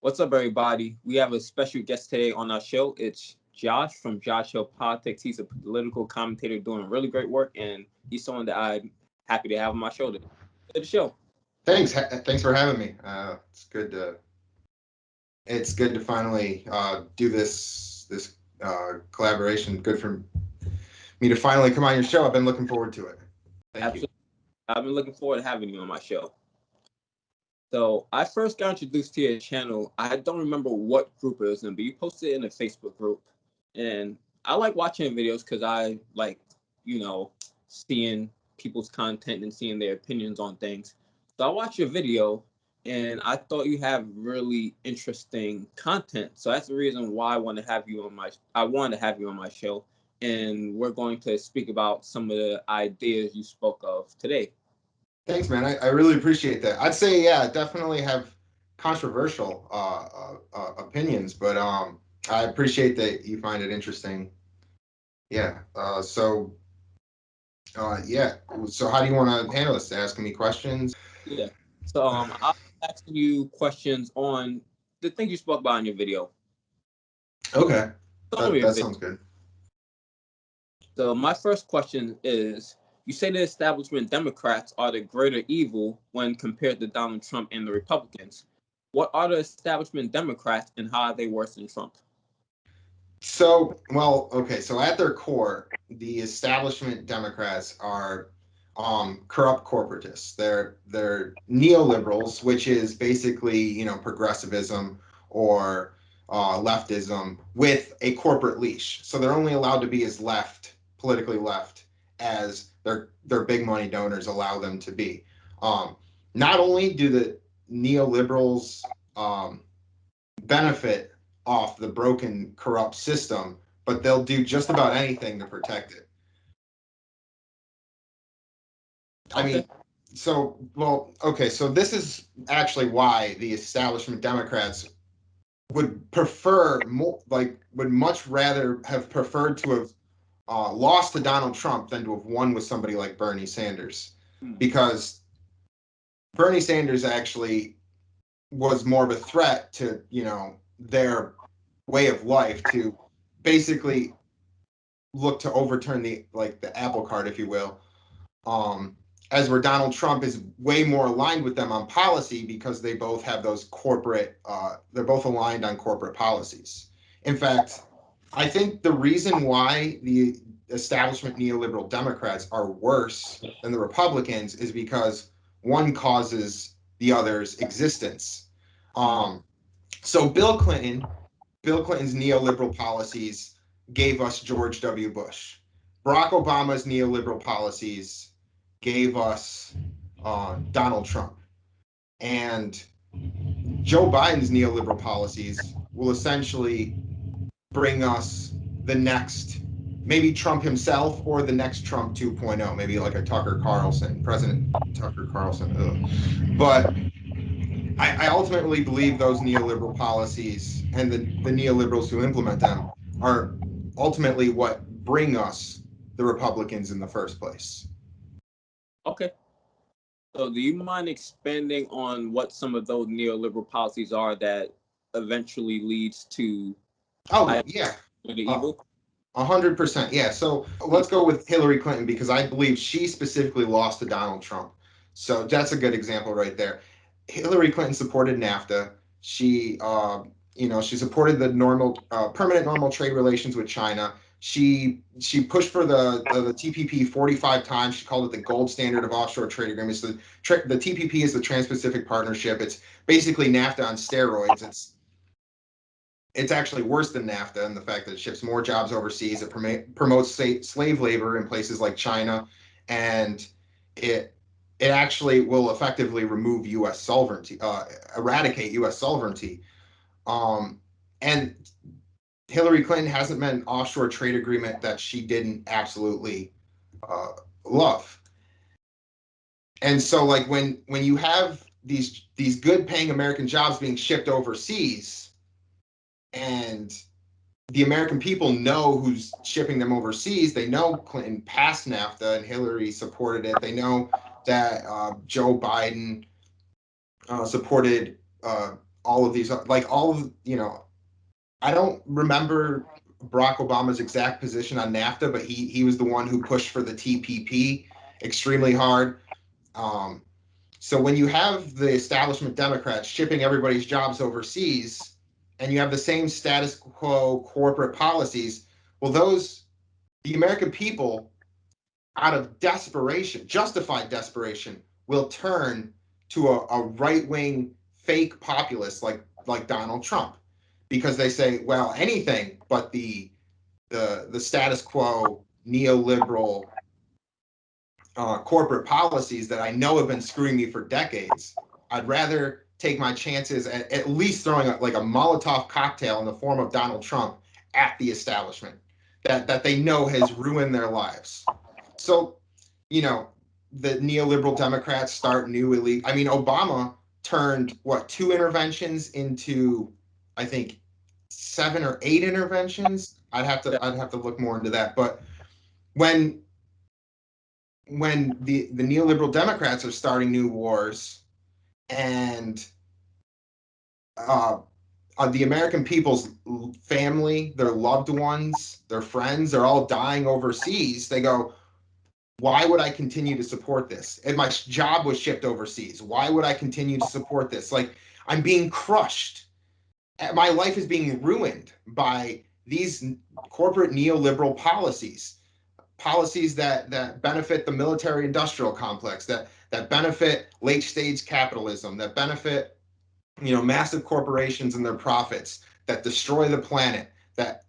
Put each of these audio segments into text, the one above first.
What's up, everybody? We have a special guest today on our show. It's Josh from Josh Hill Politics. He's a political commentator doing really great work, and he's someone that I'm happy to have on my show today. To the show. Thanks for having me. It's good to finally do this collaboration. Good for me to finally come on your show. I've been looking forward to it. Thank you. I've been looking forward to having you on my show. So I first got introduced to your channel. I don't remember what group it was in, but you posted it in a Facebook group. And I like watching videos because I like, seeing people's content and seeing their opinions on things. So I watched your video and I thought you have really interesting content. So that's the reason why I wanted to have you on my show. And we're going to speak about some of the ideas you spoke of today. Thanks, man. I really appreciate that. I'd say, yeah, definitely have controversial opinions, but I appreciate that you find it interesting. Yeah. Yeah. So how do you want to handle this? Asking me questions? Yeah. So I'll be asking you questions on the things you spoke about in your video. Okay. Some of your That video. sounds good. So my first question is, you say the establishment Democrats are the greater evil when compared to Donald Trump and the Republicans. What are the establishment Democrats and how are they worse than Trump? So, well, okay. So at their core, the establishment Democrats are corrupt corporatists. They're neoliberals, which is basically progressivism or leftism with a corporate leash. So they're only allowed to be as left, politically left, as their big money donors allow them to be. Not only do the neoliberals benefit off the broken, corrupt system, but they'll do just about anything to protect it. I Okay. mean, so this is actually why the establishment Democrats would would much rather have preferred to have lost to Donald Trump than to have won with somebody like Bernie Sanders, because Bernie Sanders actually was more of a threat to their way of life, to basically look to overturn the apple cart, if you will. As where Donald Trump is way more aligned with them on policy, because they both have those corporate, they're both aligned on corporate policies. In fact, I think the reason why the establishment neoliberal Democrats are worse than the Republicans is because one causes the other's existence. So Bill Clinton's neoliberal policies gave us George W. Bush. Barack Obama's neoliberal policies gave us Donald Trump. And Joe Biden's neoliberal policies will essentially bring us the next, maybe Trump himself or the next Trump 2.0, maybe like a Tucker Carlson, President Tucker Carlson. Ugh. But I ultimately believe those neoliberal policies and the neoliberals who implement them are ultimately what bring us the Republicans in the first place. Okay. So do you mind expanding on what some of those neoliberal policies are that eventually leads to Yeah. the evil? 100%. Yeah. So let's go with Hillary Clinton, because I believe she specifically lost to Donald Trump. So that's a good example right there. Hillary Clinton supported NAFTA. She supported the permanent normal trade relations with China. She pushed for the TPP 45 times. She called it the gold standard of offshore trade agreements. The TPP is the Trans-Pacific Partnership. It's basically NAFTA on steroids. It's actually worse than NAFTA in the fact that it ships more jobs overseas. It promotes slave labor in places like China, and it actually will effectively remove U.S. sovereignty, eradicate U.S. sovereignty. And Hillary Clinton hasn't met an offshore trade agreement that she didn't absolutely love. And so, like when you have these good paying American jobs being shipped overseas, and the American people know who's shipping them overseas. They know Clinton passed NAFTA and Hillary supported it. They know that Joe Biden supported all of these, like all of, I don't remember Barack Obama's exact position on NAFTA, but he was the one who pushed for the TPP extremely hard. So when you have the establishment Democrats shipping everybody's jobs overseas, and you have the same status quo corporate policies, well, the American people, out of desperation, justified desperation, will turn to a right-wing fake populist like Donald Trump, because they say, well, anything but the status quo neoliberal corporate policies that I know have been screwing me for decades. I'd rather take my chances at least throwing like a Molotov cocktail in the form of Donald Trump at the establishment that they know has ruined their lives. So, the neoliberal Democrats start new illegal. I mean, Obama turned two interventions into, I think, 7 or 8 interventions. I'd have to look more into that. But when the neoliberal Democrats are starting new wars, and the American people's family, their loved ones, their friends, they're all dying overseas, they go, why would I continue to support this? And my job was shipped overseas. Why would I continue to support this? Like, I'm being crushed. My life is being ruined by these corporate neoliberal policies that benefit the military industrial complex, that benefit late stage capitalism, that benefit massive corporations and their profits, that destroy the planet, that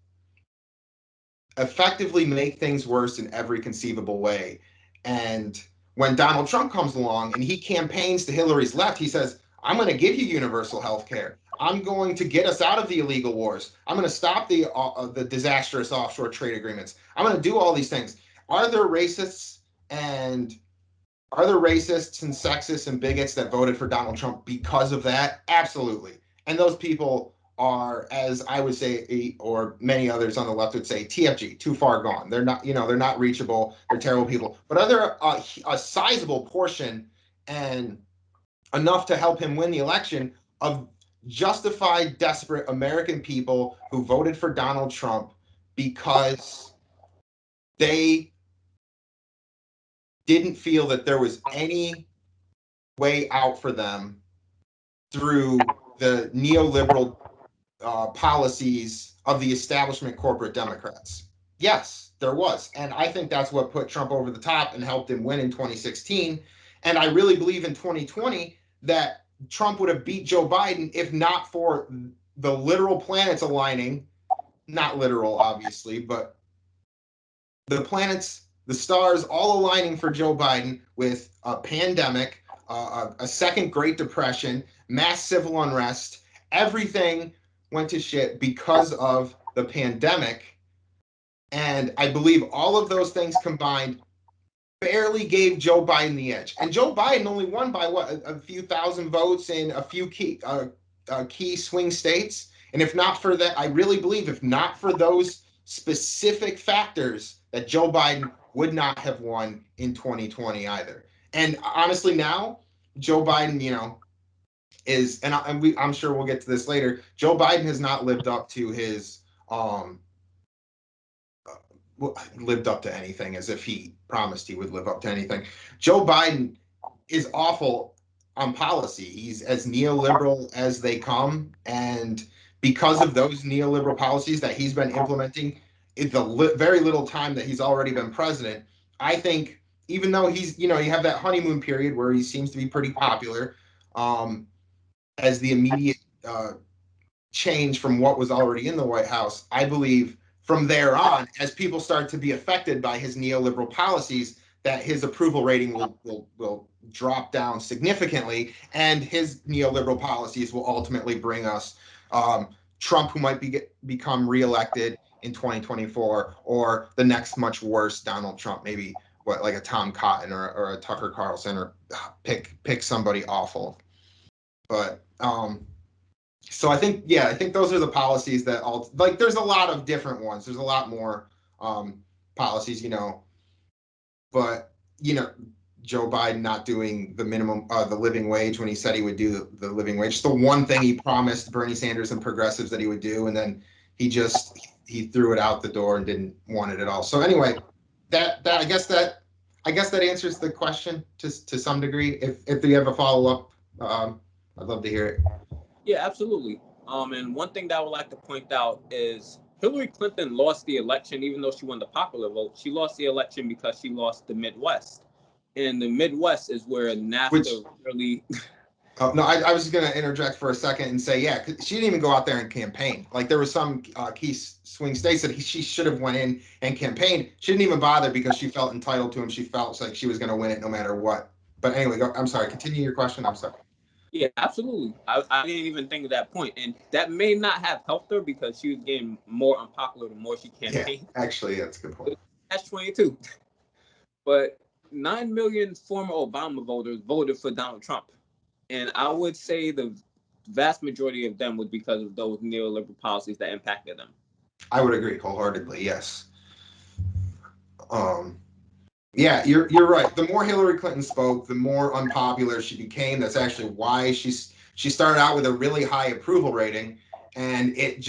effectively make things worse in every conceivable way. And when Donald Trump comes along and he campaigns to Hillary's left, he says, I'm going to give you universal health care. I'm going to get us out of the illegal wars. I'm going to stop the disastrous offshore trade agreements. I'm going to do all these things. Are there racists and sexists and bigots that voted for Donald Trump because of that? Absolutely. And those people are, as I would say, or many others on the left would say, TFG, too far gone. They're not, they're not reachable. They're terrible people. But are there a sizable portion, and enough to help him win the election, of justified, desperate American people who voted for Donald Trump because they didn't feel that there was any way out for them through the neoliberal policies of the establishment corporate Democrats? Yes, there was. And I think that's what put Trump over the top and helped him win in 2016. And I really believe in 2020 that Trump would have beat Joe Biden if not for the literal planets aligning. Not literal, obviously, but the planets, the stars all aligning for Joe Biden, with a pandemic, a second Great Depression, mass civil unrest. Everything went to shit because of the pandemic. And I believe all of those things combined barely gave Joe Biden the edge. And Joe Biden only won by a few thousand votes in a few key swing states. And if not for that, I really believe if not for those specific factors, that Joe Biden would not have won in 2020 either. And honestly, now Joe Biden, is, and I'm sure we'll get to this later, Joe Biden has not lived up to his lived up to anything, as if he promised he would live up to anything. Joe Biden is awful on policy. He's as neoliberal as they come, and because of those neoliberal policies that he's been implementing in the very little time that he's already been president, I think, even though he's, you have that honeymoon period where he seems to be pretty popular, as the immediate change from what was already in the White House, I believe from there on, as people start to be affected by his neoliberal policies, that his approval rating will drop down significantly, and his neoliberal policies will ultimately bring us Trump, who might become reelected in 2024, or the next much worse Donald Trump, maybe like a Tom Cotton or a Tucker Carlson, or pick somebody awful. But so I think those are the policies that all, like, there's a lot of different ones. There's a lot more policies, but Joe Biden not doing the minimum, the living wage when he said he would do the living wage. It's the one thing he promised Bernie Sanders and progressives that he would do, and then he threw it out the door and didn't want it at all. So anyway, I guess that answers the question to some degree. If you have a follow up, I'd love to hear it. Yeah, absolutely. And one thing that I would like to point out is Hillary Clinton lost the election, even though she won the popular vote. She lost the election because she lost the Midwest, and the Midwest is where NAFTA really. No, I was just going to interject for a second and say, yeah, she didn't even go out there and campaign. Like there were some key swing states that she should have went in and campaigned. She didn't even bother because she felt entitled to him. She felt like she was going to win it no matter what. But anyway, I'm sorry. Continue your question. I'm sorry. Yeah, absolutely. I didn't even think of that point, and that may not have helped her because she was getting more unpopular the more she campaigned. Yeah, actually, that's a good point. That's 22. But 9 million former Obama voters voted for Donald Trump. And I would say the vast majority of them was because of those neoliberal policies that impacted them. I would agree wholeheartedly. Yes. Yeah, you're right. The more Hillary Clinton spoke, the more unpopular she became. That's actually why she started out with a really high approval rating, and it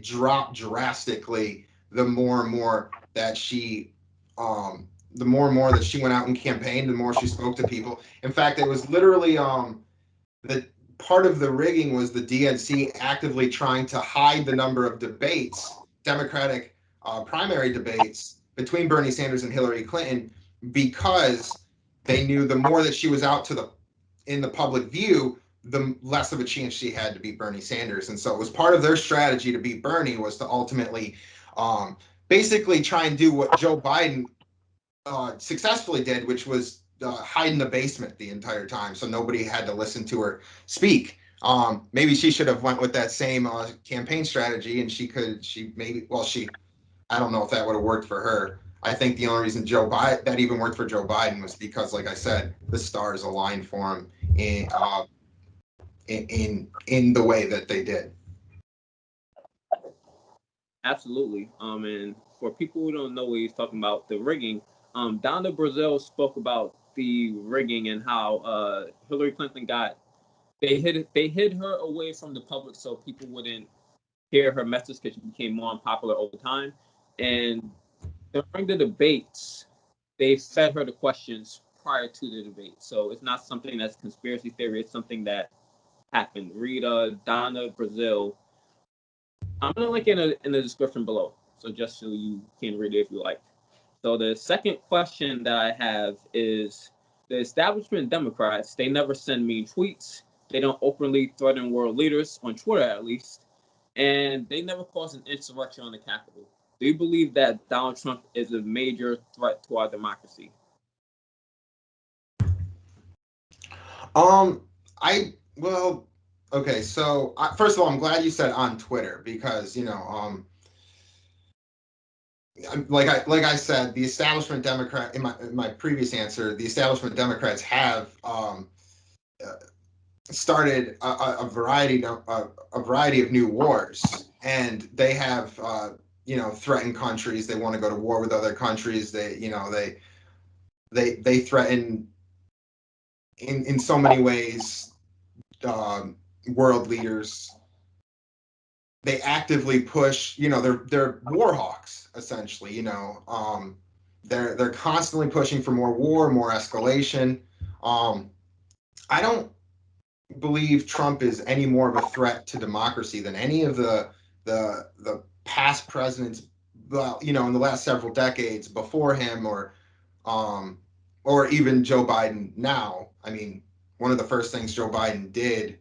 dropped drastically the more and more that she went out and campaigned, the more she spoke to people. In fact, it was literally the part of the rigging was the DNC actively trying to hide the number of debates, Democratic primary debates between Bernie Sanders and Hillary Clinton, because they knew the more that she was out in the public view, the less of a chance she had to beat Bernie Sanders. And so it was part of their strategy to beat Bernie was to ultimately basically try and do what Joe Biden successfully did, which was hide in the basement the entire time, so nobody had to listen to her speak. Maybe she should have went with that same campaign strategy, and I don't know if that would have worked for her. I think the only reason that even worked for Joe Biden was because, like I said, the stars aligned for him in the way that they did. Absolutely. And for people who don't know what he's talking about, the rigging, Donna Brazile spoke about the rigging and how Hillary Clinton they hid her away from the public so people wouldn't hear her message because she became more unpopular over time. And during the debates, they fed her the questions prior to the debate. So it's not something that's conspiracy theory. It's something that happened. Read Donna Brazile. I'm gonna link in the description below, so just so you can read it if you like. So the second question that I have is the establishment Democrats. They never send mean tweets. They don't openly threaten world leaders on Twitter, at least, and they never cause an insurrection on the Capitol. Do you believe that Donald Trump is a major threat to our democracy? Okay. So first of all, I'm glad you said on Twitter because like I said, the establishment Democrat in my previous answer, the establishment Democrats have started a variety of new wars, and they have threatened countries. They want to go to war with other countries. They threaten in so many ways world leaders. They actively push. They're war hawks essentially. They're constantly pushing for more war, more escalation. I don't believe Trump is any more of a threat to democracy than any of the past presidents. Well, in the last several decades before him, or even Joe Biden now. I mean, one of the first things Joe Biden did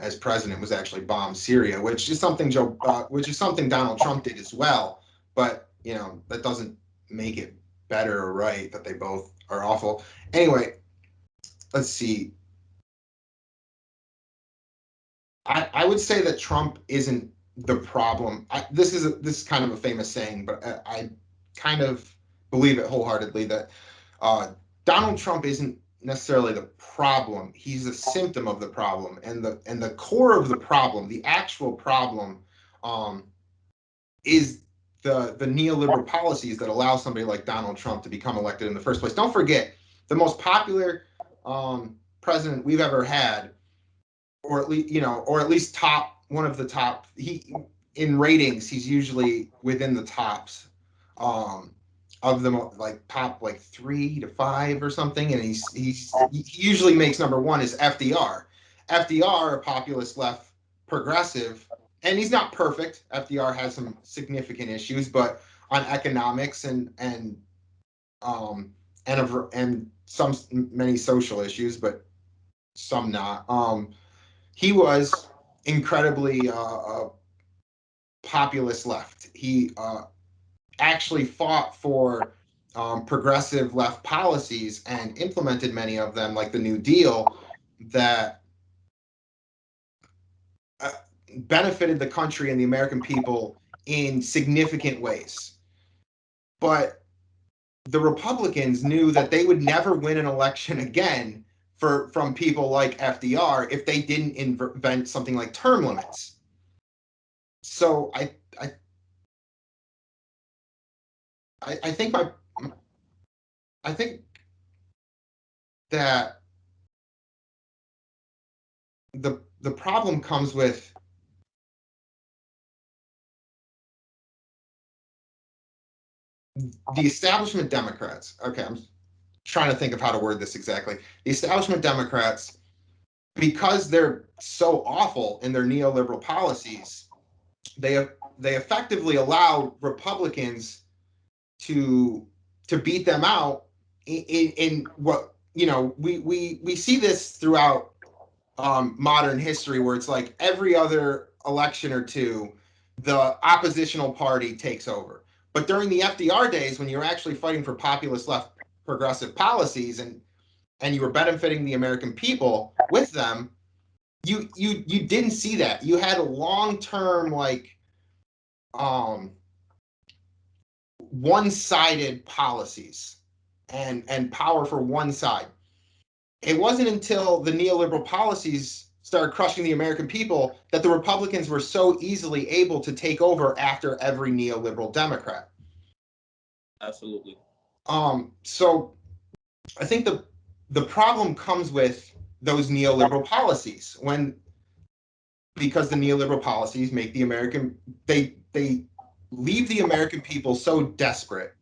as president was actually bomb Syria, which is something Donald Trump did as well. But that doesn't make it better or right that they both are awful. Anyway, let's see. I would say that Trump isn't the problem. This is kind of a famous saying, but I kind of believe it wholeheartedly that Donald Trump isn't necessarily the problem. He's a symptom of the problem, and the core of the problem, the actual problem, is the neoliberal policies that allow somebody like Donald Trump to become elected in the first place. Don't forget, the most popular president we've ever had, or at least top one of the top. He in ratings, he's usually within the tops of them, like top like 3 to 5 or something, and he usually makes number one is FDR. FDR, a populist left progressive, and he's not perfect. FDR has some significant issues, but on economics and some many social issues, but some not. He was incredibly populist left. He actually fought for progressive left policies and implemented many of them, like the New Deal, that benefited the country and the American people in significant ways. But the Republicans knew that they would never win an election again from people like FDR if they didn't invent something like term limits. So I think that the problem comes with the establishment Democrats. Okay, I'm trying to think of how to word this exactly. The establishment Democrats, because they're so awful in their neoliberal policies, they effectively allow Republicans to beat them out in what we see this throughout modern history, where it's like every other election or two, the oppositional party takes over. But during the FDR days, when you're actually fighting for populist left progressive policies and you were benefiting the American people with them, you didn't see that. You had a long-term one-sided policies and power for one side. It wasn't until the neoliberal policies started crushing the American people that the Republicans were so easily able to take over after every neoliberal Democrat. Absolutely. So I think the problem comes with those neoliberal policies, because the neoliberal policies make the American they leave the American people so desperate,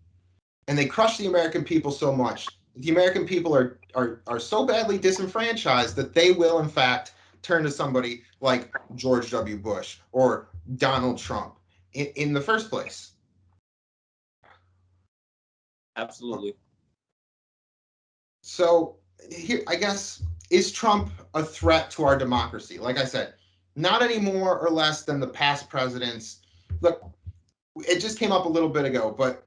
and they crush the American people so much. The American people are so badly disenfranchised that they will, in fact, turn to somebody like George W. Bush or Donald Trump in the first place. Absolutely. So here, I guess, is Trump a threat to our democracy? Like I said, not any more or less than the past presidents. Look, it just came up a little bit ago, but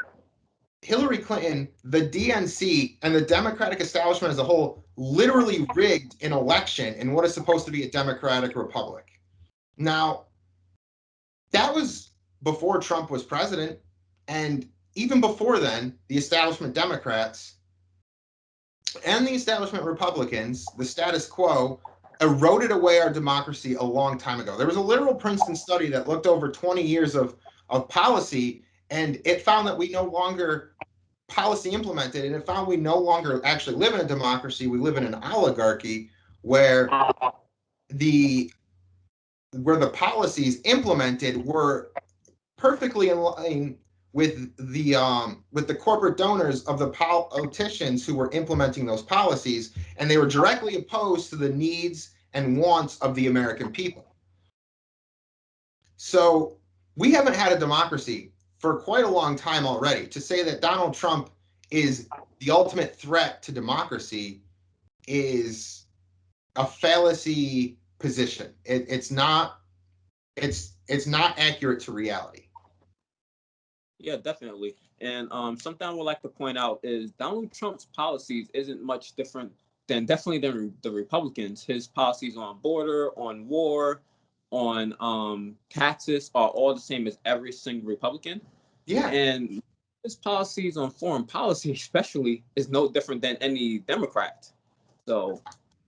Hillary Clinton, the DNC, and the Democratic establishment as a whole literally rigged an election in what is supposed to be a democratic republic. Now, that was before Trump was president, and even before then, the establishment Democrats and the establishment Republicans, the status quo, eroded away our democracy a long time ago. There was a literal Princeton study that looked over 20 years of policy, and it found that we no longer policy implemented, and it found we no longer actually live in a democracy. We live in an oligarchy where the policies implemented were perfectly in line with the corporate donors of the politicians who were implementing those policies, and they were directly opposed to the needs and wants of the American people. So we haven't had a democracy for quite a long time already. To say that Donald Trump is the ultimate threat to democracy is a fallacy position. It's not accurate to reality. Yeah, definitely. And something I would like to point out is Donald Trump's policies isn't much different than the Republicans. His policies on border, on war, on taxes are all the same as every single Republican. Yeah. And his policies on foreign policy, especially, is no different than any Democrat. So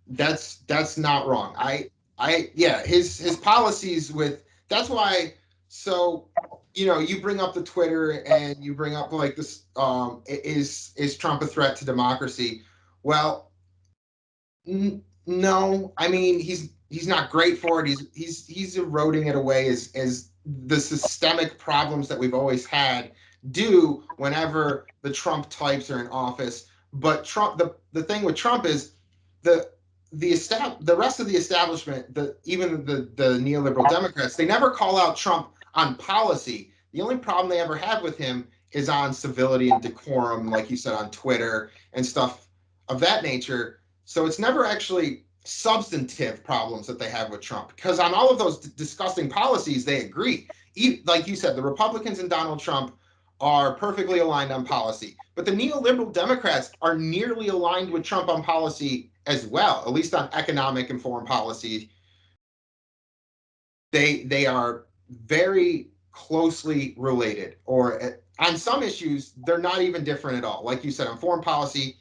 that's not wrong. His policies with that's why. So you bring up the Twitter and you bring up like this. Is Trump a threat to democracy? Well, no, I mean he's not great for it. He's eroding it away as the systemic problems that we've always had do whenever the Trump types are in office. But Trump, the thing with Trump is the the rest of the establishment, even the neoliberal Democrats, they never call out Trump on policy. The only problem they ever have with him is on civility and decorum, like you said, on Twitter and stuff of that nature. So it's never actually substantive problems that they have with Trump, because on all of those disgusting policies, they agree. Like you said, the Republicans and Donald Trump are perfectly aligned on policy, but the neoliberal Democrats are nearly aligned with Trump on policy as well, at least on economic and foreign policy. They are very closely related, or on some issues, they're not even different at all. Like you said, on foreign policy,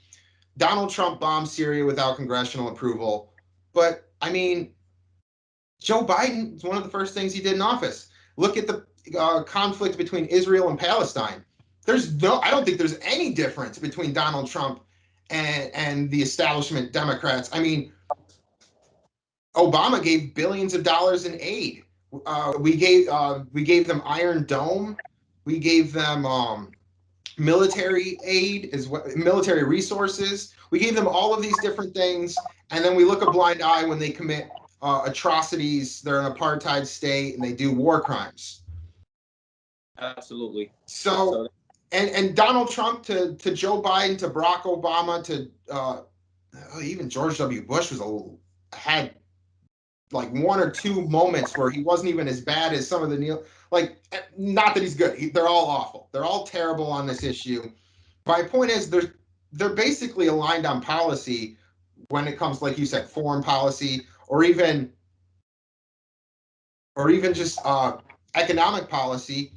Donald Trump bombed Syria without congressional approval. But I mean, Joe Biden is one of the first things he did in office. Look at the conflict between Israel and Palestine. I don't think there's any difference between Donald Trump and the establishment Democrats. I mean, Obama gave billions of dollars in aid. We gave them Iron Dome. We gave them military aid, as well, military resources. We gave them all of these different things, and then we look a blind eye when they commit atrocities. They're an apartheid state and they do war crimes. Absolutely. So and Donald Trump to Joe Biden to Barack Obama to even George W. Bush had like one or two moments where he wasn't even as bad as some of the not that he's good. They're all awful. They're all terrible on this issue. My point is they're basically aligned on policy when it comes, like you said, foreign policy or even just economic policy.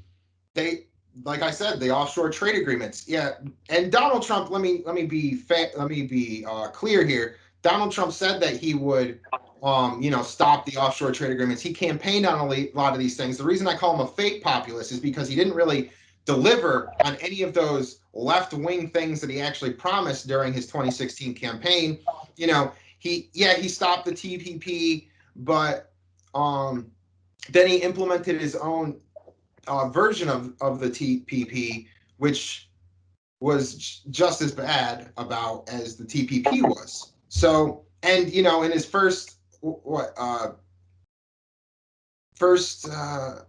They, like I said, the offshore trade agreements. Yeah, and Donald Trump. Let me be clear here. Donald Trump said that he would, stop the offshore trade agreements. He campaigned on a lot of these things. The reason I call him a fake populist is because he didn't really deliver on any of those left-wing things that he actually promised during his 2016 campaign. He stopped the TPP, but then he implemented his own version of the TPP, which was just as bad as the TPP was. So, and in his first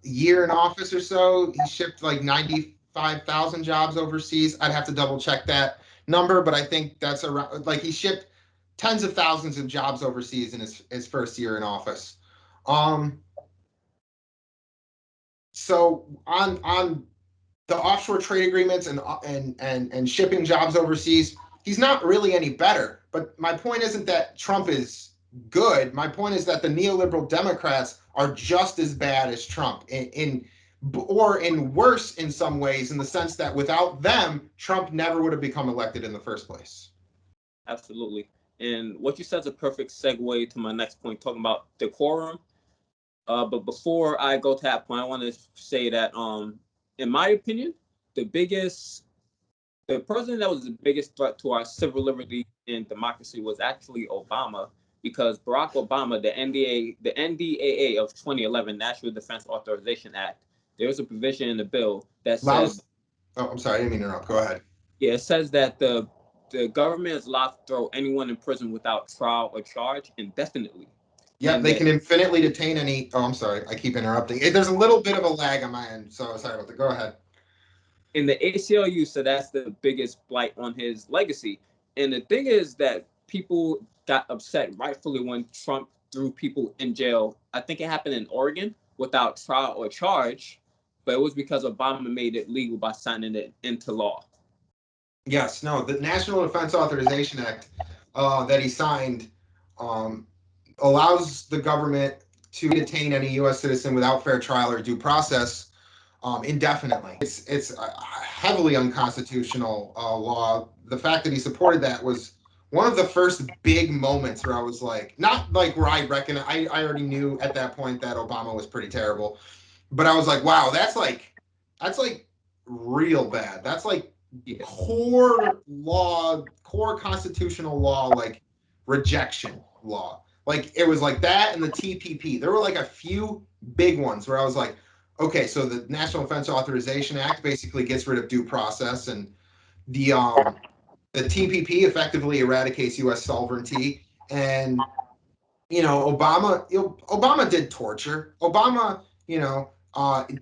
year in office or so, he shipped like 95,000 jobs overseas. I'd have to double check that number, but I think that's around, like, he shipped tens of thousands of jobs overseas in his first year in office. So on the offshore trade agreements and shipping jobs overseas, he's not really any better. But my point isn't that Trump is good. My point is that the neoliberal Democrats are just as bad as Trump or in worse in some ways, in the sense that without them, Trump never would have become elected in the first place. Absolutely. And what you said is a perfect segue to my next point, talking about decorum. But before I go to that point, I want to say that, in my opinion, the president that was the biggest threat to our civil liberty and democracy was actually Obama, because Barack Obama, the NDAA of 2011, National Defense Authorization Act, there was a provision in the bill that says, "Oh, I'm sorry, I didn't mean to interrupt. Go ahead." Yeah, it says that the government is allowed to throw anyone in prison without trial or charge indefinitely. Yeah, they can infinitely detain any. Oh, I'm sorry, I keep interrupting. There's a little bit of a lag on my end, so sorry about that. Go ahead. In the ACLU, so that's the biggest blight on his legacy. And the thing is that people got upset rightfully when Trump threw people in jail. I think it happened in Oregon without trial or charge, but it was because Obama made it legal by signing it into law. Yes, no, the National Defense Authorization Act that he signed allows the government to detain any U.S. citizen without fair trial or due process indefinitely. It's a heavily unconstitutional law. The fact that he supported that was one of the first big moments where I was like, not like where I reckon I already knew at that point that Obama was pretty terrible, but I was like, wow, that's like real bad. That's like Yeah. core constitutional law, like rejection law. Like it was like that and the TPP. There were like a few big ones where I was like, okay, so the National Defense Authorization Act basically gets rid of due process, and the TPP effectively eradicates U.S. sovereignty. And Obama did torture. Obama,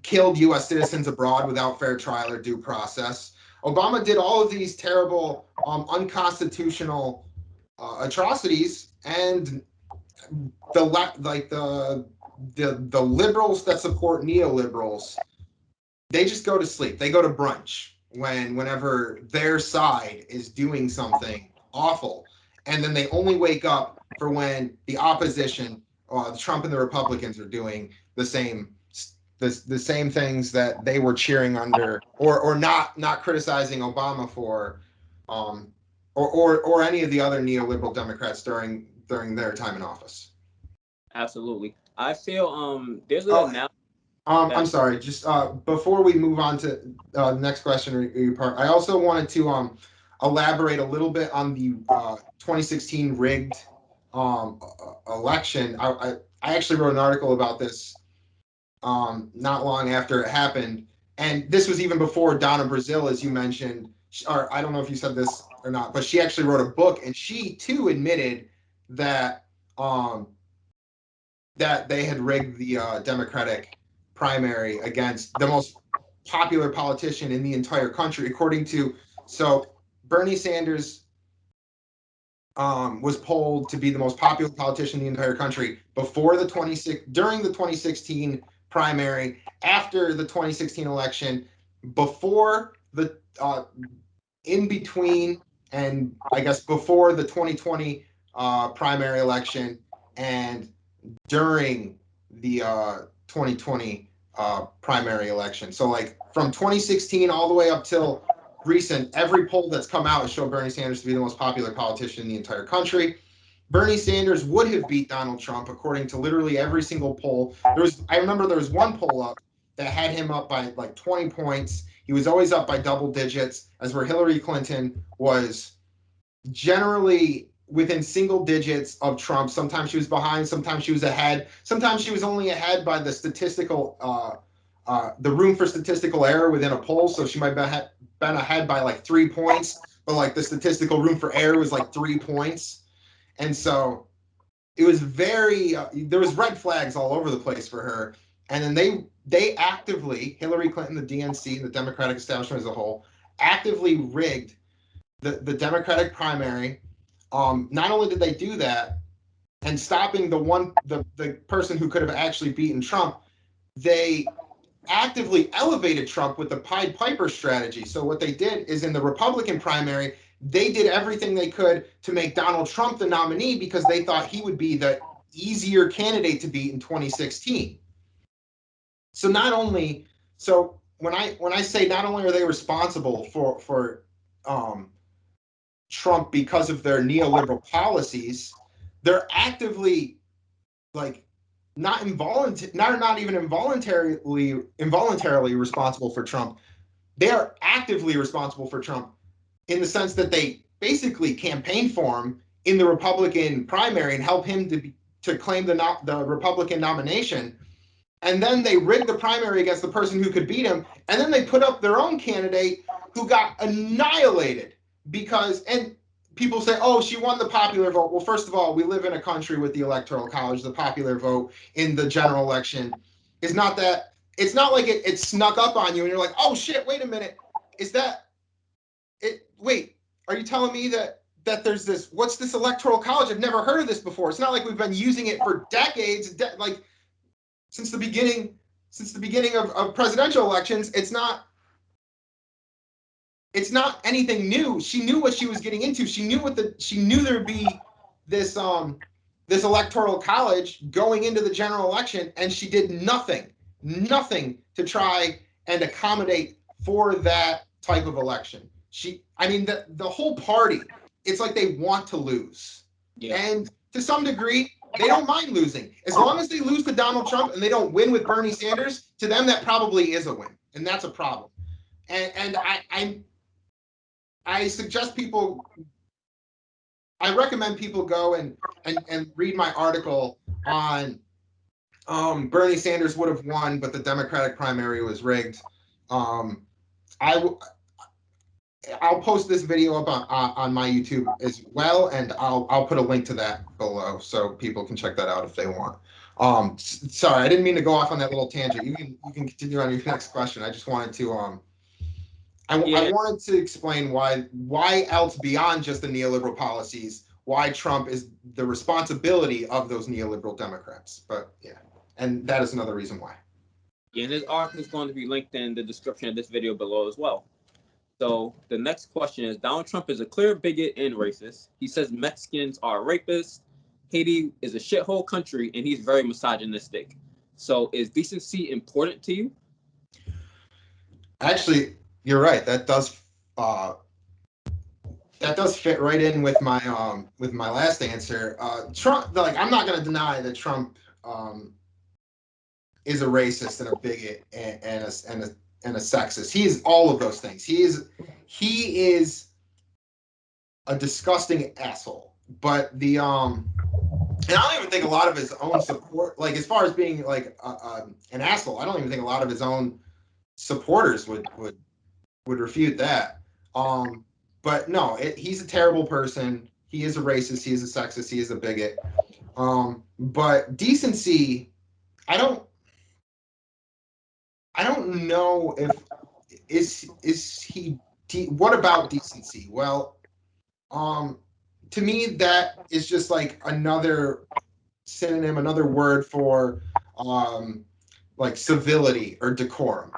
killed U.S. citizens abroad without fair trial or due process. Obama did all of these terrible, unconstitutional atrocities, and the liberals that support neoliberals, they just go to sleep. They go to brunch whenever their side is doing something awful, and then they only wake up for when the opposition, Trump and the Republicans, are doing the same things that they were cheering under, or not criticizing Obama for, or any of the other neoliberal Democrats during their time in office. Absolutely. I feel there's Oh, a now. I'm sorry. Just before we move on to the next question or your part, I also wanted to elaborate a little bit on the 2016 rigged election. I actually wrote an article about this not long after it happened, and this was even before Donna Brazile, as you mentioned, or I don't know if you said this or not, but she actually wrote a book, and she too admitted that that they had rigged the Democratic primary against the most popular politician in the entire country, according to. So Bernie Sanders was polled to be the most popular politician in the entire country during the 2016 primary, after the 2016 election, before the in between, and I guess before the 2020 primary election, and during the 2020 primary election. So like from 2016 all the way up till recent, every poll that's come out has shown Bernie Sanders to be the most popular politician in the entire country. Bernie Sanders would have beat Donald Trump according to literally every single poll. I remember there was one poll up that had him up by like 20 points. He was always up by double digits, as where Hillary Clinton was generally within single digits of Trump. Sometimes she was behind, sometimes she was ahead, sometimes she was only ahead by the the room for statistical error within a poll. So she might have been ahead by like 3 points, but like the statistical room for error was like 3 points. And so it was there was red flags all over the place for her. And then they actively, Hillary Clinton, the DNC, the Democratic establishment as a whole, actively rigged the Democratic primary. Not only did they do that, and stopping the person who could have actually beaten Trump, they actively elevated Trump with the Pied Piper strategy. So what they did is, in the Republican primary, they did everything they could to make Donald Trump the nominee because they thought he would be the easier candidate to beat in 2016. So when I say not only are they responsible for Trump because of their neoliberal policies, they're actively like not even involuntarily responsible for Trump. They are actively responsible for Trump in the sense that they basically campaign for him in the Republican primary and help him to claim the Republican nomination. And then they rigged the primary against the person who could beat him. And then they put up their own candidate who got annihilated and people say, oh, she won the popular vote. Well, first of all, we live in a country with the Electoral College. The popular vote in the general election is not that, it's not like it snuck up on you and you're like, oh shit, wait a minute. Wait, are you telling me that there's this, what's this Electoral College? I've never heard of this before. It's not like we've been using it for decades, since the beginning of presidential elections. It's not anything new. She knew what she was getting into. She knew there would be this Electoral College going into the general election, and she did nothing to try and accommodate for that type of election. The whole party, it's like they want to lose. Yeah. And to some degree, they don't mind losing. As long as they lose to Donald Trump and they don't win with Bernie Sanders, to them that probably is a win, and that's a problem. And I suggest people. I recommend people go and read my article on Bernie Sanders would have won, but the Democratic primary was rigged. I I'll post this video up on my YouTube as well, and I'll put a link to that below so people can check that out if they want. Sorry, I didn't mean to go off on that little tangent. You can continue on your next question. I just wanted to I wanted to explain why else beyond just the neoliberal policies, why Trump is the responsibility of those neoliberal Democrats. But yeah, and that is another reason why. Yeah, and his article is going to be linked in the description of this video below as well. So the next question is, Donald Trump is a clear bigot and racist. He says Mexicans are rapists. Haiti is a shithole country, and he's very misogynistic. So is decency important to you? Actually, you're right. That does fit right in with my last answer. Trump, like, I'm not going to deny that Trump is a racist and a bigot and a sexist. He is all of those things. He is a disgusting asshole. But and I don't even think a lot of his own support, like as far as being like an asshole, I don't even think a lot of his own supporters would refute that. But no, he's a terrible person. He is a racist. He is a sexist. He is a bigot. But decency, I don't know if is he. What about decency? Well, to me, that is just like another synonym, another word for like civility or decorum.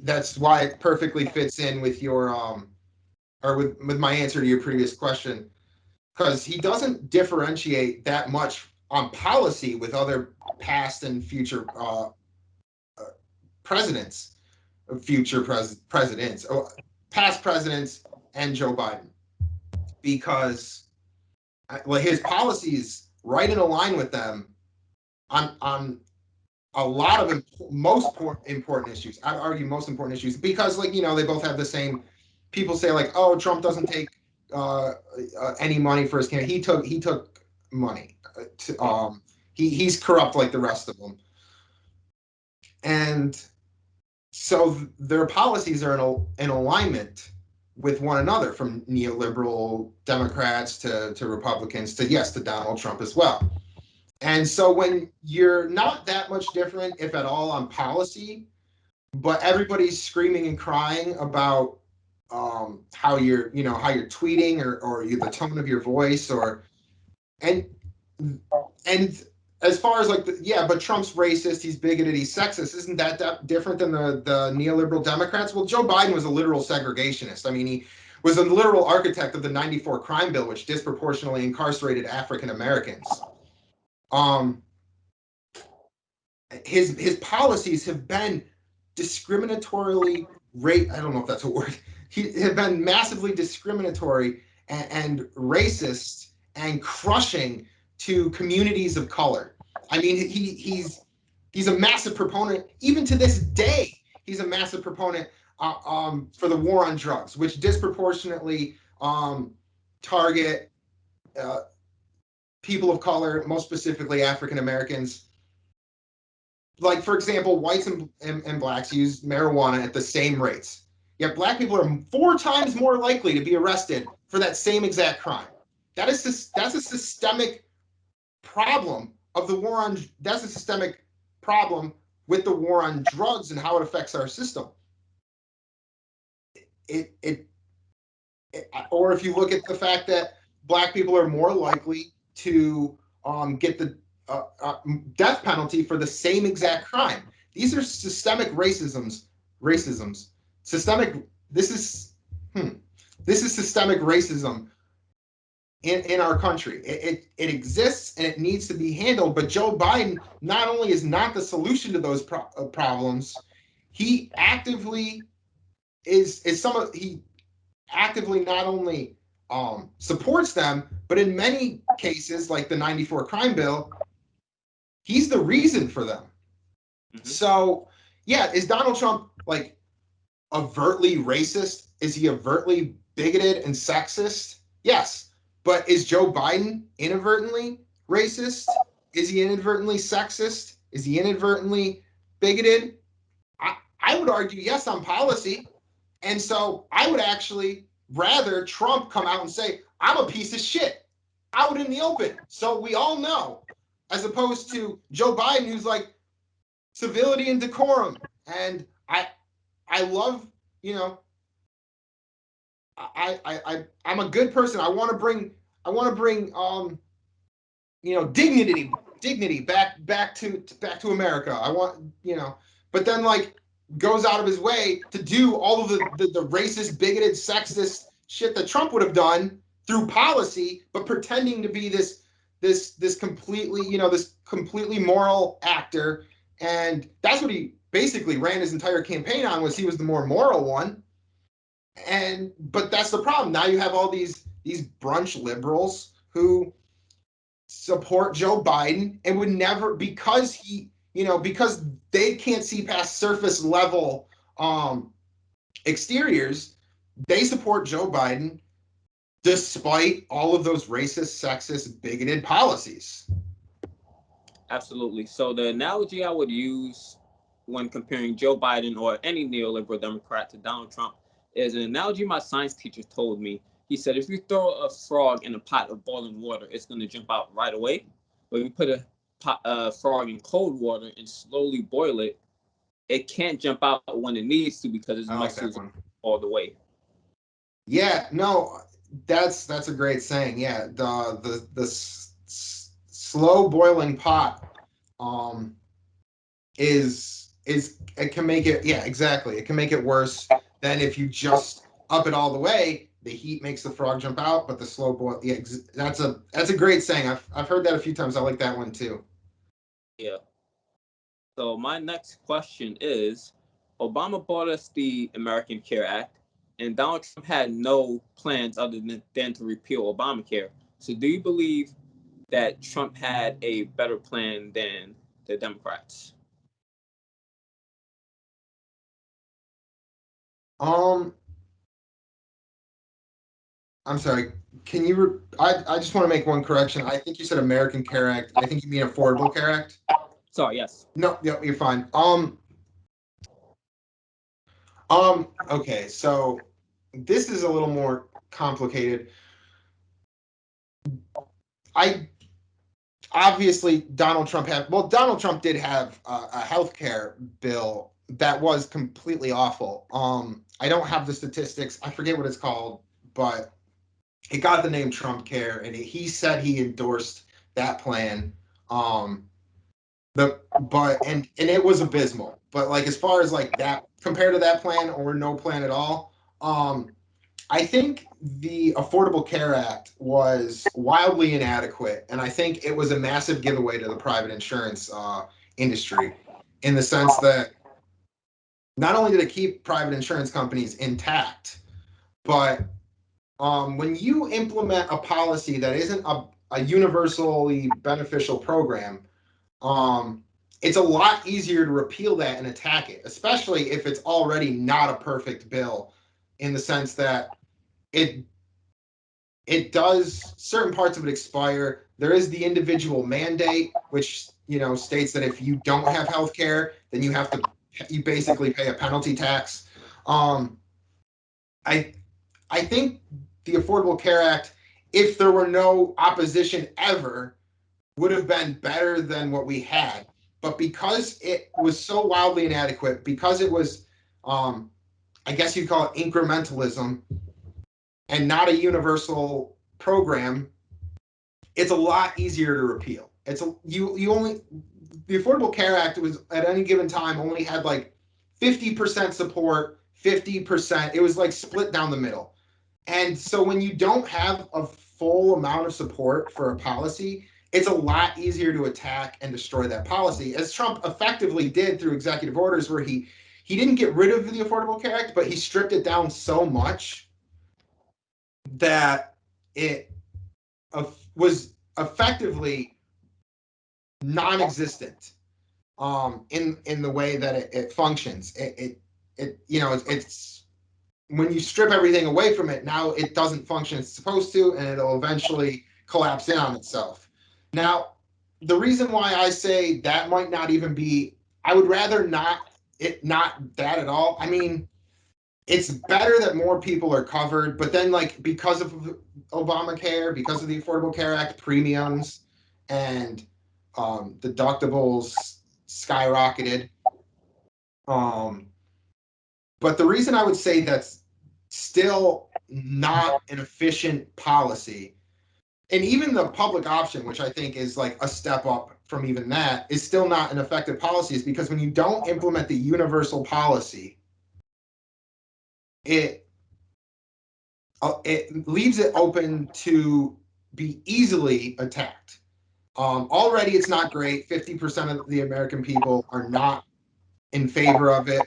That's why it perfectly fits in with your or with my answer to your previous question, because he doesn't differentiate that much on policy with other past and future presidents, past presidents, and Joe Biden, because like his policies right in line with them on a lot of most important issues. I'd argue most important issues, because like, you know, they both have the same. People say like, oh, Trump doesn't take any money for his campaign. He took money. He's corrupt like the rest of them, and so their policies are in alignment with one another, from neoliberal Democrats to Republicans to, yes, to Donald Trump as well. And so when you're not that much different, if at all, on policy, but everybody's screaming and crying about how you're tweeting or the tone of your voice, and as far as like but Trump's racist, he's bigoted, he's sexist. Isn't that different than the neoliberal Democrats? Well, Joe Biden was a literal segregationist. I mean, he was a literal architect of the '94 crime bill, which disproportionately incarcerated African Americans. His policies have been discriminatorily I don't know if that's a word. He have been massively discriminatory and racist and crushing to communities of color. I mean, he's a massive proponent, even to this day. He's a massive proponent for the war on drugs, which disproportionately target people of color, most specifically African Americans. Like, for example, whites and blacks use marijuana at the same rates. Yet black people are 4 times more likely to be arrested for that same exact crime. That's a systemic problem of the war on. That's a systemic problem with the war on drugs and how it affects our system. Or if you look at the fact that black people are more likely to get the death penalty for the same exact crime. These are systemic racisms. Systemic. This is systemic racism in our country. It exists and it needs to be handled. But Joe Biden not only is not the solution to those problems, he actively he actively not only supports them, but in many cases, like the '94 crime bill, he's the reason for them. Mm-hmm. So, yeah, is Donald Trump like overtly racist? Is he overtly bigoted and sexist? Yes. But is Joe Biden inadvertently racist? Is he inadvertently sexist? Is he inadvertently bigoted? I would argue yes on policy. And so I would actually rather Trump come out and say, I'm a piece of shit out in the open. So we all know, as opposed to Joe Biden, who's like civility and decorum. And I love, you know, I'm a good person. I want to bring dignity back to America. I want, but then like goes out of his way to do all of the racist, bigoted, sexist shit that Trump would have done through policy, but pretending to be this completely moral actor. And that's what he basically ran his entire campaign on, was he was the more moral one. But that's the problem. Now you have all these brunch liberals who support Joe Biden and would never, because because they can't see past surface level exteriors, they support Joe Biden despite all of those racist, sexist, bigoted policies. Absolutely. So the analogy I would use when comparing Joe Biden or any neoliberal Democrat to Donald Trump is an analogy my science teacher told me. He said, if you throw a frog in a pot of boiling water, it's going to jump out right away. But if you put a frog in cold water and slowly boil it, it can't jump out when it needs to because its muscles are all the way. Yeah, no, that's a great saying. Yeah, the slow boiling pot is it can make it, yeah, exactly. It can make it worse than if you just up it all the way. The heat makes the frog jump out, but the slow boil, yeah, that's a great saying. I've heard that a few times. I like that one too. Yeah. So my next question is, Obama brought us the American Care Act, and Donald Trump had no plans other than to repeal Obamacare. So do you believe that Trump had a better plan than the Democrats? I'm sorry. Can you? I just want to make one correction. I think you said American Care Act. I think you mean Affordable Care Act. Sorry, yes. No, you're fine. Okay, so this is a little more complicated. I obviously Donald Trump did have a healthcare bill that was completely awful. I don't have the statistics. I forget what it's called, but it got the name Trump Care, and he said he endorsed that plan. And it was abysmal. But like, as far as like that compared to that plan or no plan at all, I think the Affordable Care Act was wildly inadequate, and I think it was a massive giveaway to the private insurance industry, in the sense that not only did it keep private insurance companies intact, but when you implement a policy that isn't a universally beneficial program, it's a lot easier to repeal that and attack it, especially if it's already not a perfect bill, in the sense that it does, certain parts of it expire. There is the individual mandate, which states that if you don't have health care, then you basically pay a penalty tax. I I think the Affordable Care Act, if there were no opposition ever, would have been better than what we had. But because it was so wildly inadequate, because it was, I guess you'd call it incrementalism and not a universal program, it's a lot easier to repeal. The Affordable Care Act was, at any given time, only had like 50% support, 50%. It was like split down the middle. And so when you don't have a full amount of support for a policy, it's a lot easier to attack and destroy that policy, as Trump effectively did through executive orders, where he didn't get rid of the Affordable Care Act, but he stripped it down so much that it was effectively non-existent in the way that it functions. It's when you strip everything away from it, now it doesn't function as it's supposed to, and it'll eventually collapse in on itself. Now, the reason why I say that might not even be, I would rather not that at all. I mean, it's better that more people are covered, but then like because of Obamacare, because of the Affordable Care Act, premiums and deductibles skyrocketed. But the reason I would say that's still not an efficient policy, and even the public option, which I think is like a step up from even that, is still not an effective policy, is because when you don't implement the universal policy, it leaves it open to be easily attacked. Already, it's not great. 50% of the American people are not in favor of it.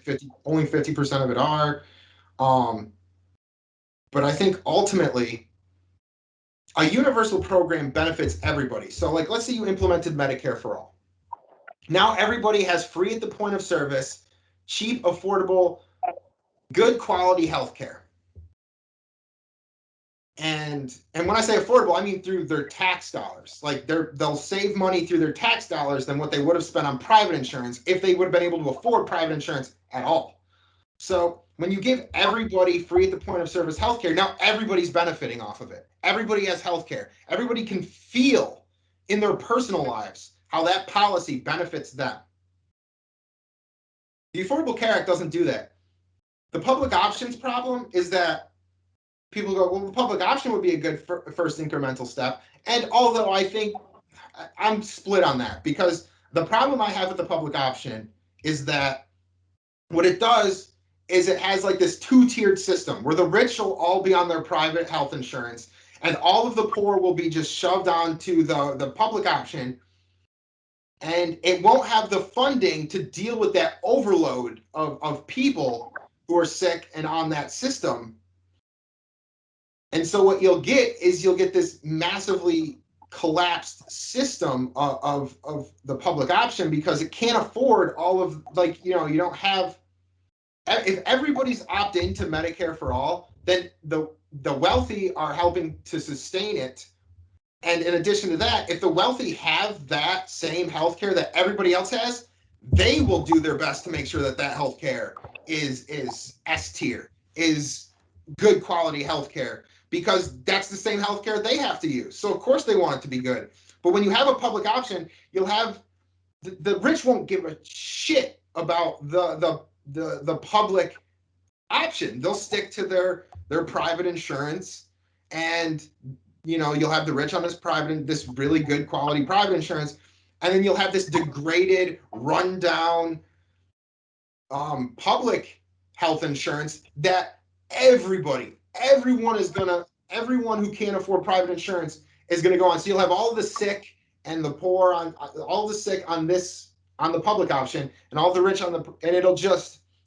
Only 50% of it are. But I think ultimately, a universal program benefits everybody. So, like, let's say you implemented Medicare for all. Now everybody has free at the point of service, cheap, affordable, good quality healthcare. And when I say affordable, I mean through their tax dollars. Like they'll save money through their tax dollars than what they would have spent on private insurance if they would have been able to afford private insurance at all. So when you give everybody free at the point of service healthcare, now everybody's benefiting off of it. Everybody has healthcare. Everybody can feel in their personal lives how that policy benefits them. The Affordable Care Act doesn't do that. The public options problem is that people go, well, the public option would be a good first incremental step. And although I think I'm split on that, because the problem I have with the public option is that what it does is it has like this two-tiered system where the rich will all be on their private health insurance and all of the poor will be just shoved onto the public option, and it won't have the funding to deal with that overload of people who are sick and on that system. And so what you'll get is this massively collapsed system of the public option, because it can't afford all of, like, you don't have, if everybody's opt into Medicare for all, then the wealthy are helping to sustain it. And in addition to that, if the wealthy have that same healthcare that everybody else has, they will do their best to make sure that healthcare is S tier, is good quality healthcare, because that's the same healthcare they have to use. So of course they want it to be good. But when you have a public option, you'll have the rich won't give a shit about the public option. They'll stick to their private insurance, and you'll have the rich on this really good quality private insurance, and then you'll have this degraded, rundown public health insurance that everyone who can't afford private insurance is gonna go on. So you'll have all the sick and the poor on all the sick on the public option, and all the rich on and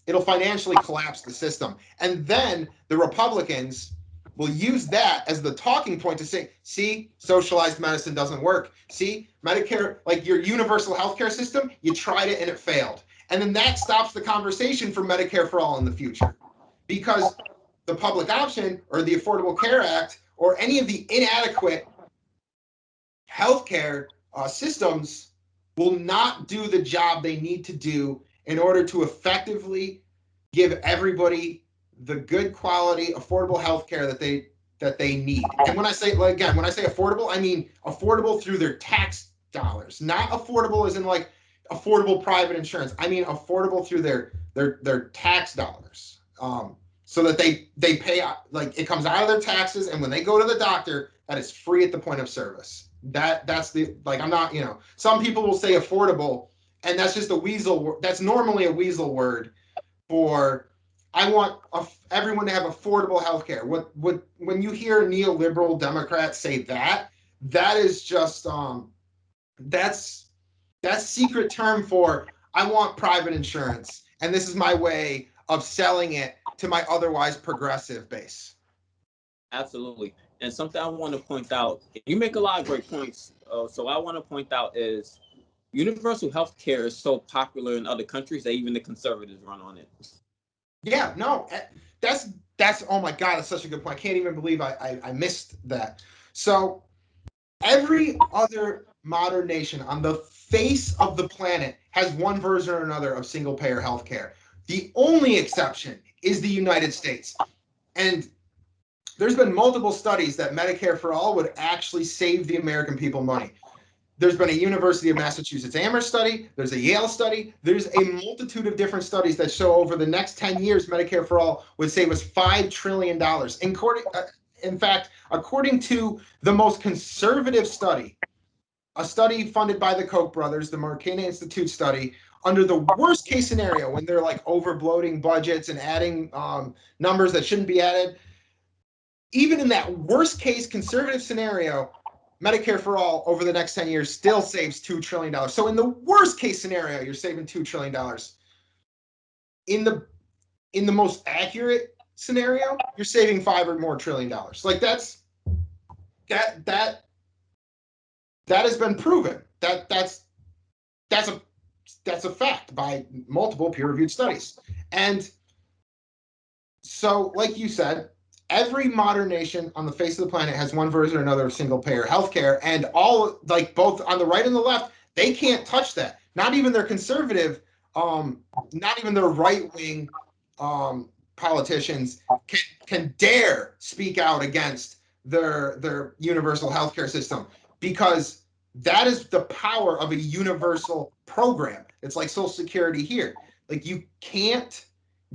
it'll financially collapse the system. And then the Republicans will use that as the talking point to say, see, socialized medicine doesn't work. See, Medicare, like your universal healthcare system, you tried it and it failed. And then that stops the conversation for Medicare for all in the future, because the public option or the Affordable Care Act or any of the inadequate healthcare systems will not do the job they need to do in order to effectively give everybody the good quality, affordable healthcare that they need. And when I say, like, again, when I say affordable, I mean affordable through their tax dollars, not affordable as in like affordable private insurance. I mean affordable through their tax dollars, so that they pay, like, it comes out of their taxes, and when they go to the doctor, that is free at the point of service. That's the, like, I'm not, some people will say affordable, and that's just a weasel. That's normally a weasel word for, I want everyone to have affordable health care. When you hear neoliberal Democrats say that is just that's secret term for, I want private insurance, and this is my way of selling it to my otherwise progressive base. Absolutely. And something I want to point out, you make a lot of great points. So I want to point out is universal health care is so popular in other countries that even the conservatives run on it. Yeah, no, that's oh my God, that's such a good point. I can't even believe I missed that. So every other modern nation on the face of the planet has one version or another of single payer healthcare. The only exception is the United States. And there's been multiple studies that Medicare for all would actually save the American people money. There's been a University of Massachusetts Amherst study. There's a Yale study. There's a multitude of different studies that show over the next 10 years, Medicare for all would save us $5 trillion. In fact, according to the most conservative study, a study funded by the Koch brothers, the Marcana Institute study, under the worst case scenario, when they're like over bloating budgets and adding numbers that shouldn't be added, even in that worst case conservative scenario, Medicare for all over the next 10 years still saves $2 trillion. So in the worst case scenario, you're saving $2 trillion. In the most accurate scenario, you're saving $5 or more trillion. Like that has been proven. That's a fact by multiple peer-reviewed studies. And so, like you said, every modern nation on the face of the planet has one version or another of single payer healthcare, and all, like, both on the right and the left, they can't touch that. Not even their conservative, not even their right wing politicians can dare speak out against their universal healthcare system, because that is the power of a universal program. It's like Social Security here. Like, you can't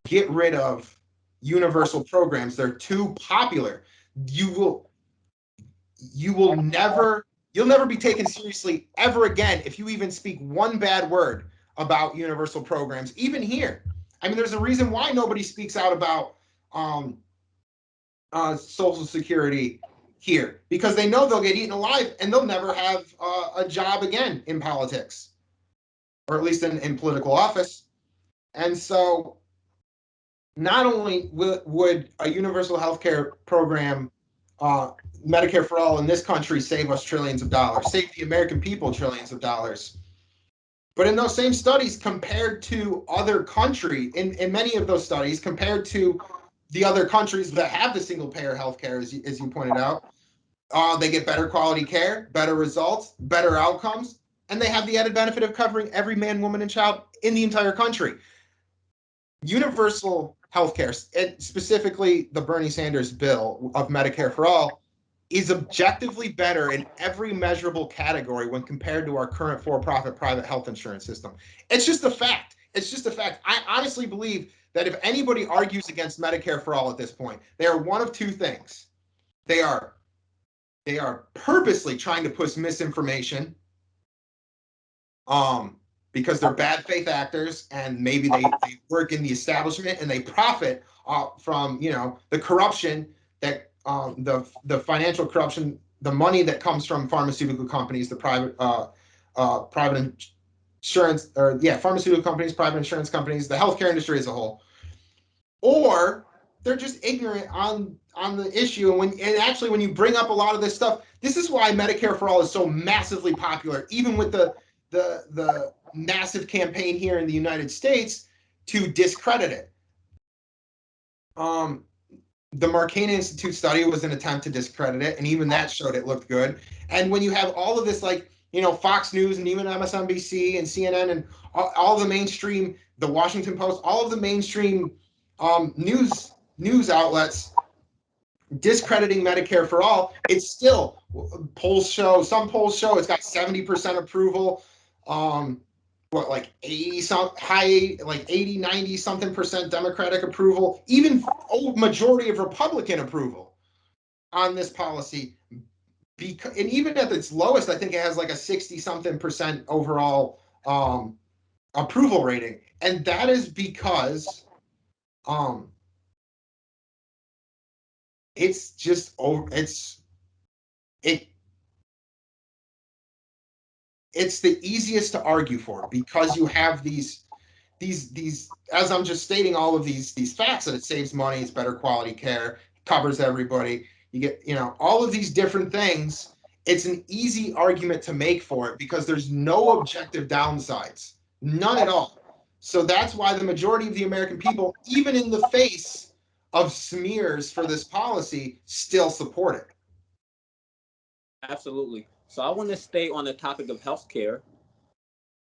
get rid of universal programs. They're too popular. You'll never be taken seriously ever again if you even speak one bad word about universal programs, even here. I mean, there's a reason why nobody speaks out about Social Security here, because they know they'll get eaten alive and they'll never have a job again in politics, or at least in political office. And so not only would a universal health care program, Medicare for all in this country, save us trillions of dollars, save the American people trillions of dollars, but in those same studies, compared to other countries, in many of those studies, compared to the other countries that have the single payer health care, as you pointed out, they get better quality care, better results, better outcomes, and they have the added benefit of covering every man, woman, and child in the entire country. Universal healthcare, and specifically the Bernie Sanders bill of Medicare for all, is objectively better in every measurable category when compared to our current for-profit private health insurance system. It's just a fact. It's just a fact. I honestly believe that if anybody argues against Medicare for all at this point, they are one of two things. They are purposely trying to push misinformation, because they're bad faith actors, and maybe they work in the establishment and they profit from the corruption that the financial corruption, the money that comes from pharmaceutical companies, the private insurance, pharmaceutical companies, private insurance companies, the healthcare industry as a whole, or they're just ignorant on the issue. And actually when you bring up a lot of this stuff, this is why Medicare for all is so massively popular, even with the massive campaign here in the United States to discredit it. The Marcana Institute study was an attempt to discredit it, and even that showed it looked good. And when you have all of this, like, Fox News and even MSNBC and CNN and all the mainstream, the Washington Post, all of the mainstream news outlets discrediting Medicare for all, it's still, some polls show it's got 70% approval, like 80, 90 something percent Democratic approval, even majority of Republican approval on this policy. And even at its lowest, I think it has like a 60 something percent overall approval rating. And that is because it's just it's the easiest to argue for, because you have these, as I'm just stating, all of these facts, that it saves money, it's better quality care, covers everybody, you get all of these different things. It's an easy argument to make for it because there's no objective downsides, none at all. So that's why the majority of the American people, even in the face of smears for this policy, still support it. Absolutely. So I want to stay on the topic of healthcare.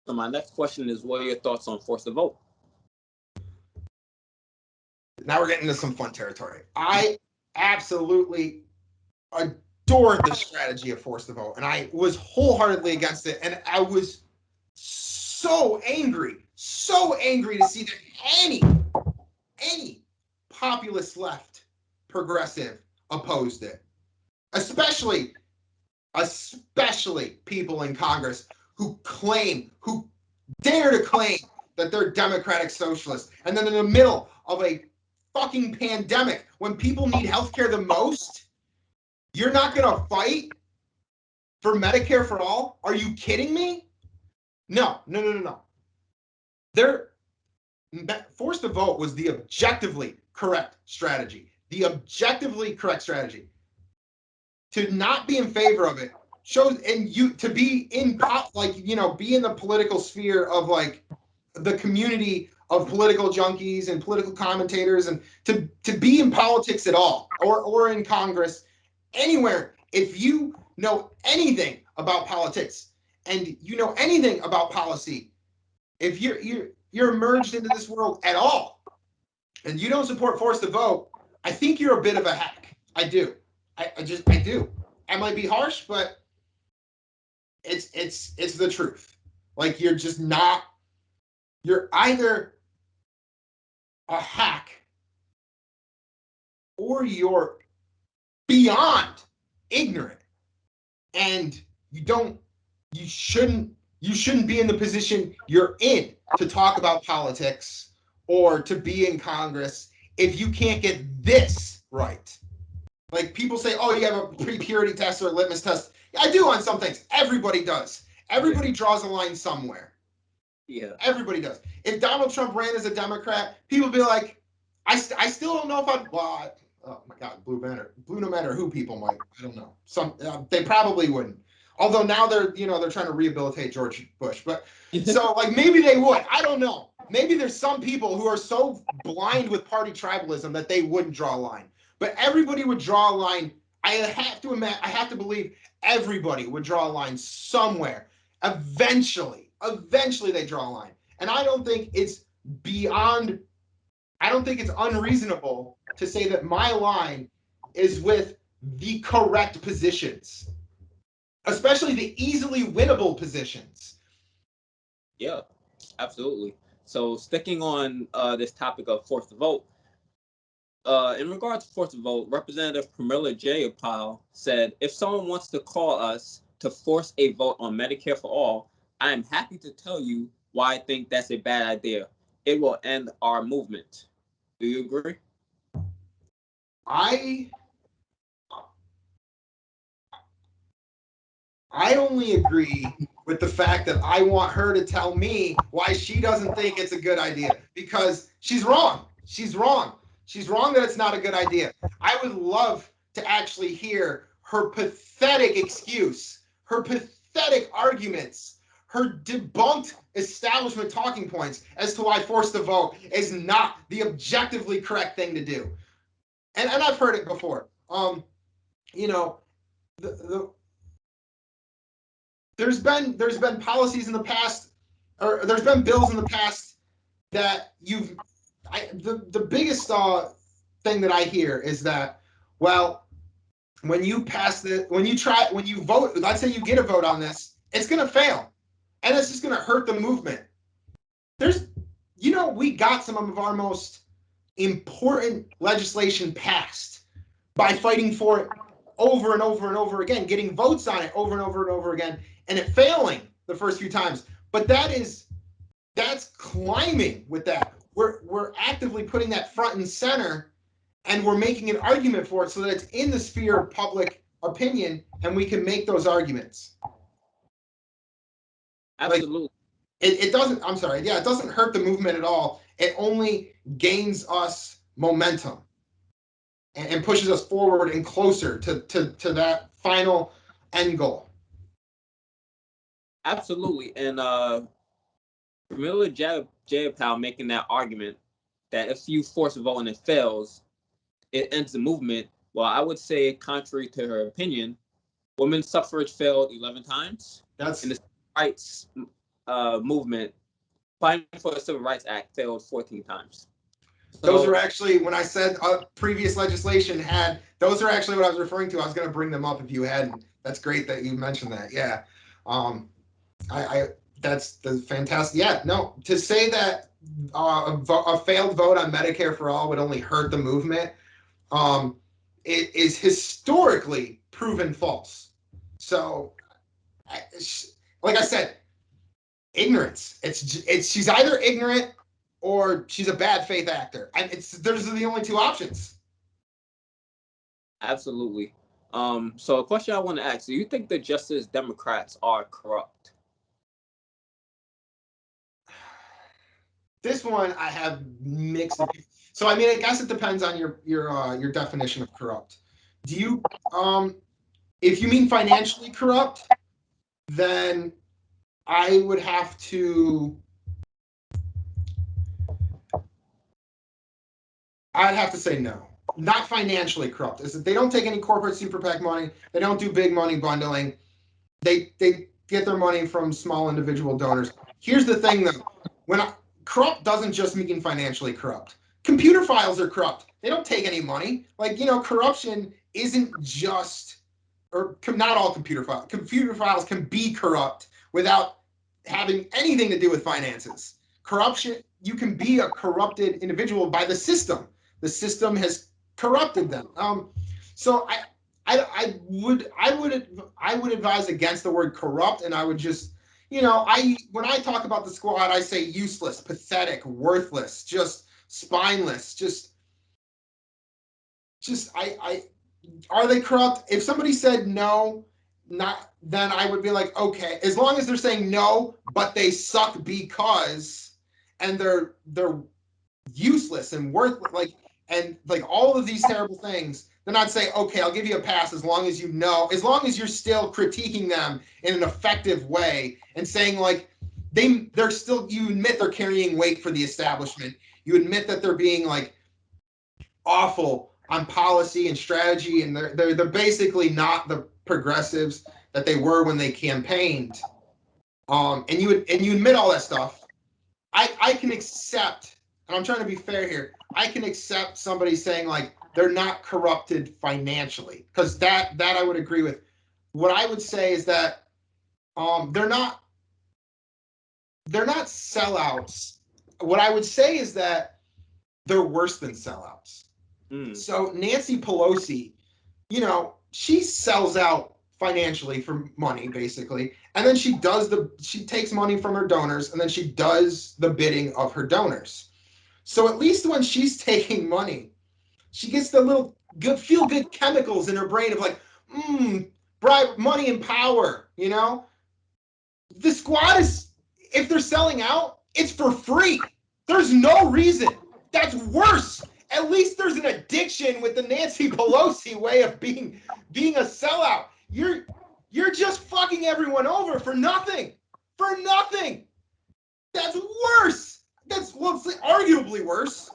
So my next question is, what are your thoughts on force to vote? Now we're getting into some fun territory. I absolutely adored the strategy of force to vote, and I was wholeheartedly against it. And I was so angry to see that any populist left progressive opposed it, especially people in Congress who dare to claim that they're democratic socialists, and then in the middle of a fucking pandemic when people need healthcare the most, you're not gonna fight for Medicare for all? Are you kidding me? No. They're forced to vote was the objectively correct strategy. The objectively correct strategy. To not be in favor of it shows, and you to be in be in the political sphere of like the community of political junkies and political commentators, and to be in politics at all, or in Congress, anywhere. If you know anything about politics and you know anything about policy, if you're immersed into this world at all, and you don't support force to vote, I think you're a bit of a hack. I do. I do. I might be harsh, but it's the truth. Like, you're just not. You're either a hack or you're beyond ignorant, and you shouldn't be in the position you're in to talk about politics or to be in Congress if you can't get this right. Like, people say, oh, you have a pre-purity test or a litmus test. I do on some things. Everybody does. Everybody draws a line somewhere. Yeah. Everybody does. If Donald Trump ran as a Democrat, people would be like, I still don't know if I'd. Well, oh my God, blue no matter who people might. I don't know. They probably wouldn't. Although now they're trying to rehabilitate George Bush, but so like maybe they would. I don't know. Maybe there's some people who are so blind with party tribalism that they wouldn't draw a line. But everybody would draw a line. I have to believe everybody would draw a line somewhere. Eventually they draw a line. And I don't think it's unreasonable to say that my line is with the correct positions, especially the easily winnable positions. Yeah, absolutely. So sticking on this topic of force to vote, in regards to force to vote, Representative Pramila Jayapal said, if someone wants to call us to force a vote on Medicare for all, I am happy to tell you why I think that's a bad idea. It will end our movement. Do you agree? I only agree with the fact that I want her to tell me why she doesn't think it's a good idea, because she's wrong. She's wrong that it's not a good idea. I would love to actually hear her pathetic excuse, her pathetic arguments, her debunked establishment talking points as to why force to vote is not the objectively correct thing to do. And I've heard it before. There's been policies in the past, or there's been bills in the past that the biggest thing that I hear is that, well, when you vote, let's say you get a vote on this, it's going to fail, and it's just going to hurt the movement. We got some of our most important legislation passed by fighting for it over and over and over again, getting votes on it over and over and over again, and it failing the first few times. But that's climbing with that. We're actively putting that front and center, and we're making an argument for it so that it's in the sphere of public opinion, and we can make those arguments. Absolutely. Like, it doesn't. I'm sorry. Yeah, it doesn't hurt the movement at all. It only gains us momentum and pushes us forward and closer to that final end goal. Absolutely. And Camilla Jayapal making that argument that if you force a vote and it fails, it ends the movement. Well, I would say, contrary to her opinion, women's suffrage failed 11 times. That's and the civil rights movement, fighting for the Civil Rights Act, failed 14 times. Those are actually, when I said previous legislation had, those are actually what I was referring to. I was going to bring them up if you hadn't. That's great that you mentioned that. Yeah. That's the fantastic. Yeah, no, to say that a failed vote on Medicare for all would only hurt the movement, it is historically proven false. So, like I said, ignorance. She's either ignorant or she's a bad faith actor. And those are the only two options. Absolutely. So a question I want to ask: do you think the Justice Democrats are corrupt? This one I have mixed. So I mean, I guess it depends on your definition of corrupt. Do you if you mean financially corrupt, then I would have to. I'd have to say no. Not financially corrupt. Is that they don't take any corporate super PAC money. They don't do big money bundling. They get their money from small individual donors. Here's the thing, though. Corrupt doesn't just mean financially corrupt. Computer files are corrupt. They don't take any money. Like, corruption isn't just, or not all computer files. Computer files can be corrupt without having anything to do with finances. Corruption, you can be a corrupted individual by the system. The system has corrupted them. So I would advise against the word corrupt, and I would just, when I talk about the squad, I say useless, pathetic, worthless, just spineless, just are they corrupt? If somebody said no, then I would be like, okay, as long as they're saying no, but they suck because, and they're useless and worthless, and all of these terrible things, then I'd say, okay, I'll give you a pass as long as as long as you're still critiquing them in an effective way and saying they're still, you admit they're carrying weight for the establishment. You admit that they're being awful on policy and strategy, and they're basically not the progressives that they were when they campaigned. And you admit all that stuff. I can accept, and I'm trying to be fair here, I can accept somebody saying they're not corrupted financially, because that I would agree with. What I would say is that they're not sellouts. What I would say is that they're worse than sellouts. So Nancy Pelosi, she sells out financially for money, basically, and then she takes money from her donors, and then she does the bidding of her donors. So at least when she's taking money, she gets the little feel-good chemicals in her brain of bribe, money, and power. The squad is, if they're selling out, it's for free. There's no reason. That's worse. At least there's an addiction with the Nancy Pelosi way of being a sellout. You're just fucking everyone over for nothing. For nothing. That's worse. It's arguably worse.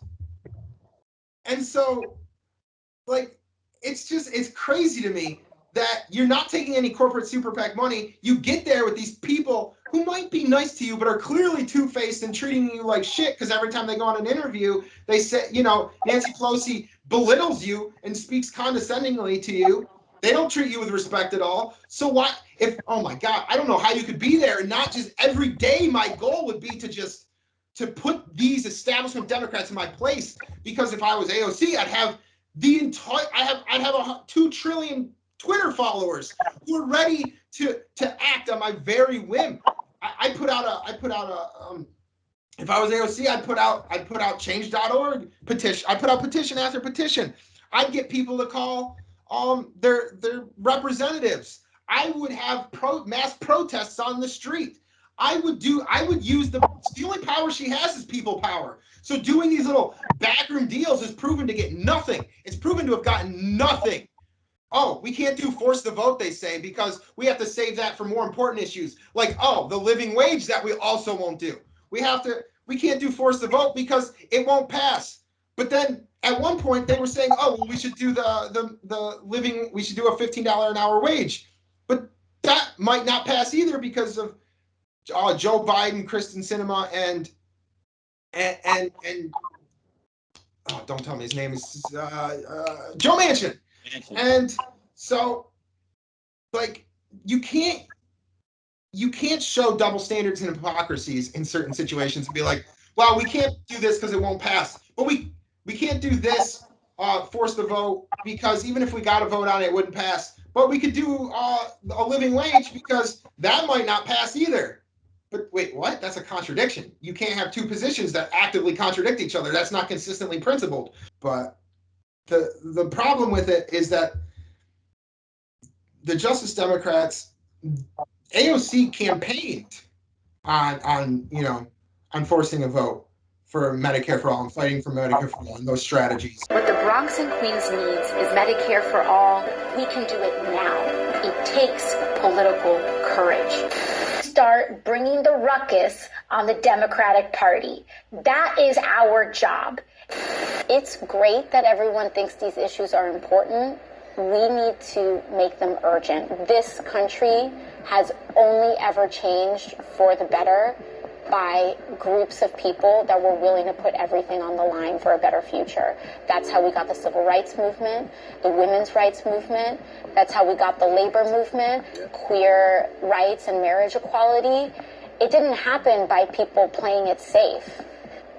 And so, it's crazy to me that you're not taking any corporate super PAC money. You get there with these people who might be nice to you, but are clearly two-faced and treating you like shit, because every time they go on an interview, they say, Nancy Pelosi belittles you and speaks condescendingly to you. They don't treat you with respect at all. So what if, oh my God, I don't know how you could be there and not just every day. My goal would be to put these establishment Democrats in my place, because if I was AOC, I'd have I'd have 2 trillion Twitter followers who are ready to act on my very whim. If I was AOC, I'd put out change.org petition. I'd put out petition after petition. I'd get people to call their representatives. I would have mass protests on the street. I would use the only power she has is people power. So doing these little backroom deals is proven to get nothing. It's proven to have gotten nothing. Oh, we can't do force the vote, they say, because we have to save that for more important issues, like, the living wage that we also won't do. we can't do force the vote because it won't pass. But then at one point they were saying, oh, well, we should do we should do a $15 an hour wage. But that might not pass either because of Joe Biden, Kristen Sinema, and don't tell me his name is Joe Manchin. And so, like, you can't show double standards and hypocrisies in certain situations and be like, well, we can't do this because it won't pass, but we can't do this, force the vote, because even if we got a vote on it, it wouldn't pass. But we could do a living wage because that might not pass either. But wait, what? That's a contradiction. You can't have two positions that actively contradict each other. That's not consistently principled. But the problem with it is that the Justice Democrats, AOC campaigned on forcing a vote for Medicare for all and fighting for Medicare for all and those strategies. What the Bronx and Queens needs is Medicare for all. We can do it now. It takes political courage. Start bringing the ruckus on the Democratic Party. That is our job. It's great that everyone thinks these issues are important. We need to make them urgent. This country has only ever changed for the better by groups of people that were willing to put everything on the line for a better future. That's how we got the civil rights movement, the women's rights movement. That's how we got the labor movement, queer rights and marriage equality. It didn't happen by people playing it safe.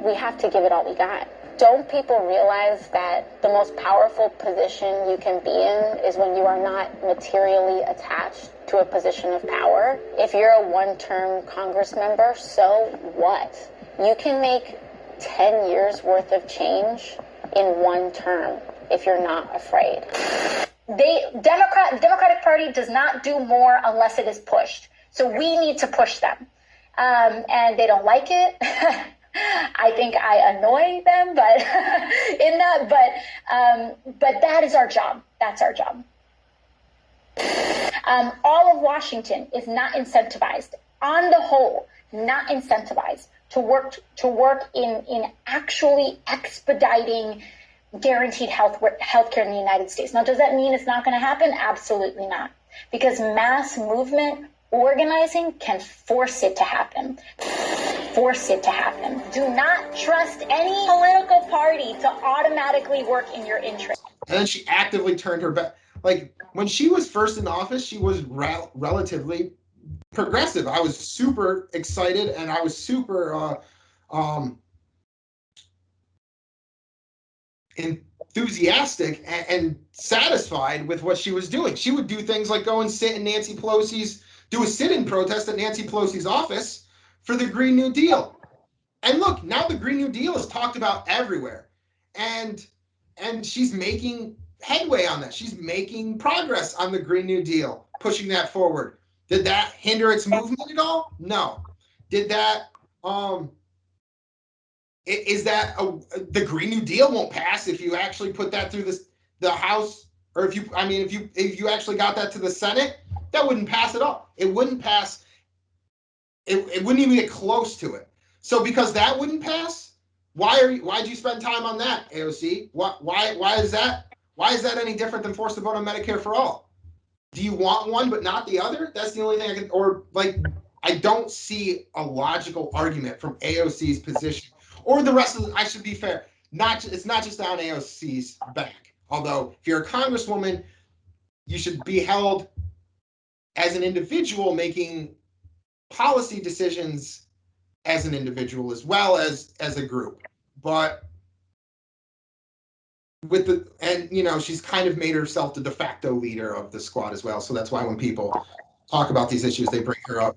We have to give it all we got. Don't people realize that the most powerful position you can be in is when you are not materially attached to a position of power? If you're a one-term Congress member, so what? You can make 10 years worth of change in one term if you're not afraid. The Democratic Party does not do more unless it is pushed. So we need to push them. And they don't like it. I think I annoy them, but that is our job. That's our job. All of Washington is not incentivized, on the whole, not incentivized to work in actually expediting guaranteed health care in the United States. Now, does that mean it's not going to happen? Absolutely not, because mass movement organizing can force it to happen. Force it to happen. Do not trust any political party to automatically work in your interest. And then she actively turned her back. Like, when she was first in office, she was relatively progressive. I was super excited and I was super enthusiastic and satisfied with what she was doing. She would do things like go and do a sit-in protest at Nancy Pelosi's office for the Green New Deal. And look, now the Green New Deal is talked about everywhere. And she's making headway on that. She's making progress on the Green New Deal, pushing that forward. Did that hinder its movement at all? No. Did that the Green New Deal won't pass if you actually put that through the House, or if you actually got that to the Senate? That wouldn't pass at all. It wouldn't pass. It wouldn't even get close to it. So because that wouldn't pass, why'd you spend time on that, AOC? Why is that? Why is that any different than force the vote on Medicare for all? Do you want one but not the other? That's the only thing I can, or like, I don't see a logical argument from AOC's position or the rest of I should be fair. It's not just on AOC's back. Although if you're a congresswoman, you should be held as an individual making policy decisions as an individual as well as a group. But she's kind of made herself the de facto leader of the squad as well. So that's why when people talk about these issues, they bring her up.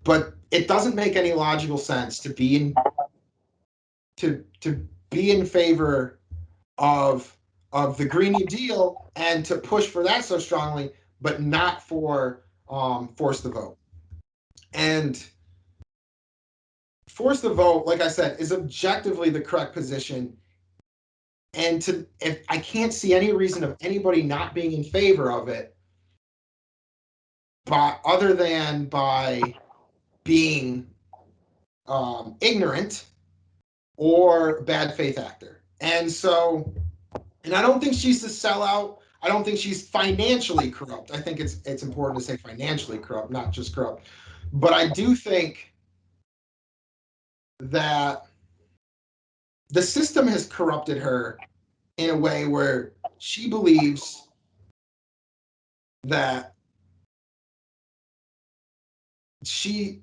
But it doesn't make any logical sense to be in favor of the Green New Deal and to push for that so strongly, but not for force the vote. And force the vote, like I said, is objectively the correct position. And if I can't see any reason of anybody not being in favor of it, but other than by being ignorant or bad faith actor. And so, and I don't think she's a sellout. I don't think she's financially corrupt. I think it's important to say financially corrupt, not just corrupt. But I do think that the system has corrupted her in a way where she believes that she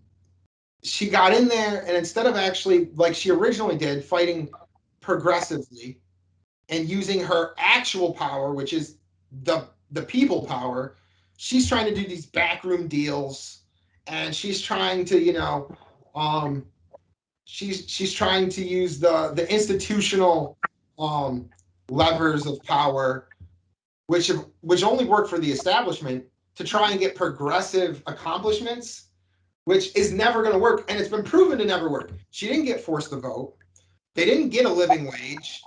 got in there, and instead of actually, like she originally did, fighting progressively and using her actual power, which is the people power, she's trying to do these backroom deals, and she's trying to, she's trying to use the institutional levers of power, which only work for the establishment, to try and get progressive accomplishments, which is never going to work, and it's been proven to never work. She didn't get forced to vote. They didn't get a living wage.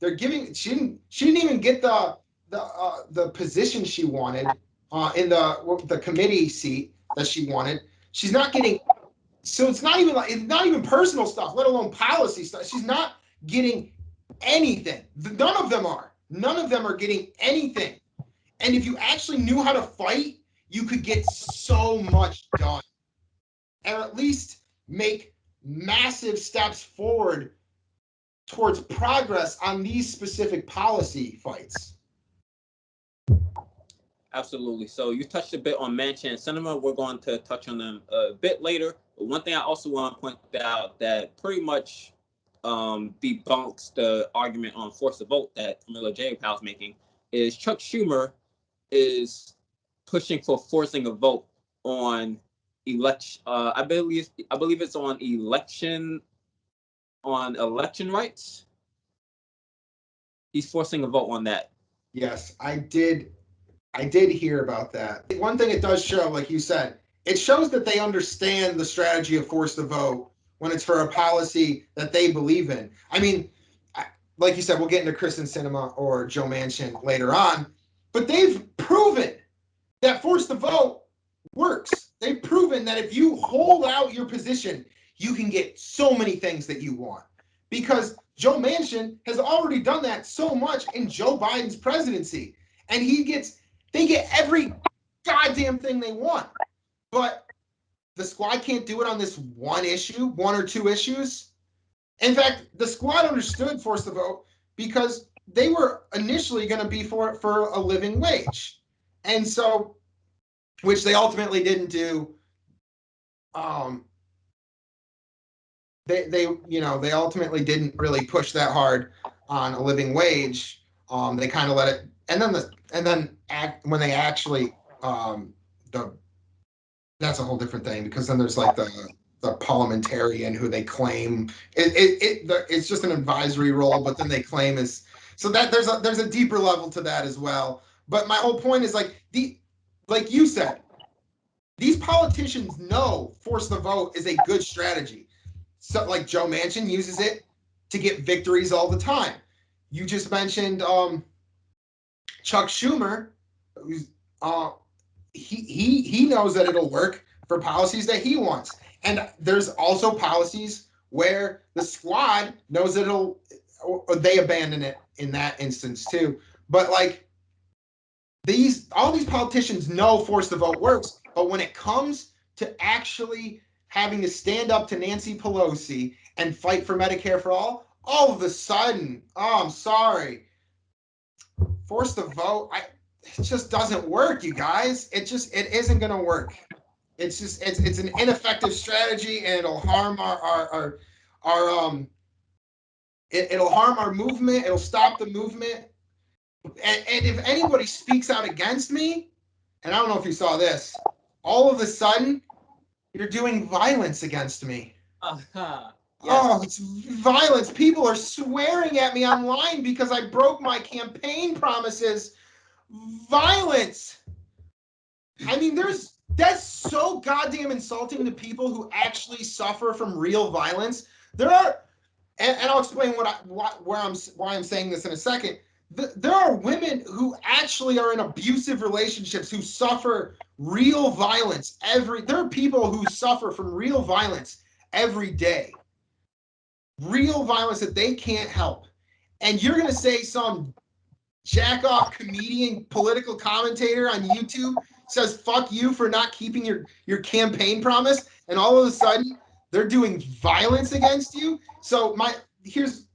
She didn't even get the position she wanted in the committee seat that she wanted. She's not getting. So it's not even personal stuff, let alone policy stuff. She's not getting anything. None of them are. None of them are getting anything. And if you actually knew how to fight, you could get so much done, or at least make massive steps forward towards progress on these specific policy fights. Absolutely. So you touched a bit on Manchin and Sinema. We're going to touch on them a bit later. But one thing I also want to point out that pretty much debunks the argument on force to vote that Camilla J. Powell's making is Chuck Schumer is pushing for forcing a vote on election. I believe it's on election rights. He's forcing a vote on that. Yes, I did hear about that. One thing it does show, like you said, it shows that they understand the strategy of force to vote when it's for a policy that they believe in. I mean, like you said, we'll get into Kyrsten Sinema or Joe Manchin later on, but they've proven that force to vote works. They've proven that if you hold out your position, you can get so many things that you want. Because Joe Manchin has already done that so much in Joe Biden's presidency. And they get every goddamn thing they want. But the squad can't do it on this one or two issues. In fact, the squad understood force to vote because they were initially going to be for a living wage. And so, which they ultimately didn't do. They ultimately didn't really push that hard on a living wage. They kind of let it, and then when they actually that's a whole different thing, because then there's like the parliamentarian who they claim it's just an advisory role, but then they claim is so that there's a deeper level to that as well. But my whole point is like you said, these politicians know force the vote is a good strategy. So like Joe Manchin uses it to get victories all the time. You just mentioned Chuck Schumer, who's he knows that it'll work for policies that he wants. And there's also policies where the squad knows that they abandon it in that instance too. But like all these politicians know force the vote works, but when it comes to actually having to stand up to Nancy Pelosi and fight for Medicare for all of a sudden, I'm sorry, force the vote, it just doesn't work, you guys. It isn't going to work. It's an ineffective strategy, and it'll harm it'll harm our movement. It'll stop the movement. And if anybody speaks out against me, and I don't know if you saw this, all of a sudden you're doing violence against me. Yes. Oh, it's violence. People are swearing at me online because I broke my campaign promises. Violence. I mean, that's so goddamn insulting to people who actually suffer from real violence. There are, and I'll explain why I'm saying this in a second. There are women who actually are in abusive relationships who suffer real violence. There are people who suffer from real violence every day. Real violence that they can't help. And you're going to say some jack-off comedian, political commentator on YouTube says, fuck you for not keeping your campaign promise, and all of a sudden they're doing violence against you? So here's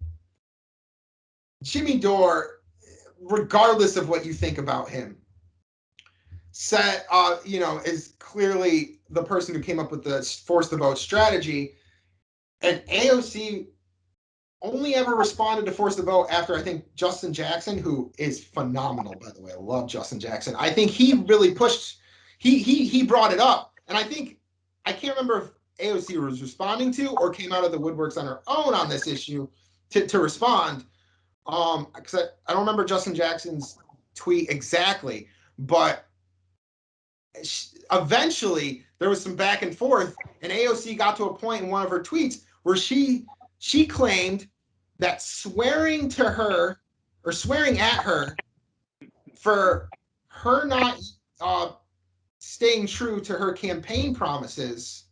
Jimmy Dore, regardless of what you think about him, is clearly the person who came up with the force the vote strategy, and AOC only ever responded to force the vote after, I think, Justin Jackson, who is phenomenal, by the way. I love Justin Jackson. I think he really pushed, he brought it up. And I can't remember if AOC was responding to or came out of the woodworks on her own on this issue to respond. Because I don't remember Justin Jackson's tweet exactly, but eventually there was some back and forth, and AOC got to a point in one of her tweets where she claimed that swearing to her or swearing at her for her not staying true to her campaign promises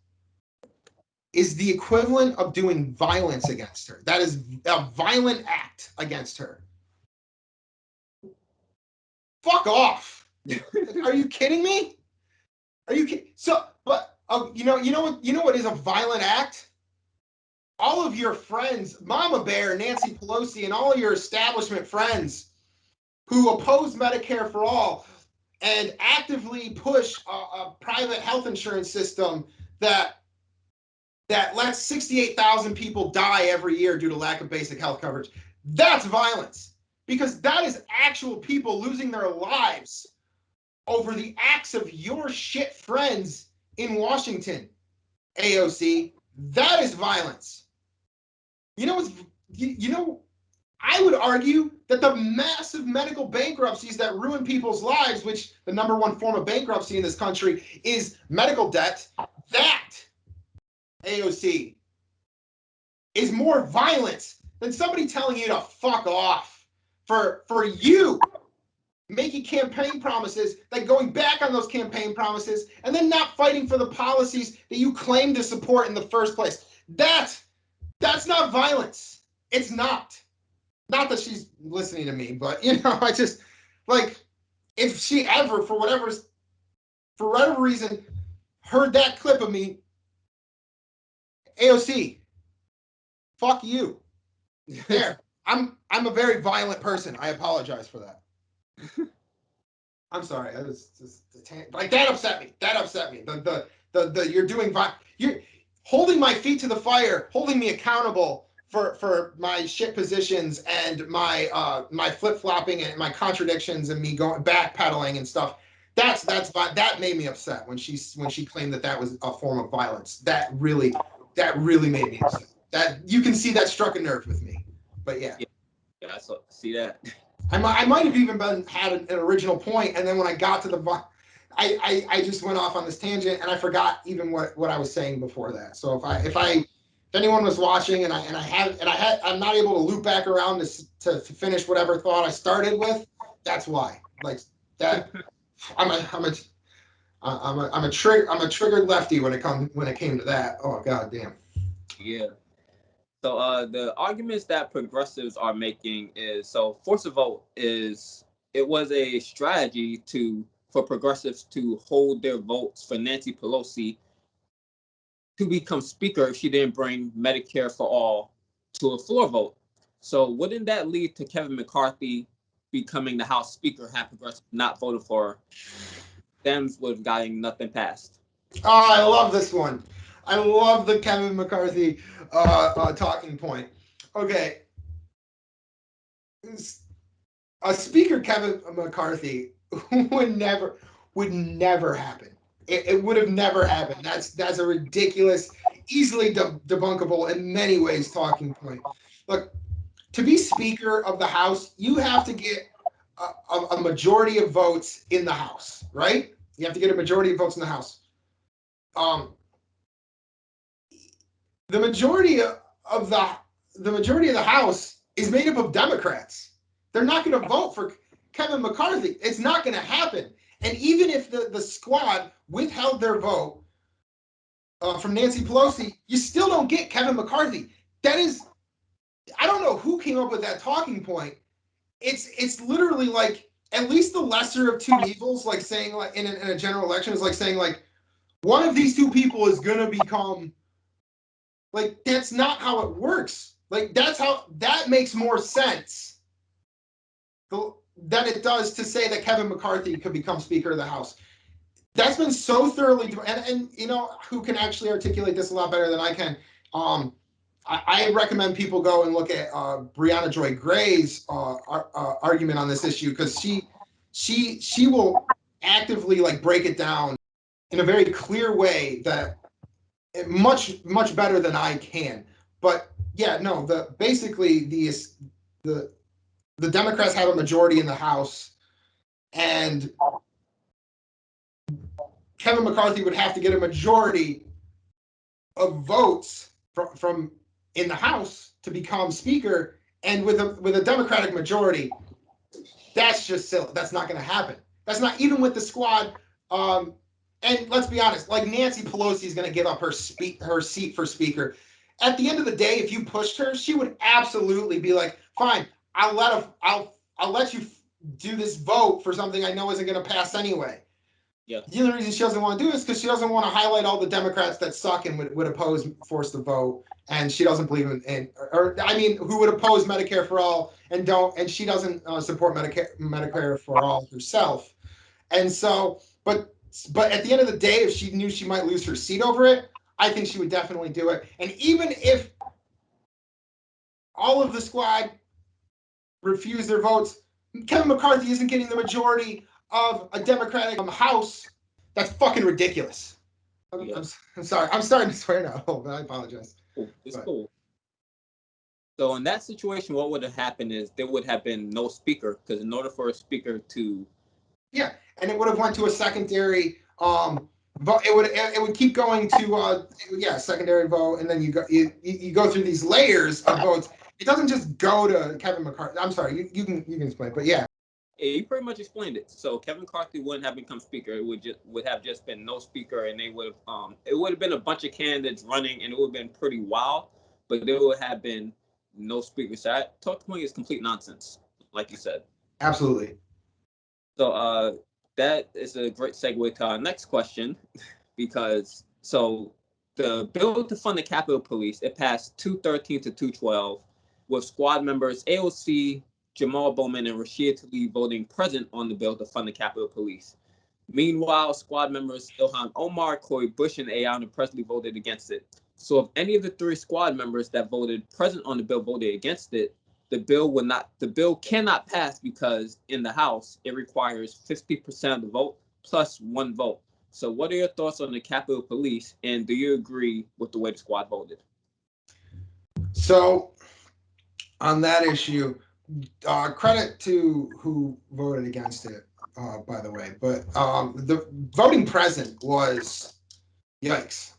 is the equivalent of doing violence against her. That is a violent act against her. Fuck off. Are you kidding me? Are you kidding? So, but you know what is a violent act? All of your friends, Mama Bear, Nancy Pelosi, and all of your establishment friends who oppose Medicare for all and actively push a private health insurance system that lets 68,000 people die every year due to lack of basic health coverage. That's violence, because that is actual people losing their lives over the acts of your shit friends in Washington, AOC. That is violence. I would argue that the massive medical bankruptcies that ruin people's lives, which the number one form of bankruptcy in this country is medical debt, that, AOC, is more violence than somebody telling you to fuck off for you making campaign promises, then going back on those campaign promises, and then not fighting for the policies that you claim to support in the first place. That's not violence. It's not. Not that she's listening to me, but I just, like, if she ever, for whatever reason, heard that clip of me, AOC, fuck you. There. I'm a very violent person. I apologize for that. I'm sorry. I was just like, that upset me. That upset me. The you're holding my feet to the fire, holding me accountable for my shit positions and my flip-flopping and my contradictions and me going backpedaling and stuff. That made me upset when she claimed that was a form of violence. That really made me upset. That you can see that struck a nerve with me. But yeah, I see that. I might have even had an original point, and then when I got to I just went off on this tangent, and I forgot even what I was saying before that. So if anyone was watching and I'm not able to loop back around to finish whatever thought I started with, that's why. Like that, I'm a triggered lefty when it came to that. Oh god damn. Yeah. So the arguments that progressives are making is, so force a vote it was a strategy for progressives to hold their votes for Nancy Pelosi to become speaker if she didn't bring Medicare for all to a floor vote. So wouldn't that lead to Kevin McCarthy becoming the House Speaker had progressives not voted for her? Dems would have gotten nothing passed. Oh, I love this one. I love the Kevin McCarthy talking point. Okay. A speaker Kevin McCarthy would never happen. It would have never happened. That's a ridiculous, easily debunkable in many ways talking point. Look, to be Speaker of the House, you have to get a majority of votes in the House, right? You have to get a majority of votes in the House. The majority of the House is made up of Democrats. They're not going to vote for Kevin McCarthy. It's not going to happen. And even if the squad withheld their vote, from Nancy Pelosi, you still don't get Kevin McCarthy. That is, I don't know who came up with that talking point. It's literally like at least the lesser of two evils, like saying like in a general election is like saying like one of these two people is gonna become like that's not how it works. Like that makes more sense than it does to say that Kevin McCarthy could become Speaker of the House. That's been so thoroughly, and you know who can actually articulate this a lot better than I can. I recommend people go and look at Brianna Joy Gray's argument on this issue because she will actively like break it down in a very clear way that much better than I can. But yeah, no, basically the Democrats have a majority in the House, and Kevin McCarthy would have to get a majority of votes from in the House to become Speaker, and with a Democratic majority, that's just silly. That's not going to happen. That's not even with the squad. And let's be honest, like Nancy Pelosi is going to give up her seat for Speaker. At the end of the day, if you pushed her, she would absolutely be like, "Fine, I'll let you do this vote for something I know isn't going to pass anyway." Yeah. The only reason she doesn't want to do it is because she doesn't want to highlight all the Democrats that suck and would oppose forced the vote, and she doesn't believe who would oppose Medicare for all and she doesn't support Medicare for all herself. And so, but at the end of the day, if she knew she might lose her seat over it, I think she would definitely do it. And even if all of the squad refuse their votes, Kevin McCarthy isn't getting the majority of a Democratic House. That's fucking ridiculous. I'm sorry. I'm starting to swear now, but I apologize. It's cool. So in that situation, what would have happened is there would have been no speaker, because in order for a speaker to... Yeah, and it would have went to a secondary vote. It would keep going to secondary vote, and then you go through these layers of votes. It doesn't just go to Kevin McCarthy. I'm sorry, you can explain, but yeah. You pretty much explained it. So Kevin McCarthy wouldn't have become speaker. It would have just been no speaker, and they would have it would have been a bunch of candidates running, and it would have been pretty wild. But there would have been no speaker. So talk to me is complete nonsense, like you said. Absolutely. So that is a great segue to our next question, because the bill to fund the Capitol Police, it passed 213 to 212, with squad members AOC, Jamal Bowman, and Rashida Tlaib voting present on the bill to fund the Capitol Police. Meanwhile, squad members Ilhan Omar, Cori Bush, and Ayanna Pressley voted against it. So if any of the three squad members that voted present on the bill voted against it, the bill cannot pass, because in the House, it requires 50% of the vote plus one vote. So what are your thoughts on the Capitol Police, and do you agree with the way the squad voted? So on that issue, credit to who voted against it, by the way. But the voting present was yikes.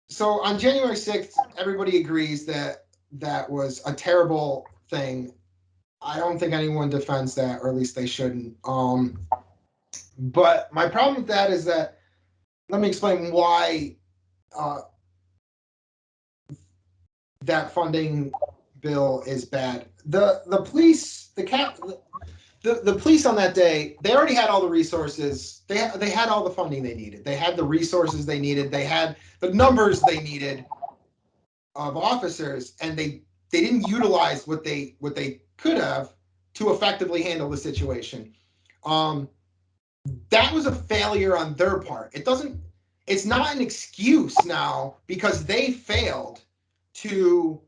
So on January 6th, everybody agrees that that was a terrible thing. I don't think anyone defends that, or at least they shouldn't. But my problem with that is that, let me explain why that funding bill is bad. The police, the police on that day, they already had all the resources. They had all the funding they needed. They had the resources they needed. They had the numbers they needed of officers, and they didn't utilize what they could have to effectively handle the situation. That was a failure on their part. It's not an excuse now, because they failed to,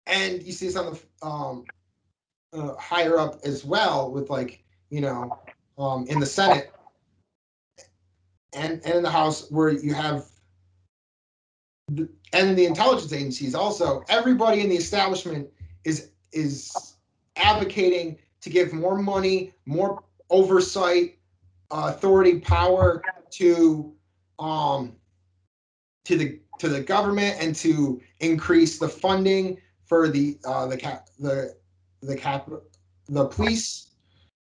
and you see this on the higher up as well, with in the Senate and in the House, where you have and in the intelligence agencies also, everybody in the establishment is advocating to give more money, more oversight, authority, power to the government, and to increase the funding for the police.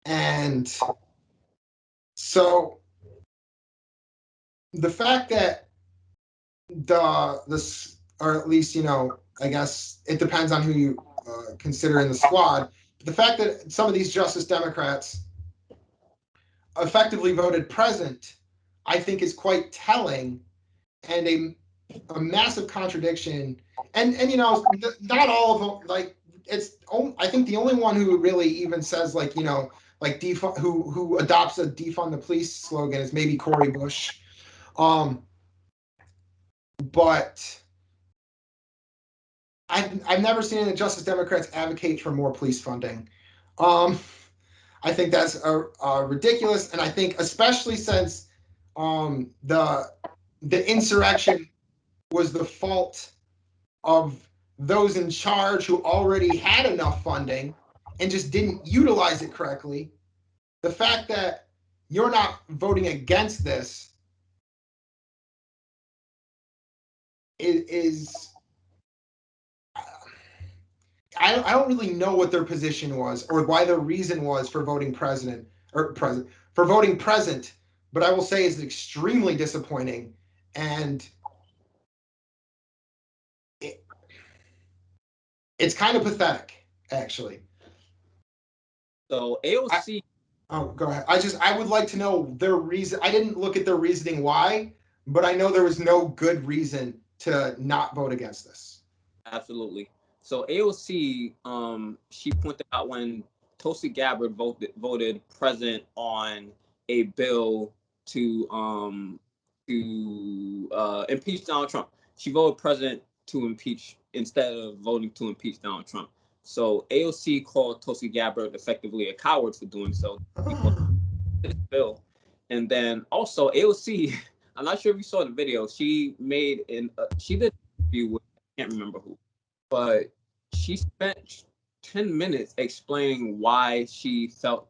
And So the fact that this, or at least, I guess it depends on who you consider in the squad. But the fact that some of these Justice Democrats effectively voted present, I think, is quite telling, and a massive contradiction. And not all of them, like, I think the only one who really even says, like, like who adopts a defund the police slogan is maybe Cori Bush. But I've never seen the Justice Democrats advocate for more police funding. I think that's ridiculous, and I think especially since the insurrection was the fault of those in charge who already had enough funding and just didn't utilize it correctly. The fact that you're not voting against this is I don't really know what their position was or why their reason was for voting present, but I will say it's extremely disappointing, and it's kind of pathetic, actually. So AOC. Go ahead. I would like to know their reason. I didn't look at their reasoning why, but I know there was no good reason to not vote against this. Absolutely. So AOC, she pointed out when Tulsi Gabbard voted present on a bill to impeach Donald Trump. She voted present to impeach instead of voting to impeach Donald Trump. So AOC called Tulsi Gabbard effectively a coward for doing so. This bill, and then also AOC. I'm not sure if you saw the video. She she did an interview with, I can't remember who, but she spent 10 minutes explaining why she felt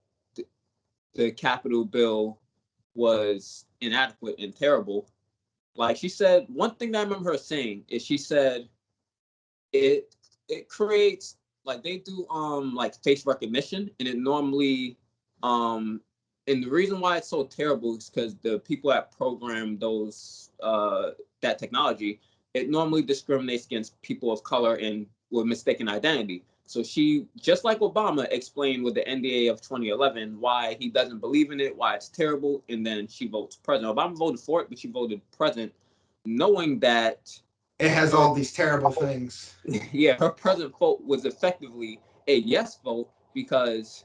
the Capitol bill was inadequate and terrible. Like, she said, one thing that I remember her saying is, she said it creates, like, they do like face recognition, and it normally and the reason why it's so terrible is because the people that program those that technology, it normally discriminates against people of color and with mistaken identity. So she, just like Obama, explained with the NDA of 2011 why he doesn't believe in it, why it's terrible, and then she votes present. Obama voted for it, but she voted present, knowing that it has all these terrible things. Yeah, her present vote was effectively a yes vote because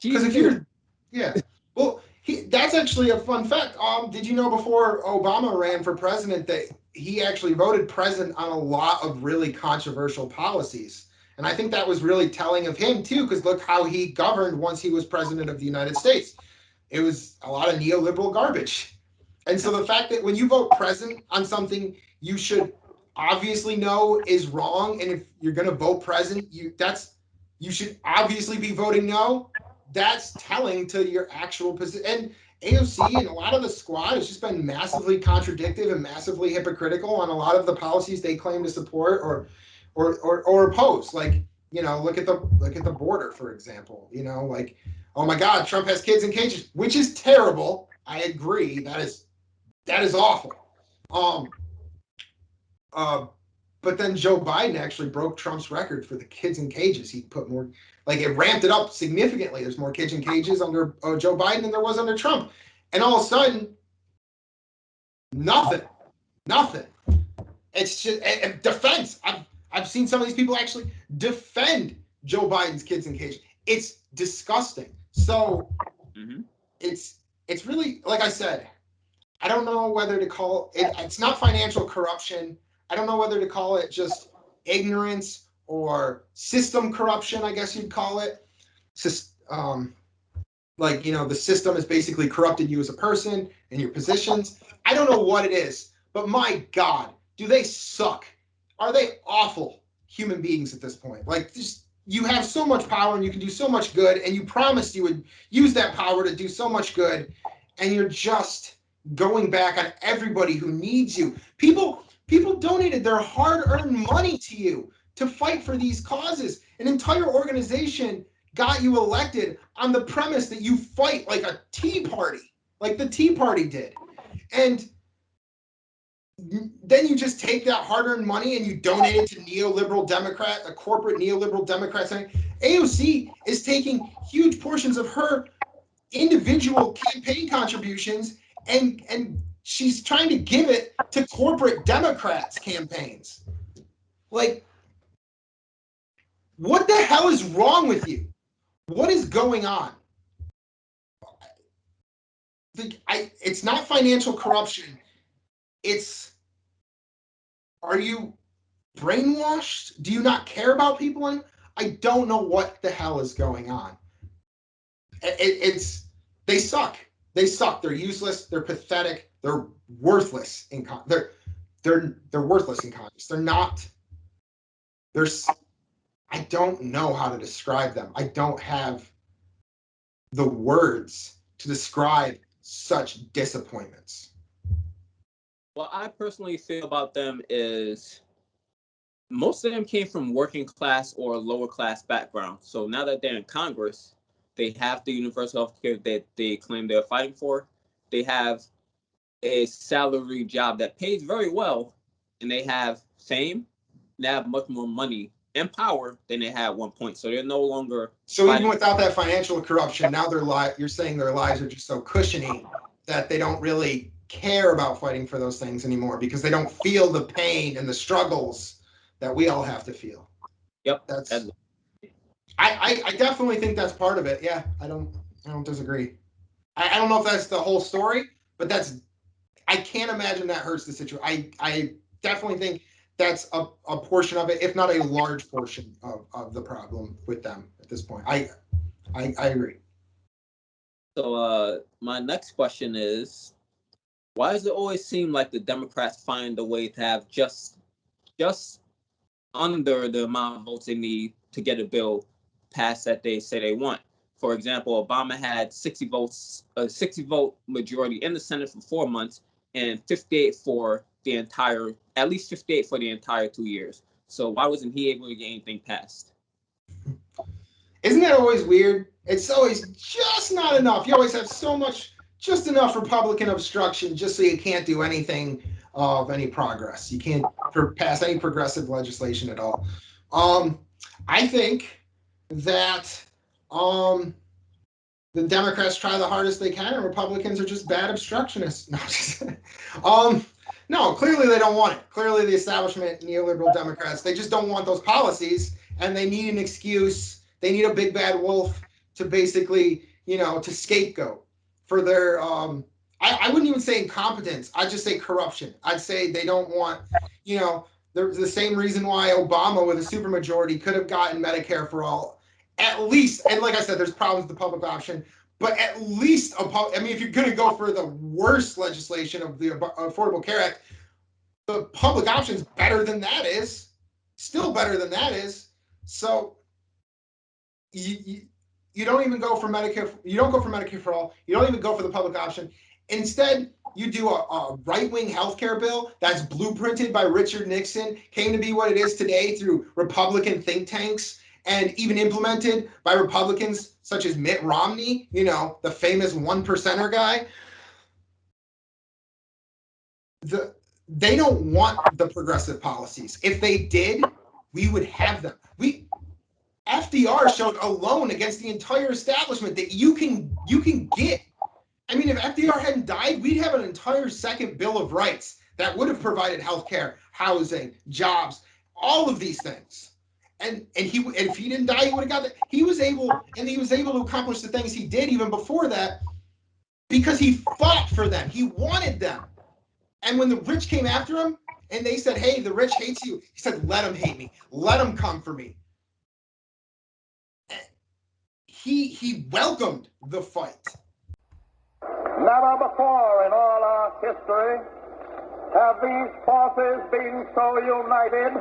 if you're, yeah, well, that's actually a fun fact. Did you know before Obama ran for president that he actually voted present on a lot of really controversial policies? And I think that was really telling of him too, because look how he governed once he was president of the United States. It was a lot of neoliberal garbage. And so the fact that when you vote present on something you should obviously know is wrong, and if you're going to vote present, you should obviously be voting no. That's telling to your actual position. And AOC and a lot of the squad has just been massively contradictive and massively hypocritical on a lot of the policies they claim to support or oppose. Like, look at the border, for example. Like, oh my God, Trump has kids in cages, which is terrible. I agree. That is awful. But then Joe Biden actually broke Trump's record for the kids in cages. He put more, like, it ramped it up significantly. There's more kids in cages under Joe Biden than there was under Trump. And all of a sudden, nothing. It's just defense. I've seen some of these people actually defend Joe Biden's kids in cages. It's disgusting. So it's really, like I said, I don't know whether to call it, it's not financial corruption. I don't know whether to call it just ignorance or system corruption, I guess you'd call it. Like, the system has basically corrupted you as a person and your positions. I don't know what it is, but my God, do they suck? Are they awful human beings at this point? Like, just, you have so much power and you can do so much good, and you promised you would use that power to do so much good, and you're just going back on everybody who needs you. People donated their hard-earned money to you to fight for these causes. An entire organization got you elected on the premise that you fight like a Tea Party, like the Tea Party did. And then you just take that hard-earned money and you donate it to corporate neoliberal Democrats. AOC is taking huge portions of her individual campaign contributions and she's trying to give it to corporate Democrats' campaigns. Like, what the hell is wrong with you? What is going on? It's not financial corruption. Are you brainwashed? Do you not care about people? I don't know what the hell is going on. They suck. They suck. They're useless. They're pathetic. They're worthless in they're worthless in Congress. I don't know how to describe them. I don't have the words to describe such disappointments. What I personally feel about them is most of them came from working class or lower class background. So now that they're in Congress, they have the universal health care that they claim they're fighting for. They have a salary job that pays very well, and they have fame. They have much more money and power than they had at one point. So they're no longer. So even without that financial corruption, now you're saying their lives are just so cushiony that they don't really care about fighting for those things anymore because they don't feel the pain and the struggles that we all have to feel. Yep. I definitely think that's part of it. Yeah, I don't disagree. I don't know if that's the whole story, but I can't imagine that hurts the situation. I definitely think that's a portion of it, if not a large portion of the problem with them at this point. I agree. So my next question is, why does it always seem like the Democrats find a way to have just under the amount of votes they need to get a bill passed that they say they want? For example, Obama had 60 votes, a 60-vote majority in the Senate for 4 months, and 58 for the entire, at least 58 for the entire 2 years. So why wasn't he able to get anything passed? Isn't that always weird? It's always just not enough. You always have just enough Republican obstruction just so you can't do anything of any progress. You can't pass any progressive legislation at all. I think that the Democrats try the hardest they can, and Republicans are just bad obstructionists. No, clearly they don't want it. Clearly the establishment, neoliberal Democrats, they just don't want those policies, and they need an excuse. They need a big bad wolf to basically, to scapegoat for their, I wouldn't even say incompetence. I'd just say corruption. I'd say they don't want, there's the same reason why Obama with a supermajority could have gotten Medicare for all, at least. And like I said, there's problems with the public option, but at least, if you're going to go for the worst legislation of the Affordable Care Act, the public option is better than that is, still better than that is. So you don't even go for Medicare. You don't go for Medicare for all. You don't even go for the public option. Instead, you do a right-wing healthcare bill that's blueprinted by Richard Nixon, came to be what it is today through Republican think tanks, and even implemented by Republicans such as Mitt Romney, the famous 1%er guy. They don't want the progressive policies. If they did, we would have them. FDR showed alone against the entire establishment that you can get. If FDR hadn't died, we'd have an entire second Bill of Rights that would have provided healthcare, housing, jobs, all of these things. And if he didn't die, he would have got that. He was able to accomplish the things he did even before that because he fought for them. He wanted them. And when the rich came after him and they said, "Hey, the rich hates you," he said, "Let them hate me. Let them come for me." He welcomed the fight. Never before in all our history have these forces been so united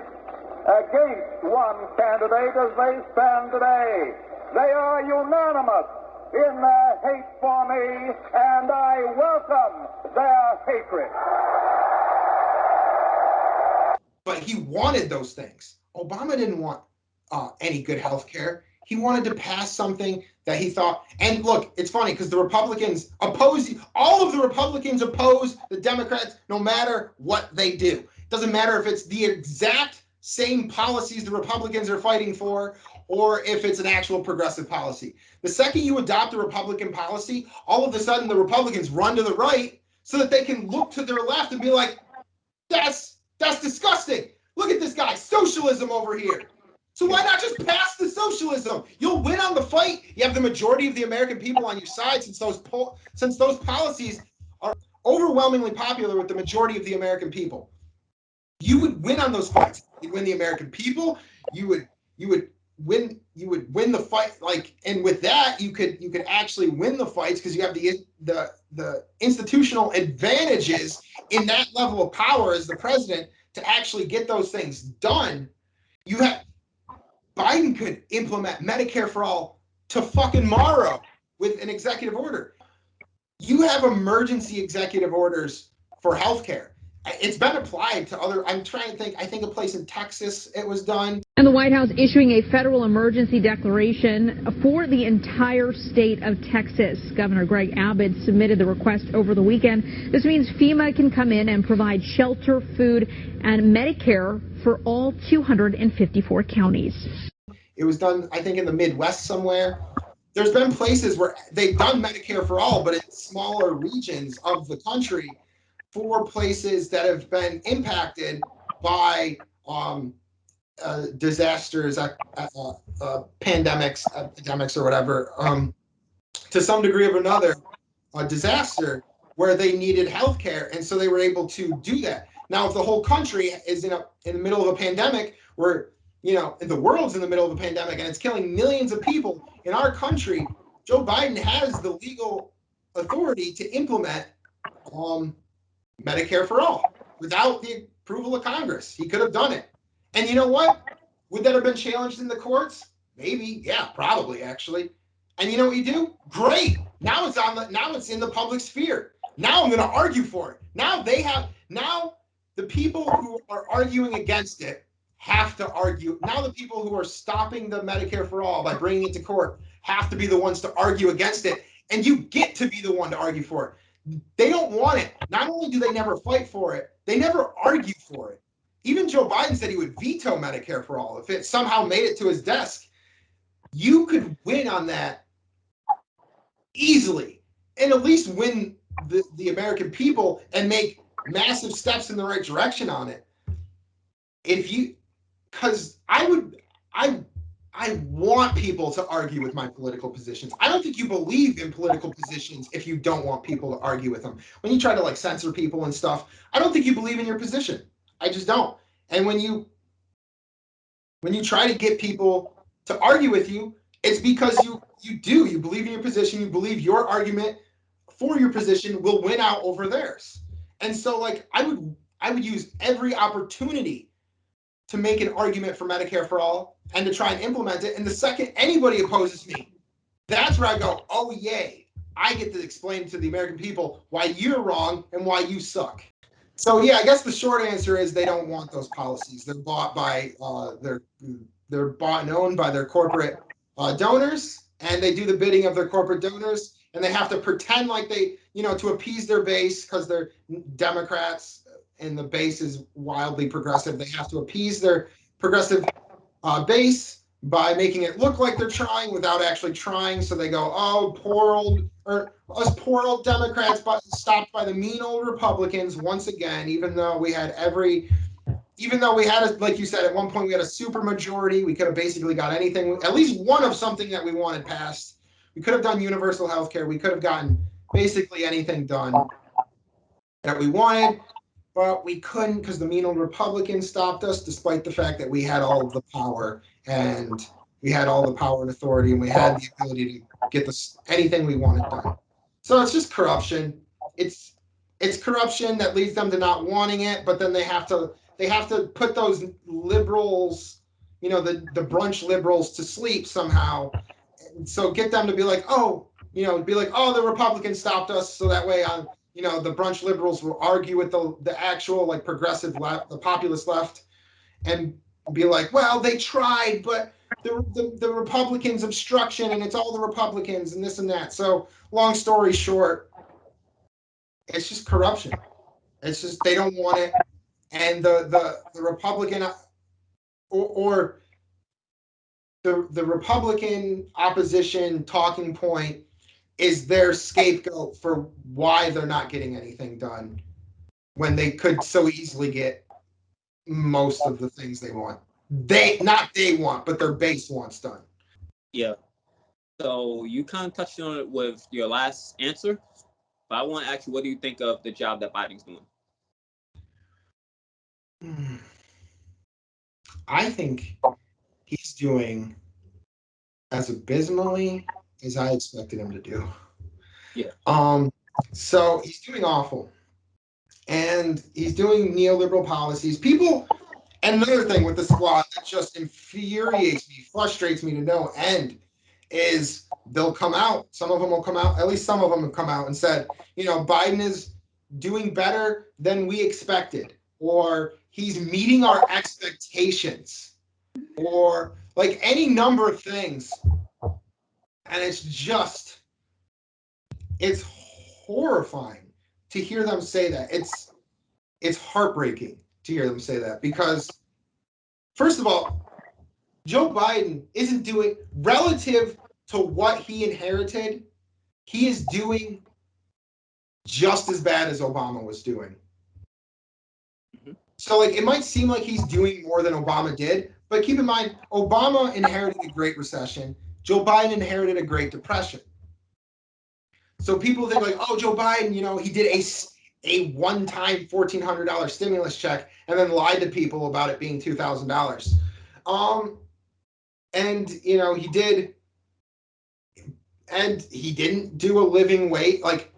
against one candidate as they stand today. They are unanimous in their hate for me, and I welcome their hatred. But he wanted those things. Obama didn't want any good health care. He wanted to pass something that he thought, and look, it's funny because the Republicans all of the Republicans oppose the Democrats no matter what they do. It doesn't matter if it's the exact same policies the Republicans are fighting for or if it's an actual progressive policy. The second you adopt a Republican policy, all of a sudden the Republicans run to the right so that they can look to their left and be like, that's disgusting. Look at this guy, socialism over here. So why not just pass the socialism? You'll win on the fight. You have the majority of the American people on your side since those policies are overwhelmingly popular with the majority of the American people. You would win on those fights. You'd win the American people. You would win the fight. Like, and with that, you could actually win the fights because you have the institutional advantages in that level of power as the president to actually get those things done. Biden could implement Medicare for all to fucking morrow with an executive order. You have emergency executive orders for healthcare. It's been applied to other, I'm trying to think, I think a place in Texas it was done. And the White House issuing a federal emergency declaration for the entire state of Texas. Governor Greg Abbott submitted the request over the weekend. This means FEMA can come in and provide shelter, food, and Medicare for all 254 counties. It was done, I think, in the Midwest somewhere. There's been places where they've done Medicare for all, but in smaller regions of the country for places that have been impacted by disasters, pandemics, epidemics, or whatever, to some degree or another, a disaster where they needed health care. And so they were able to do that. Now, if the whole country is in the middle of a pandemic where, the world's in the middle of a pandemic and it's killing millions of people in our country, Joe Biden has the legal authority to implement Medicare for all without the approval of Congress. He could have done it. And you know what? Would that have been challenged in the courts? Maybe. Yeah, probably, actually. And you know what you do? Great. Now it's in the public sphere. Now I'm going to argue for it. Now the people who are arguing against it have to argue. Now the people who are stopping the Medicare for all by bringing it to court have to be the ones to argue against it. And you get to be the one to argue for it. They don't want it. Not only do they never fight for it, they never argue for it. Even Joe Biden said he would veto Medicare for all if it somehow made it to his desk. You could win on that easily and at least win the American people and make massive steps in the right direction on it. Because I want people to argue with my political positions. I don't think you believe in political positions if you don't want people to argue with them. When you try to censor people and stuff, I don't think you believe in your position. I just don't. And when you try to get people to argue with you, it's because you believe in your position. You believe your argument for your position will win out over theirs. And so I would use every opportunity to make an argument for Medicare for all and to try and implement it. And the second anybody opposes me, that's where I go, oh, yay. I get to explain to the American people why you're wrong and why you suck. So, yeah, I guess the short answer is they don't want those policies. They're bought by they're bought and owned by their corporate donors, and they do the bidding of their corporate donors, and they have to pretend like they, to appease their base because they're Democrats and the base is wildly progressive. They have to appease their progressive base by making it look like they're trying without actually trying. So they go, oh, us poor old Democrats stopped by the mean old Republicans once again, even though we had like you said, at one point we had a super majority. We could have basically got anything, at least one of something that we wanted passed. We could have done universal health care. We could have gotten basically anything done that we wanted. But we couldn't because the mean old Republicans stopped us, despite the fact that we had all of the power and authority, and we had the ability to get anything we wanted done. So it's just corruption. It's corruption that leads them to not wanting it, but then they have to put those liberals, the brunch liberals, to sleep somehow. And so get them to be like, the Republicans stopped us, so that way the brunch liberals will argue with the actual progressive left, the populist left, and be like, well, they tried, but the Republicans obstruction and it's all the Republicans and this and that. So long story short, it's just corruption. It's just they don't want it, and the Republican or the Republican opposition talking point is their scapegoat for why they're not getting anything done when they could so easily get most of the things they want. They want, but their base wants done. Yeah. So you kind of touched on it with your last answer, but I want to ask you, what do you think of the job that Biden's doing? I think he's doing as abysmally as I expected him to do. Yeah. So he's doing awful. And he's doing neoliberal policies. People, and another thing with the squad that just infuriates me, frustrates me to no end, is they'll come out. Some of them will come out. At least some of them have come out and said, Biden is doing better than we expected, or he's meeting our expectations, or like any number of things. And it's horrifying to hear them say that. It's heartbreaking to hear them say that, because first of all, Joe Biden isn't doing, relative to what he inherited, he is doing just as bad as Obama was doing. So like it might seem like he's doing more than Obama did, but keep in mind, Obama inherited a Great Recession. Joe Biden inherited a Great Depression. So people think like, oh, Joe Biden, he did a one-time $1,400 stimulus check and then lied to people about it being $2,000. And he did, and he didn't do a living wage. Like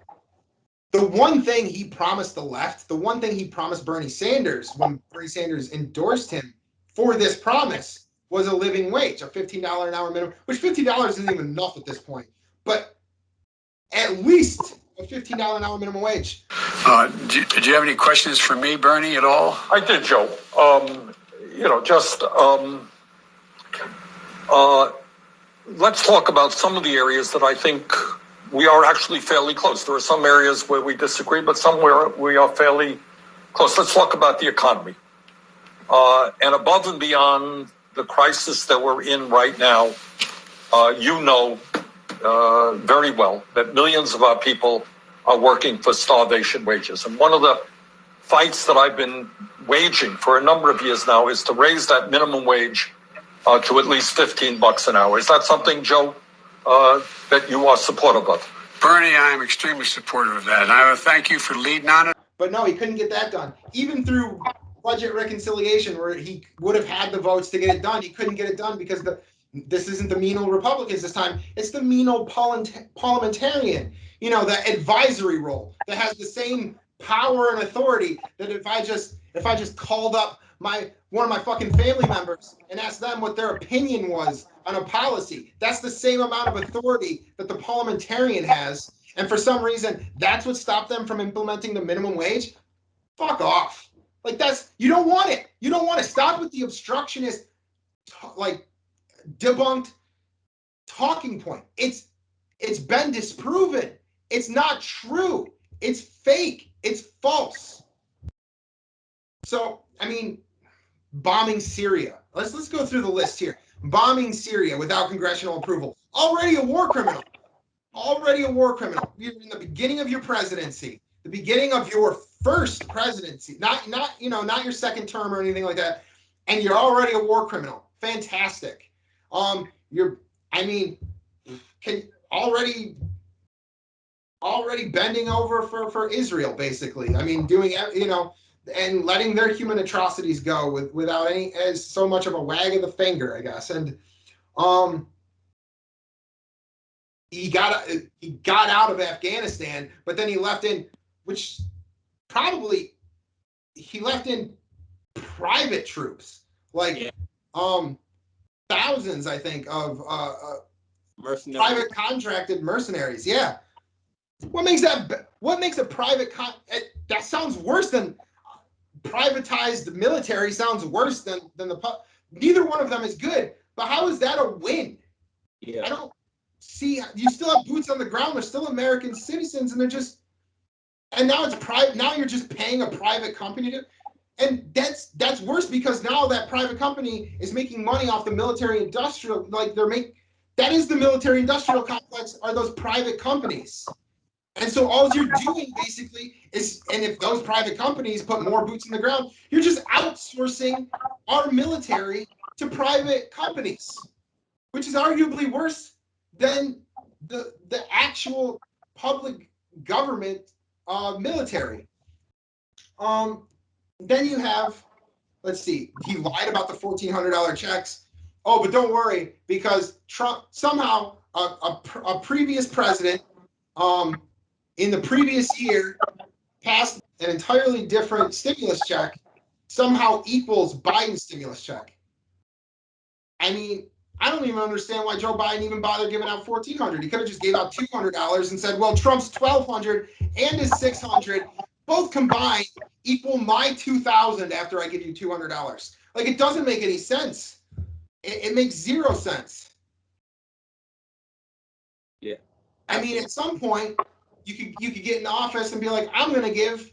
the one thing he promised the left, the one thing he promised Bernie Sanders when Bernie Sanders endorsed him for this promise was a living wage, a $15 an hour minimum, which $15 isn't even enough at this point, but at least a $15 an hour minimum wage. Did you have any questions for me, Bernie, at all? I did, Joe. Let's talk about some of the areas that I think we are actually fairly close. There are some areas where we disagree, but somewhere we are fairly close. Let's talk about the economy. And above and beyond the crisis that we're in right now, very well that millions of our people are working for starvation wages. And one of the fights that I've been waging for a number of years now is to raise that minimum wage to at least $15 an hour. Is that something, Joe, that you are supportive of? Bernie, I am extremely supportive of that. And I thank you for leading on it. But no, he couldn't get that done. Even through budget reconciliation, where he would have had the votes to get it done, he couldn't get it done because this isn't the mean old Republicans this time. It's the mean old parliamentarian, the advisory role that has the same power and authority that if I just called up one of my fucking family members and asked them what their opinion was on a policy, that's the same amount of authority that the parliamentarian has. And for some reason, that's what stopped them from implementing the minimum wage. Fuck off. Like you don't want it. You don't want to stop with the obstructionist, debunked talking point. It's been disproven. It's not true. It's fake. It's false. So, bombing Syria. Let's go through the list here. Bombing Syria without congressional approval. Already a war criminal. You're in the beginning of your presidency, the beginning of your first presidency, not your second term or anything like that, and you're already a war criminal. Fantastic. Already bending over for Israel, basically. Doing, and letting their human atrocities go without as so much of a wag of the finger, I guess. And he got out of Afghanistan, but then he left in private troops, thousands, I think, of private contracted mercenaries. Yeah. What makes a private that sounds worse than privatized military, sounds worse than neither one of them is good. But how is that a win? Yeah. I don't see. You still have boots on the ground. They're still American citizens, and they're just. And now it's private. Now you're just paying a private company to. And that's worse because now that private company is making money off the military-industrial. Like that is the military-industrial complex. Are those private companies? And so all you're doing basically is, and if those private companies put more boots in the ground, you're just outsourcing our military to private companies, which is arguably worse than the actual public government military. Then you have, let's see, he lied about the $1,400 checks. Oh, but don't worry, because Trump somehow a previous president in the previous year passed an entirely different stimulus check, somehow equals Biden's stimulus check. I mean, I don't even understand why Joe Biden even bothered giving out $1,400. He could have just gave out $200 and said, well, Trump's $1,200 and his $600, both combined equal my $2,000 after I give you $200. Like, it doesn't make any sense. It makes zero sense. Yeah. I mean, at some point, you could get in office and be like, I'm going to give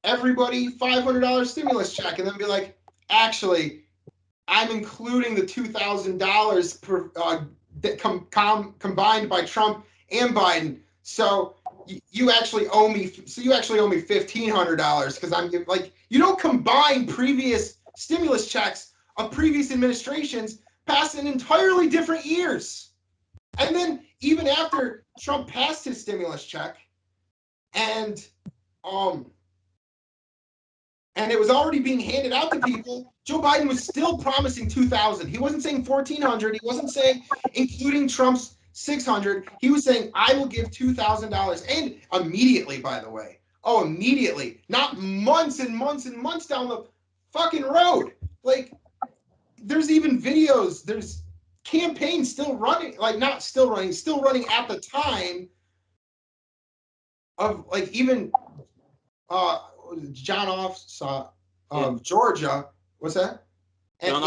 everybody $500 stimulus check, and then be like, actually, I'm including the $2,000 per combined by Trump and Biden. So you actually owe me. So you actually owe me $1,500 because I'm like, you don't combine previous stimulus checks of previous administrations passed in entirely different years. And then even after Trump passed his stimulus check, and it was already being handed out to people, Joe Biden was still promising $2,000. He wasn't saying $1,400. He wasn't saying including Trump's $600. He was saying, I will give $2,000. And immediately, by the way. Oh, immediately. Not months and months and months down the fucking road. Like, there's even videos. There's campaigns still running. Like, not still running. Still running at the time of, like, even John Off of Georgia. What's that? And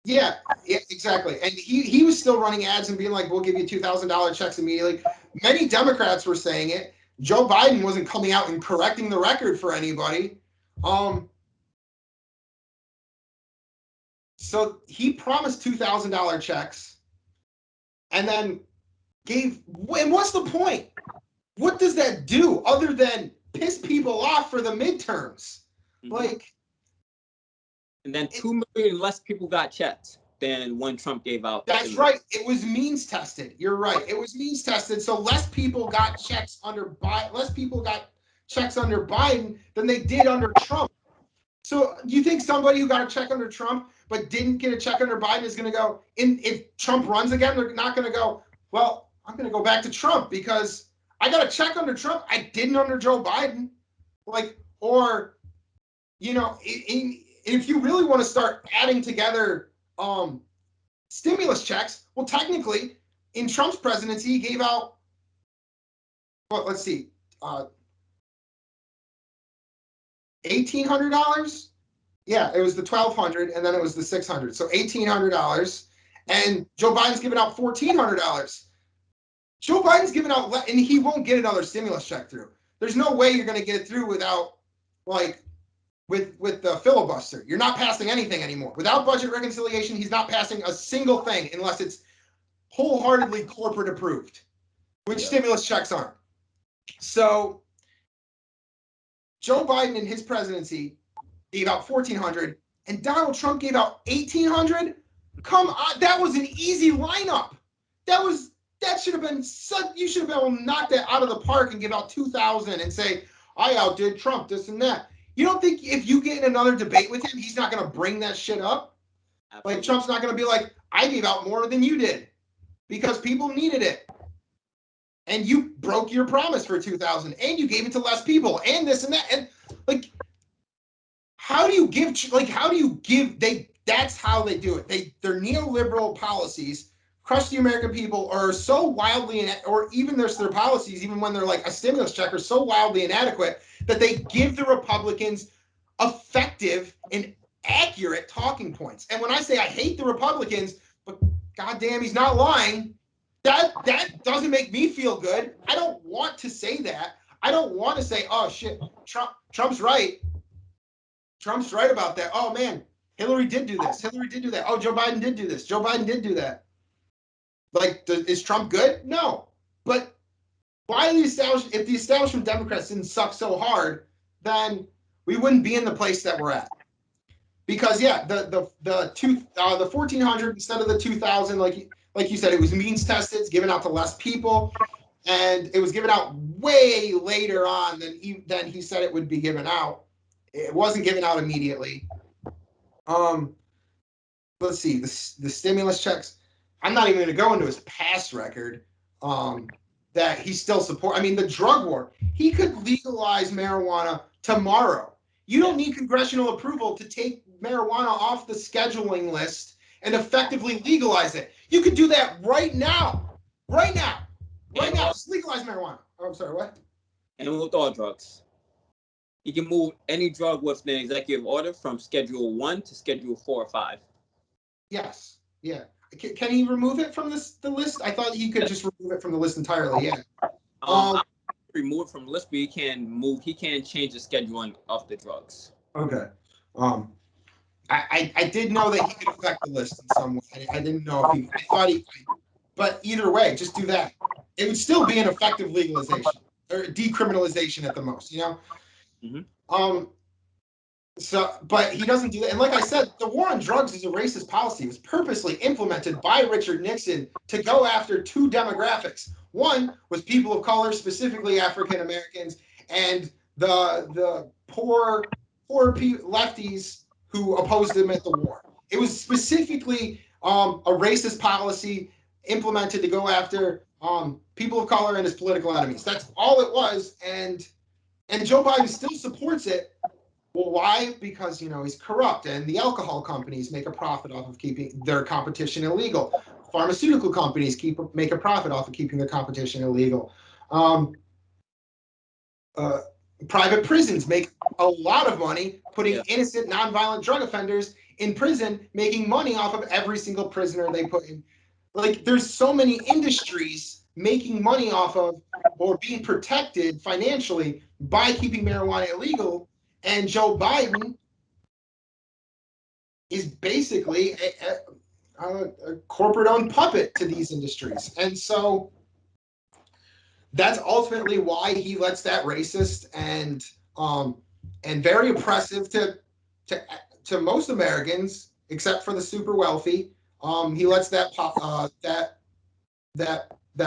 yeah, exactly. And he was still running ads and being like, we'll give you $2,000 checks immediately. Many Democrats were saying it. Joe Biden wasn't coming out and correcting the record for anybody. So he promised $2,000 checks and then and what's the point? What does that do other than piss people off for the midterms? Mm-hmm. Like, and then 2 million less people got checks than when Trump gave out. That's right. It was means tested. You're right. It was means tested. So less people got checks under Biden. Less people got checks under Biden than they did under Trump. So you think somebody who got a check under Trump but didn't get a check under Biden is going to go? If Trump runs again, they're not going to go, well, I'm going to go back to Trump because I got a check under Trump. I didn't under Joe Biden. Like, or, you know, if you really want to start adding together stimulus checks, well, technically, in Trump's presidency, he gave out, well, let's see, $1,800? Yeah, it was the $1,200, and then it was the $600. So $1,800, and Joe Biden's giving out $1,400. Joe Biden's giving out, and he won't get another stimulus check through. There's no way you're going to get it through without, like, with the filibuster. You're not passing anything anymore. Without budget reconciliation, he's not passing a single thing unless it's wholeheartedly corporate approved, which stimulus checks aren't. So Joe Biden in his presidency gave out $1,400, and Donald Trump gave out $1,800. Come on, that was an easy lineup. That should have been you should have been able to knock that out of the park and give out $2,000 and say, I outdid Trump, this and that. You don't think if you get in another debate with him, he's not going to bring that shit up? Absolutely. Like, Trump's not going to be like, I gave out more than you did because people needed it. And you broke your promise for $2,000 and you gave it to less people and this and that. And like, how do you give, that's how they do it. Their neoliberal policies crush the American people are so wildly, or even their policies, even when they're like a stimulus check, are so wildly inadequate that they give the Republicans effective and accurate talking points. And when I say I hate the Republicans, but goddamn, he's not lying, that doesn't make me feel good. I don't want to say that. I don't want to say, oh shit, Trump's right. Trump's right about that. Oh man, Hillary did do this. Hillary did do that. Oh, Joe Biden did do this. Joe Biden did do that. Like, is Trump good? No. But why if the establishment Democrats didn't suck so hard, then we wouldn't be in the place that we're at. Because yeah, the 1,400 instead of the 2,000, like you said, it was means tested. It's given out to less people, and it was given out way later on than he said it would be given out. It wasn't given out immediately. Let's see, the stimulus checks. I'm not even going to go into his past record. That he still support. I mean, the drug war. He could legalize marijuana tomorrow. You don't need congressional approval to take marijuana off the scheduling list and effectively legalize it. You could do that right now. Right now. Right now. Just legalize marijuana. Oh, I'm sorry, what? And with all drugs. You can move any drug with an executive order from Schedule 1 to Schedule 4 or 5. Yes. Yeah. Can he remove it from the list? I thought he could just remove it from the list entirely. Yeah. Remove it from the list, but he can change the scheduling of the drugs. Okay. I did know that he could affect the list in some way. I didn't know if I thought he could. But either way, just do that. It would still be an effective legalization or decriminalization at the most, you know? Mm-hmm. But he doesn't do that. And like I said, the war on drugs is a racist policy. It was purposely implemented by Richard Nixon to go after two demographics. One was people of color, specifically African Americans, and the poor lefties who opposed him at the war. It was specifically a racist policy implemented to go after people of color and his political enemies. That's all it was. And Joe Biden still supports it. Well, why? Because, he's corrupt, and the alcohol companies make a profit off of keeping their competition illegal. Pharmaceutical companies make a profit off of keeping their competition illegal. Private prisons make a lot of money putting innocent, nonviolent drug offenders in prison, making money off of every single prisoner they put in. Like, there's so many industries making money off of or being protected financially by keeping marijuana illegal. And Joe Biden is basically a corporate-owned puppet to these industries. And so that's ultimately why he lets that racist and very oppressive to most Americans, except for the super wealthy. He lets that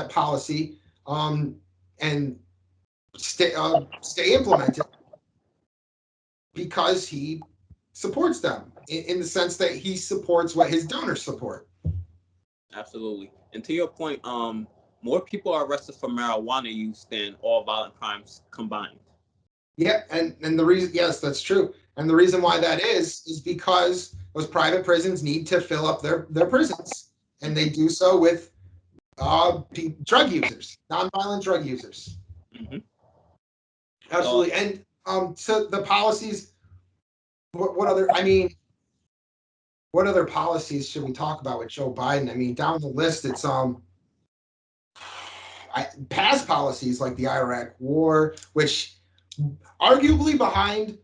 policy and stay implemented. Because he supports them in the sense that he supports what his donors support. Absolutely. And to your point, more people are arrested for marijuana use than all violent crimes combined. Yeah, and the reason, yes, that's true. And the reason why that is because those private prisons need to fill up their prisons. And they do so with drug users, nonviolent drug users. Mm-hmm. Absolutely. And so the policies, what other policies should we talk about with Joe Biden? I mean, down the list, it's past policies like the Iraq War, which arguably behind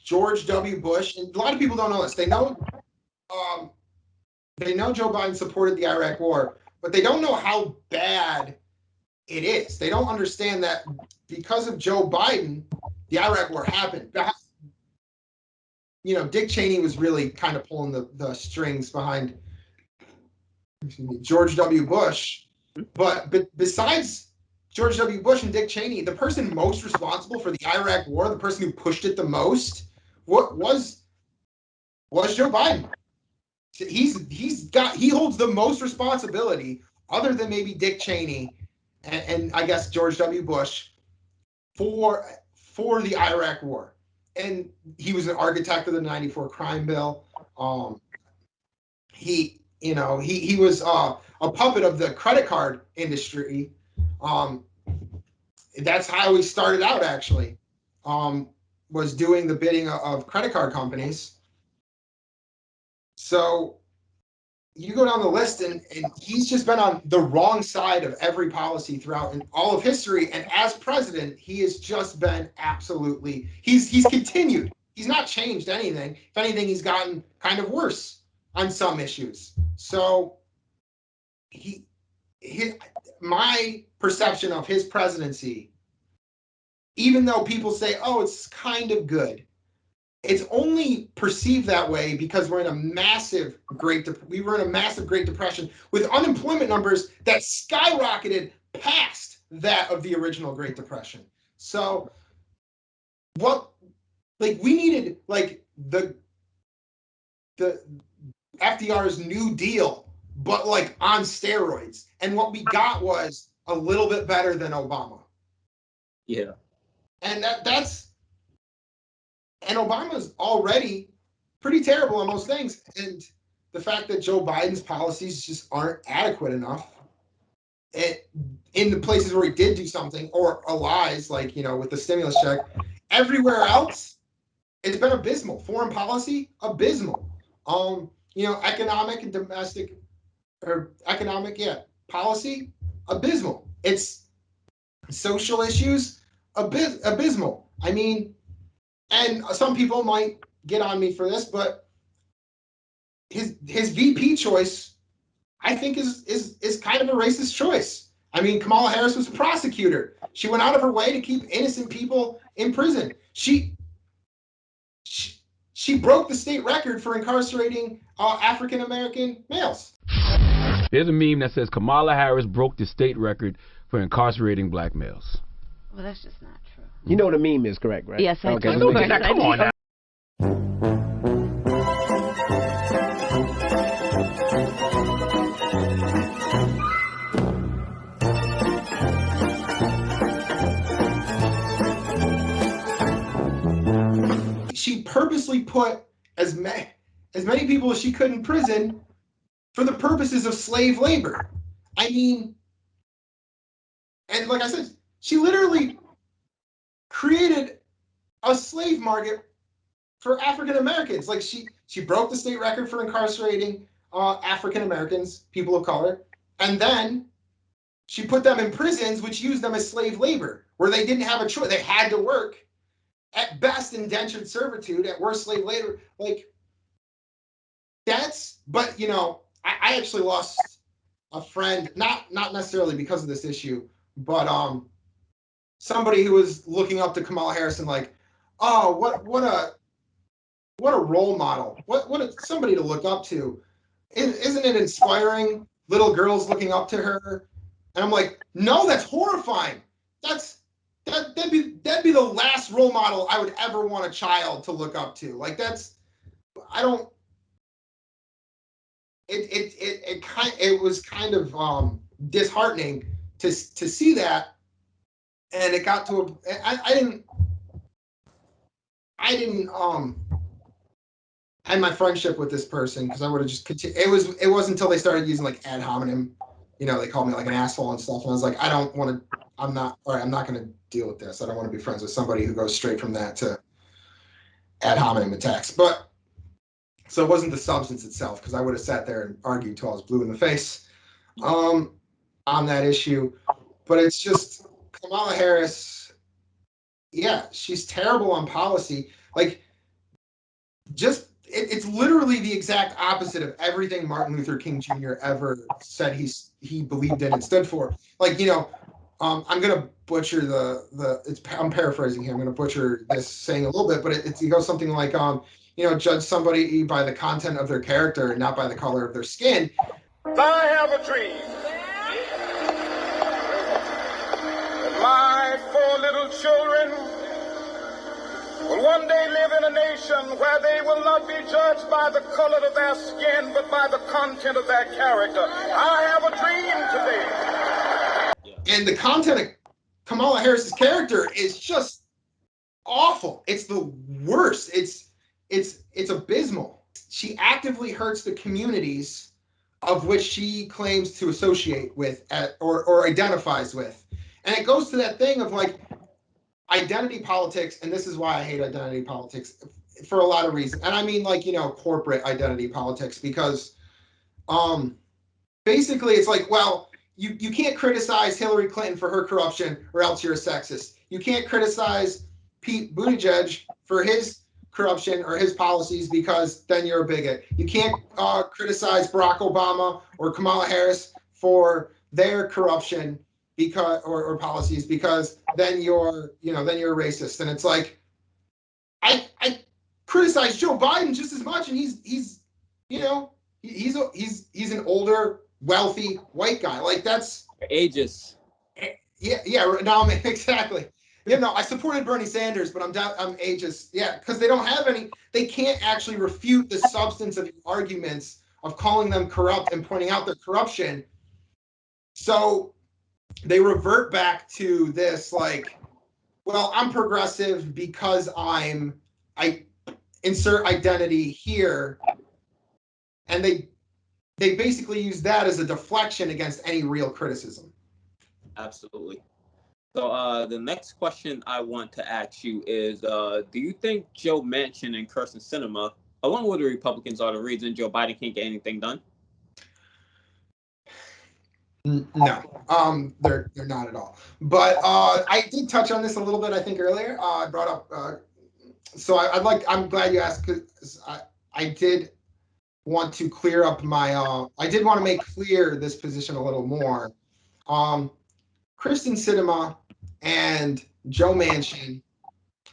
George W. Bush, and a lot of people don't know this. They know Joe Biden supported the Iraq War, but they don't know how bad it is. They don't understand that because of Joe Biden, the Iraq War happened. Dick Cheney was really kind of pulling the strings behind George W. Bush. But besides George W. Bush and Dick Cheney, the person most responsible for the Iraq War, the person who pushed it the most, was Joe Biden. He holds the most responsibility, other than maybe Dick Cheney and I guess George W. Bush, for the Iraq War. And he was an architect of the '94 crime bill. He was a puppet of the credit card industry. That's how he started out, actually. Was doing the bidding of credit card companies. So you go down the list, and he's just been on the wrong side of every policy throughout in all of history. And as president, he has just been absolutely, he's continued. He's not changed anything. If anything, he's gotten kind of worse on some issues. So my perception of his presidency, even though people say, oh, it's kind of good, it's only perceived that way because we were in a massive Great Depression with unemployment numbers that skyrocketed past that of the original Great Depression. So we needed the FDR's New Deal, but on steroids. And what we got was a little bit better than Obama. Yeah. And and Obama's already pretty terrible on most things. And the fact that Joe Biden's policies just aren't adequate enough in the places where he did do something, or lies, with the stimulus check, everywhere else, it's been abysmal. Foreign policy, abysmal. Economic and domestic, or economic, policy, abysmal. It's social issues, abysmal. I mean, and some people might get on me for this, but his VP choice, I think, is kind of a racist choice. I mean, Kamala Harris was a prosecutor. She went out of her way to keep innocent people in prison. She broke the state record for incarcerating African American males. There's a meme that says Kamala Harris broke the state record for incarcerating black males. Well, that's just not true. You know what a meme is, correct, right? Yes, I do. I know that. Come on now. She purposely put as many people as she could in prison for the purposes of slave labor. I mean, and like I said, she literally created a slave market for African Americans. She broke the state record for incarcerating African Americans, people of color, and then she put them in prisons which used them as slave labor, where they didn't have a choice. They had to work. At best, indentured servitude. At worst, slave labor. But I actually lost a friend, not necessarily because of this issue, but somebody who was looking up to Kamala Harris and oh, what a role model. What somebody to look up to. Isn't it inspiring? Little girls looking up to her. And I'm like, no, that's horrifying. That'd be the last role model I would ever want a child to look up to. It was kind of disheartening to see that, and it got to I didn't end my friendship with this person because I would have just continued. It wasn't until they started using ad hominem, they called me an asshole and stuff, and I was like, I'm not going to deal with this. I don't want to be friends with somebody who goes straight from that to ad hominem attacks. But so it wasn't the substance itself, because I would have sat there and argued till I was blue in the face on that issue. But it's just Kamala Harris. Yeah, she's terrible on policy. It's literally the exact opposite of everything Martin Luther King Jr. ever said he believed in and stood for. I'm gonna butcher I'm paraphrasing here. I'm gonna butcher this saying a little bit, but it goes something like, judge somebody by the content of their character and not by the color of their skin. I have a dream that my 4 little children will one day live in a nation where they will not be judged by the color of their skin, but by the content of their character. I have a dream today. And the content of Kamala Harris's character is just awful. It's the worst. It's abysmal. She actively hurts the communities of which she claims to associate with or identifies with. And it goes to that thing of identity politics, and this is why I hate identity politics. for a lot of reasons. And I mean, like, corporate identity politics, because basically it's like, well, you can't criticize Hillary Clinton for her corruption or else you're a sexist. You can't criticize Pete Buttigieg for his corruption or his policies because then you're a bigot. You can't criticize Barack Obama or Kamala Harris for their corruption because or policies, because then you're a racist. And it's like, I criticize Joe Biden just as much, and he's an older, wealthy white guy. Like, that's ages. Yeah. No, exactly. I supported Bernie Sanders, but I'm ageist. Yeah, because they don't have any. They can't actually refute the substance of the arguments of calling them corrupt and pointing out their corruption. So they revert back to this, like, well, I'm progressive because I insert identity here, and they basically use that as a deflection against any real criticism. Absolutely. So the next question I want to ask you is, do you think Joe Manchin and Kyrsten Sinema, along with the Republicans, are the reason Joe Biden can't get anything done? No, they're not at all. But I did touch on this a little bit, I think, earlier. I brought up. So I'm glad you asked, because I did want to clear up my. I did want to make clear this position a little more. Kyrsten Sinema and Joe Manchin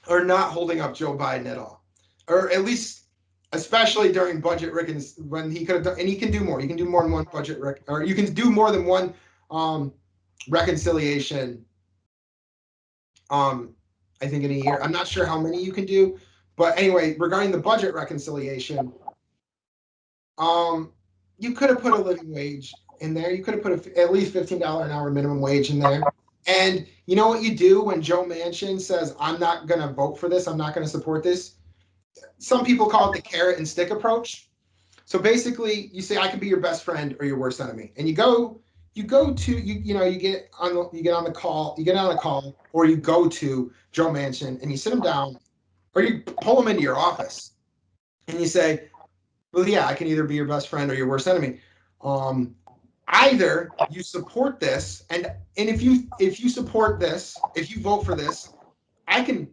are not holding up Joe Biden at all, or at least, especially during budget when he could have done, and he can do more. You can do more than one budget or you can do more than one reconciliation. I think in a year. I'm not sure how many you can do, but anyway, regarding the budget reconciliation, you could have put a living wage in there. You could have put at least $15 an hour minimum wage in there. And you know what you do when Joe Manchin says, I'm not going to vote for this, I'm not going to support this? Some people call it the carrot and stick approach. So basically, you say, I can be your best friend or your worst enemy. And you get on the call, or you go to Joe Manchin and you sit him down, or you pull him into your office and you say, well, yeah, I can either be your best friend or your worst enemy. Either you support this, and if you support this, if you vote for this, I can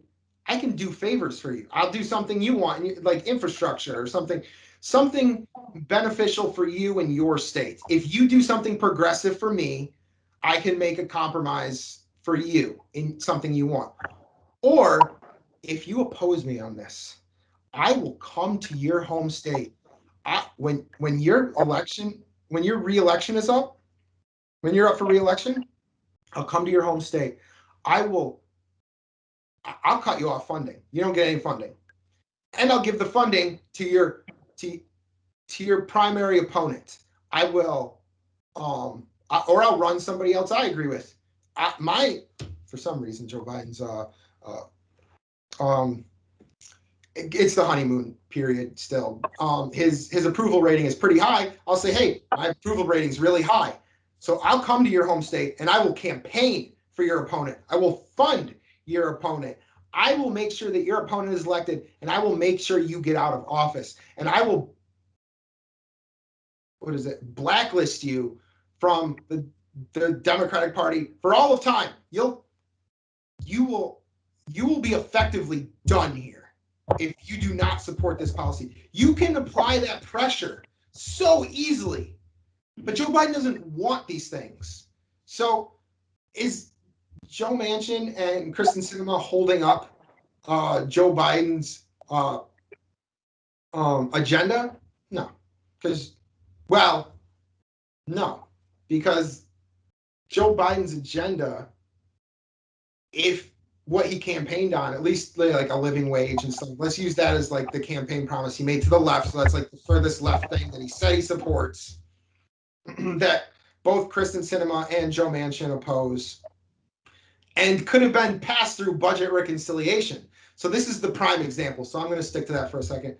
do favors for you. I'll do something you want, like infrastructure or something beneficial for you in your state. If you do something progressive for me, I can make a compromise for you in something you want. Or if you oppose me on this, I will come to your home state. When your re-election is up, when you're up for re-election, I'll come to your home state. I'll cut you off funding. You don't get any funding. And I'll give the funding to your primary opponent. I will, or I'll run somebody else I agree with. For some reason, Joe Biden's, it's the honeymoon period still. His approval rating is pretty high. I'll say, hey, my approval rating is really high. So I'll come to your home state and I will campaign for your opponent. I will fund your opponent. I will make sure that your opponent is elected, and I will make sure you get out of office. And I will, blacklist you from the Democratic Party for all of time. You will be effectively done here if you do not support this policy. You can apply that pressure so easily, but Joe Biden doesn't want these things. So is Joe Manchin and Kyrsten Sinema holding up Joe Biden's agenda? No, because Joe Biden's agenda, if what he campaigned on, at least like a living wage and stuff, let's use that as like the campaign promise he made to the left. So that's like the furthest left thing that he said he supports, that both Kyrsten Sinema and Joe Manchin oppose, and could have been passed through budget reconciliation. So this is the prime example. So I'm going to stick to that for a second.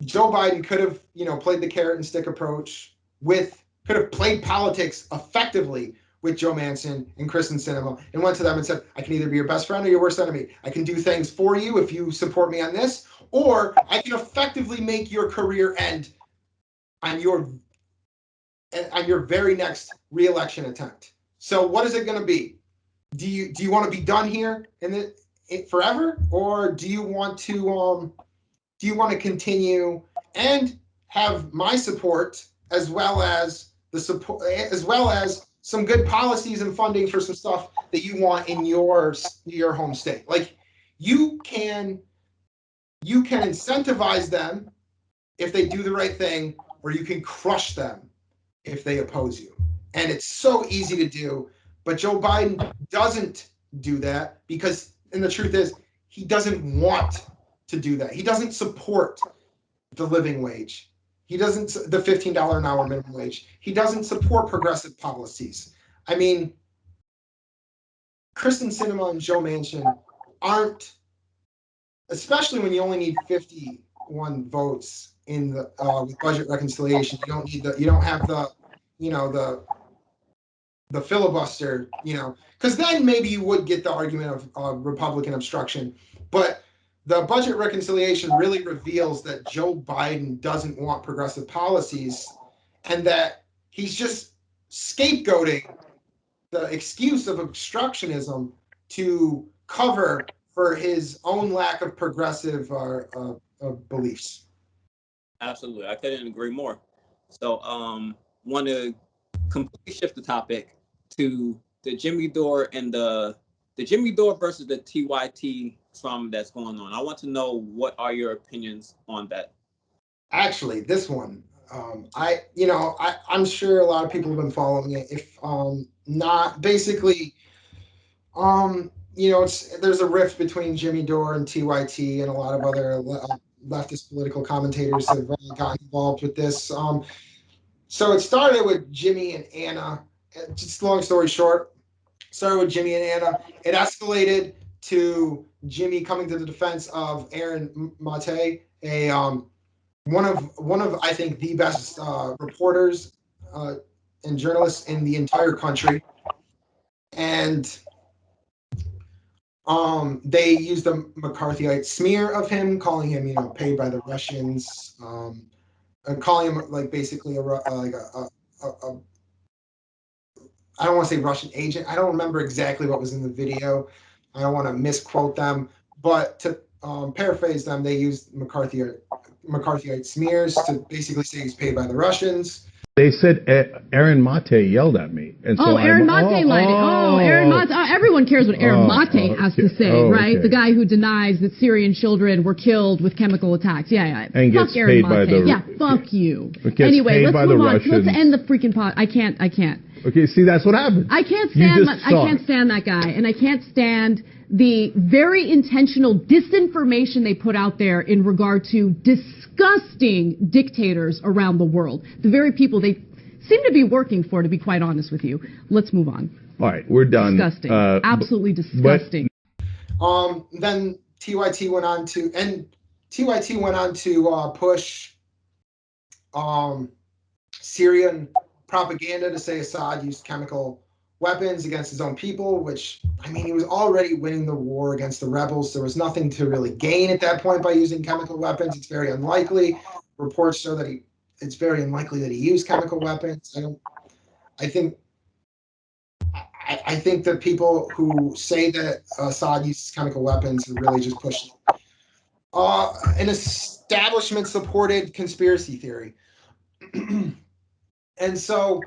Joe Biden could have, played the carrot and stick approach could have played politics effectively with Joe Manchin and Kristen Sinema and went to them and said, I can either be your best friend or your worst enemy. I can do things for you if you support me on this, or I can effectively make your career end on your very next re-election attempt. So what is it going to be? Do you want to be done here forever, or do you want to continue and have my support as well as some good policies and funding for some stuff that you want in your home state? Like, you can incentivize them if they do the right thing, or you can crush them if they oppose you. And it's so easy to do, but Joe Biden doesn't do that and the truth is, he doesn't want to do that. He doesn't support the living wage. He doesn't, the $15 an hour minimum wage. He doesn't support progressive policies. I mean, Kristen Sinema and Joe Manchin aren't, especially when you only need 51 votes in the with budget reconciliation. You don't have the filibuster, because then maybe you would get the argument of Republican obstruction. But the budget reconciliation really reveals that Joe Biden doesn't want progressive policies, and that he's just scapegoating the excuse of obstructionism to cover for his own lack of progressive beliefs. Absolutely, I couldn't agree more. So, want to completely shift the topic to the Jimmy Dore and the Jimmy Dore versus the TYT trauma that's going on. I want to know, what are your opinions on that? Actually, this one, I'm sure a lot of people have been following it. If not, basically, there's a rift between Jimmy Dore and TYT, and a lot of other leftist political commentators have gotten involved with this. So it started with Jimmy and Anna. Just long story short, started with Jimmy and Anna. It escalated to Jimmy coming to the defense of Aaron Mate, one of I think the best reporters and journalists in the entire country, and they used a McCarthyite smear of him, calling him paid by the Russians, and calling him like basically a I don't want to say Russian agent. I don't remember exactly what was in the video. I don't want to misquote them, but to paraphrase them, they used McCarthyite smears to basically say he's paid by the Russians. They said Aaron Mate yelled at me. And so Aaron Mate lied. Aaron Mate. Everyone cares what Aaron Mate has to say, right? Okay. The guy who denies that Syrian children were killed with chemical attacks. Yeah. And fuck gets Aaron paid by Mate. the... Yeah, fuck you. Anyway, let's move on. Russians. Let's end the freaking pod. I can't. Okay, see, that's what happened. I can't stand that guy, and I can't stand the very intentional disinformation they put out there in regard to disgusting dictators around the world. The very people they seem to be working for, to be quite honest with you. Let's move on. All right, we're done. Disgusting. Absolutely disgusting. Then TYT went on to push Syrian propaganda to say Assad used chemical weapons against his own people, which, I mean, he was already winning the war against the rebels. There was nothing to really gain at that point by using chemical weapons. It's very unlikely. Reports show that it's very unlikely that he used chemical weapons. I think that people who say that Assad uses chemical weapons are really just pushing an establishment-supported conspiracy theory. And so,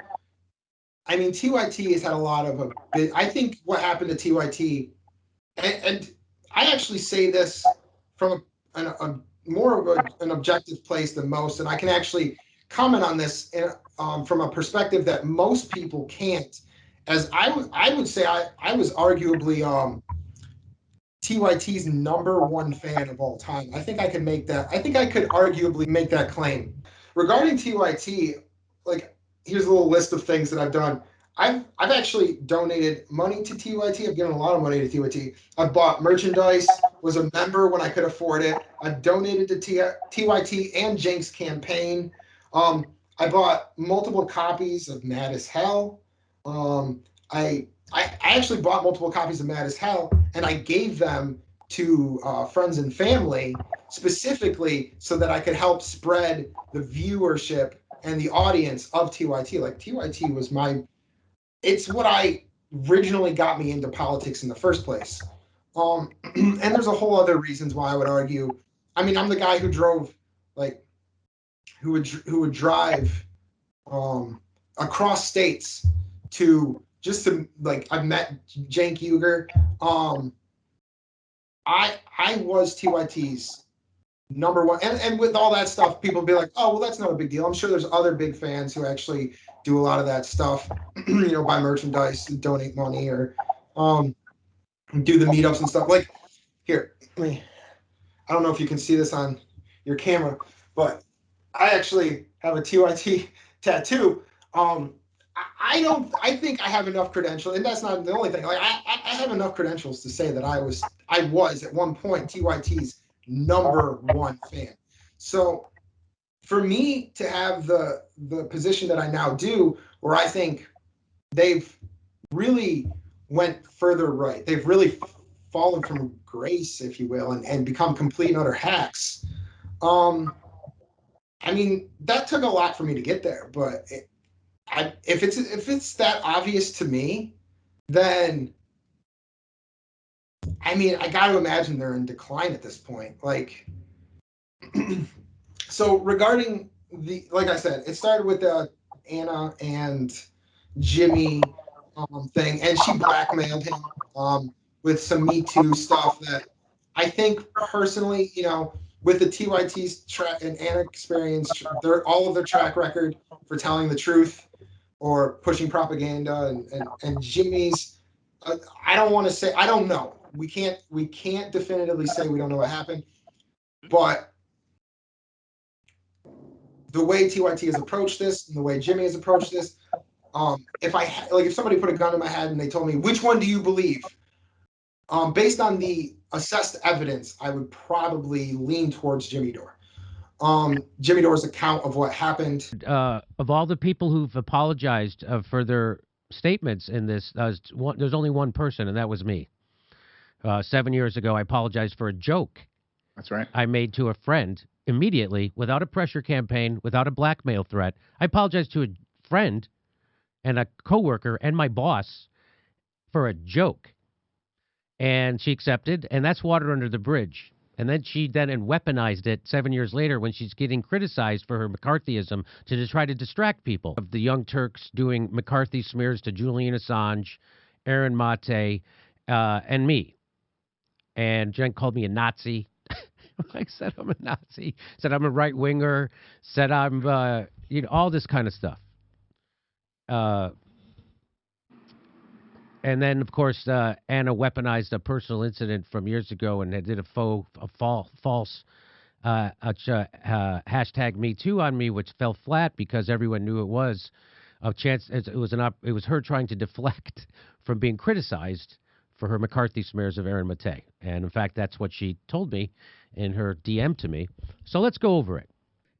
I mean, TYT has had a lot of I think what happened to TYT, and I actually say this from more of an objective place than most, and I can actually comment on this from a perspective that most people can't. As I would say I was arguably TYT's #1 fan of all time. I think I could make that. I think I could arguably make that claim. Regarding TYT, like, here's a little list of things that I've done. I've actually donated money to TYT. I've given a lot of money to TYT. I've bought merchandise, was a member when I could afford it. I've donated to TYT and Jenk's campaign. I bought multiple copies of Mad as Hell. I actually bought multiple copies of Mad as Hell, and I gave them to friends and family specifically so that I could help spread the viewership and the audience of TYT. Like TYT was it's what I originally got me into politics in the first place. And there's a whole other reasons why I would argue. I mean, I'm the guy who drove, like, who would drive across states to like, I've met Cenk Uygur. I was TYT's number one, and with all that stuff, people be like, oh, well, that's not a big deal. I'm sure there's other big fans who actually do a lot of that stuff, buy merchandise, donate money, or do the meetups and stuff. Like, here, I don't know if you can see this on your camera, but I actually have a TYT tattoo. I think I have enough credentials, and that's not the only thing. Like, I have enough credentials to say that I was at one point TYT's number one fan. So for me to have the position that I now do, where I think they've really went further right, they've really fallen from grace, if you will, and become complete and utter hacks. I mean, that took a lot for me to get there, but if it's that obvious to me, then I mean, I got to imagine they're in decline at this point. Like, so regarding like I said, it started with Anna and Jimmy thing, and she blackmailed him with some Me Too stuff that I think personally, with the TYT's track and Anna experience, all of their track record for telling the truth or pushing propaganda, and Jimmy's, I don't want to say, I don't know. We can't definitively say we don't know what happened, but the way TYT has approached this and the way Jimmy has approached this, if somebody put a gun to my head and they told me, which one do you believe? Based on the assessed evidence, I would probably lean towards Jimmy Dore. Jimmy Dore's account of what happened. Of all the people who've apologized for their statements in this, there's only one person, and that was me. 7 years ago, I apologized for a joke. That's right. I made to a friend immediately, without a pressure campaign, without a blackmail threat. I apologized to a friend and a coworker and my boss for a joke. And she accepted, and that's water under the bridge. And then she weaponized it 7 years later when she's getting criticized for her McCarthyism to try to distract people. Of the Young Turks doing McCarthy smears to Julian Assange, Aaron Mate, and me. And Jen called me a Nazi. I said I'm a Nazi. Said I'm a right-winger. Said I'm, all this kind of stuff. And then, of course, Anna weaponized a personal incident from years ago and did a false hashtag Me Too on me, which fell flat because everyone knew it was a chance. It was her trying to deflect from being criticized for her McCarthy smears of Aaron Mate. And in fact, that's what she told me in her DM to me. So let's go over it.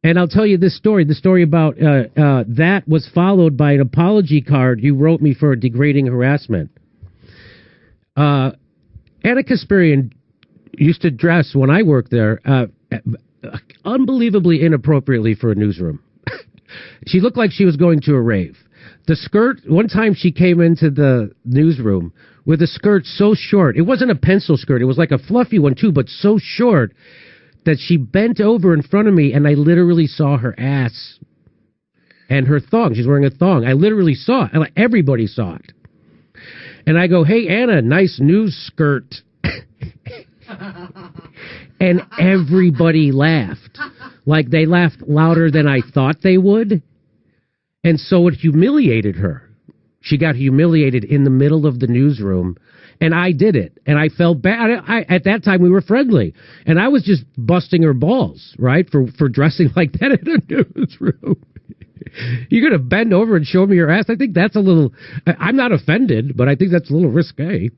And I'll tell you this story. The story about that was followed by an apology card you wrote me for degrading harassment. Anna Kasparian used to dress, when I worked there, unbelievably inappropriately for a newsroom. She looked like she was going to a rave. The skirt, one time she came into the newsroom with a skirt so short. It wasn't a pencil skirt. It was like a fluffy one, too, but so short that she bent over in front of me, and I literally saw her ass and her thong. She's wearing a thong. I literally saw it. And everybody saw it. And I go, hey, Anna, nice news skirt. And everybody laughed. Like, they laughed louder than I thought they would. And so it humiliated her. She got humiliated in the middle of the newsroom. And I did it. And I felt bad. At that time, we were friendly. And I was just busting her balls, right, for dressing like that in a newsroom. You're going to bend over and show me your ass? I think that's a little... I'm not offended, but I think that's a little risque.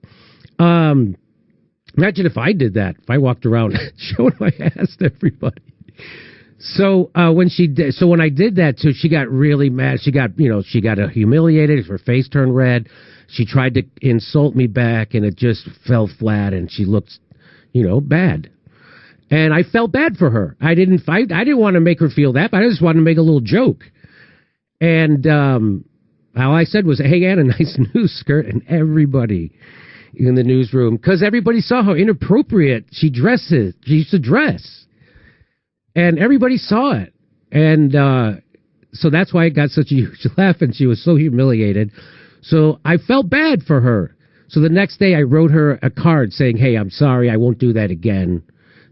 Imagine if I did that. If I walked around showing my ass to everybody. So when I did that too, she got really mad. She got humiliated. Her face turned red. She tried to insult me back, and it just fell flat. And she looked, bad. And I felt bad for her. I didn't fight. I didn't want to make her feel that, but I just wanted to make a little joke. And all I said was, "Hey, Anna, nice news skirt," and everybody in the newsroom, because everybody saw how inappropriate she used to dress. And everybody saw it. And so that's why it got such a huge laugh, and she was so humiliated. So I felt bad for her. So the next day I wrote her a card saying, "Hey, I'm sorry, I won't do that again.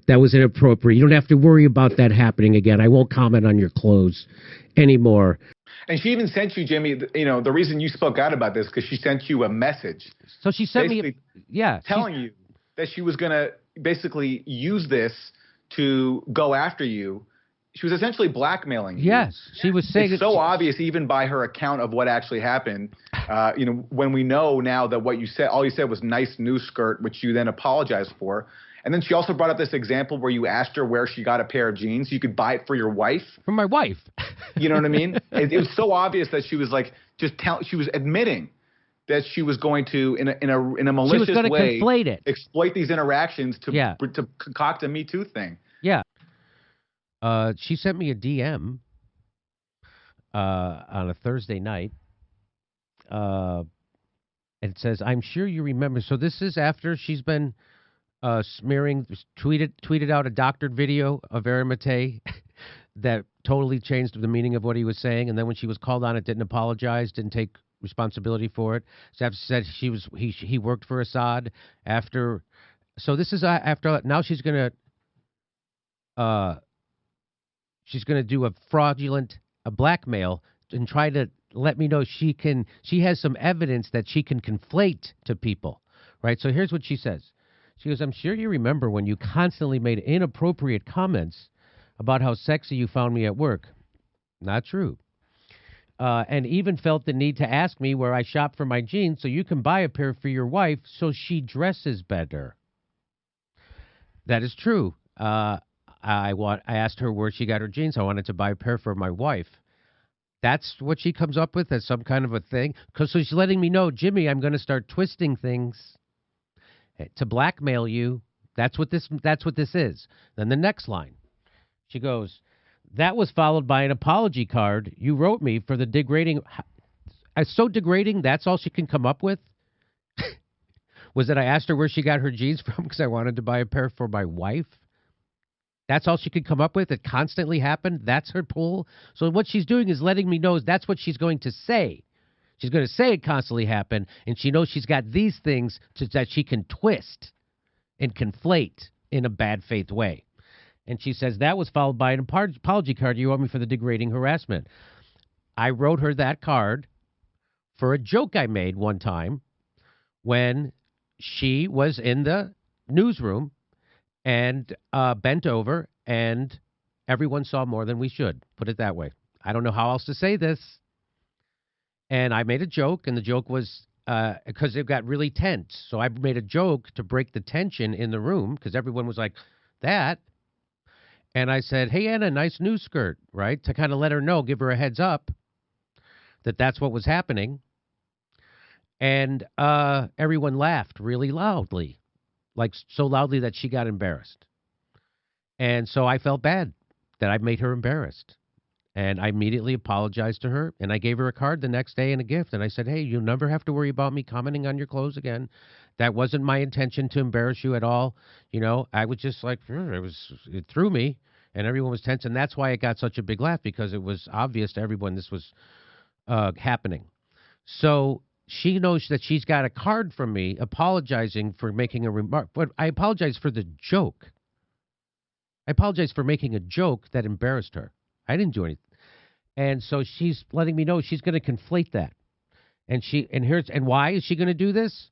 That was inappropriate. You don't have to worry about that happening again. I won't comment on your clothes anymore." And she even sent you, Jimmy, the reason you spoke out about this, because she sent you a message. So she sent me, telling you that she was going to basically use this to go after you. She was essentially blackmailing you. Yes, she was saying it's so obvious, even by her account of what actually happened. When we know now that what you said, all you said was "nice new skirt," which you then apologized for. And then she also brought up this example where you asked her where she got a pair of jeans so you could buy it for your wife. For my wife. You know what I mean? It was so obvious that she was like she was admitting that she was going to in a malicious way conflate it. Exploit these interactions to concoct a Me Too thing. Yeah. She sent me a DM on a Thursday night. It says, "I'm sure you remember." So this is after she's been tweeted out a doctored video of Aaron Maté that totally changed the meaning of what he was saying. And then when she was called on it, didn't apologize, didn't take responsibility for it. So said he worked for Assad after. So this is after. Now she's gonna do a fraudulent blackmail and try to let me know she has some evidence that she can conflate to people, right? So here's what she says. She goes, "I'm sure you remember when you constantly made inappropriate comments about how sexy you found me at work." Not true. And even felt the need to ask me where I shop for my jeans so you can buy a pair for your wife so she dresses better. That is true. I asked her where she got her jeans. I wanted to buy a pair for my wife. That's what she comes up with as some kind of a thing. So she's letting me know, "Jimmy, I'm going to start twisting things to blackmail you." That's what this is. Then the next line, she goes, "That was followed by an apology card you wrote me for the degrading." So degrading, that's all she can come up with? Was that I asked her where she got her jeans from because I wanted to buy a pair for my wife? That's all she could come up with? It constantly happened? That's her pull? So what she's doing is letting me know that's what she's going to say. She's going to say it constantly happened, and she knows she's got these things that she can twist and conflate in a bad faith way. And she says, "That was followed by an apology card you wrote me for the degrading harassment." I wrote her that card for a joke I made one time when she was in the newsroom and bent over, and everyone saw more than we should, put it that way. I don't know how else to say this. And I made a joke, and the joke was because it got really tense. So I made a joke to break the tension in the room because everyone was like, "That." And I said, "Hey, Anna, nice new skirt," right? To kind of let her know, give her a heads up that that's what was happening. And everyone laughed really loudly, like so loudly that she got embarrassed. And so I felt bad that I made her embarrassed. And I immediately apologized to her, and I gave her a card the next day and a gift. And I said, "Hey, you'll never have to worry about me commenting on your clothes again. That wasn't my intention to embarrass you at all. I was just like, it threw me, and everyone was tense. And that's why it got such a big laugh, because it was obvious to everyone this was happening." So she knows that she's got a card from me apologizing for making a remark. But I apologize for the joke. I apologize for making a joke that embarrassed her. I didn't do anything. And so she's letting me know she's going to conflate that. And why is she going to do this?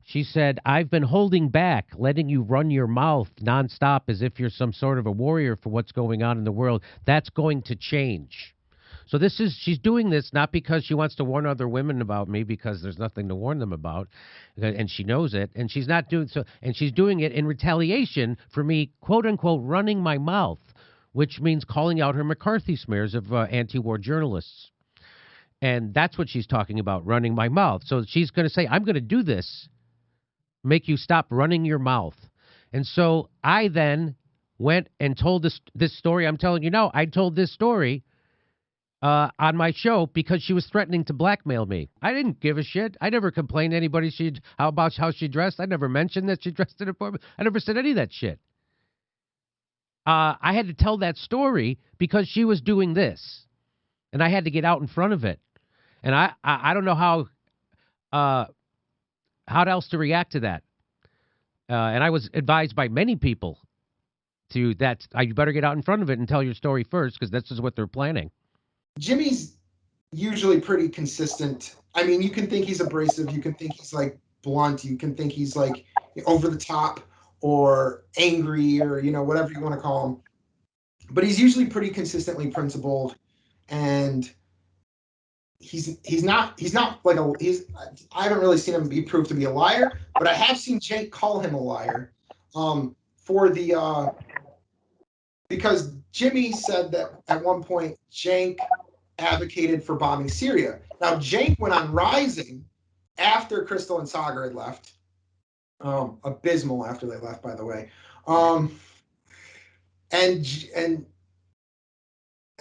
She said, "I've been holding back, letting you run your mouth nonstop as if you're some sort of a warrior for what's going on in the world. That's going to change." So she's doing this not because she wants to warn other women about me, because there's nothing to warn them about, and she knows it. And she's not doing so, and she's doing it in retaliation for me, quote unquote, running my mouth which means calling out her McCarthy smears of anti-war journalists. And that's what she's talking about, running my mouth. So she's going to say, I'm going to do this, make you stop running your mouth. And so I then went and told this story. I'm telling you now, I told this story on my show because she was threatening to blackmail me. I didn't give a shit. I never complained to anybody about how she dressed. I never mentioned that she dressed in a form. I never said any of that shit. I had to tell that story because she was doing this, and I had to get out in front of it. And I don't know how else to react to that. And I was advised by many people you better get out in front of it and tell your story first, because this is what they're planning. Jimmy's usually pretty consistent. I mean, you can think he's abrasive, you can think he's like blunt, you can think he's like over the top or angry, or whatever you want to call him. But he's usually pretty consistently principled, and he's not like I haven't really seen him be proved to be a liar, but I have seen Jake call him a liar because Jimmy said that at one point Cenk advocated for bombing Syria. Now Cenk went on Rising after Crystal and Sagar had left. Abysmal after they left, by the way. And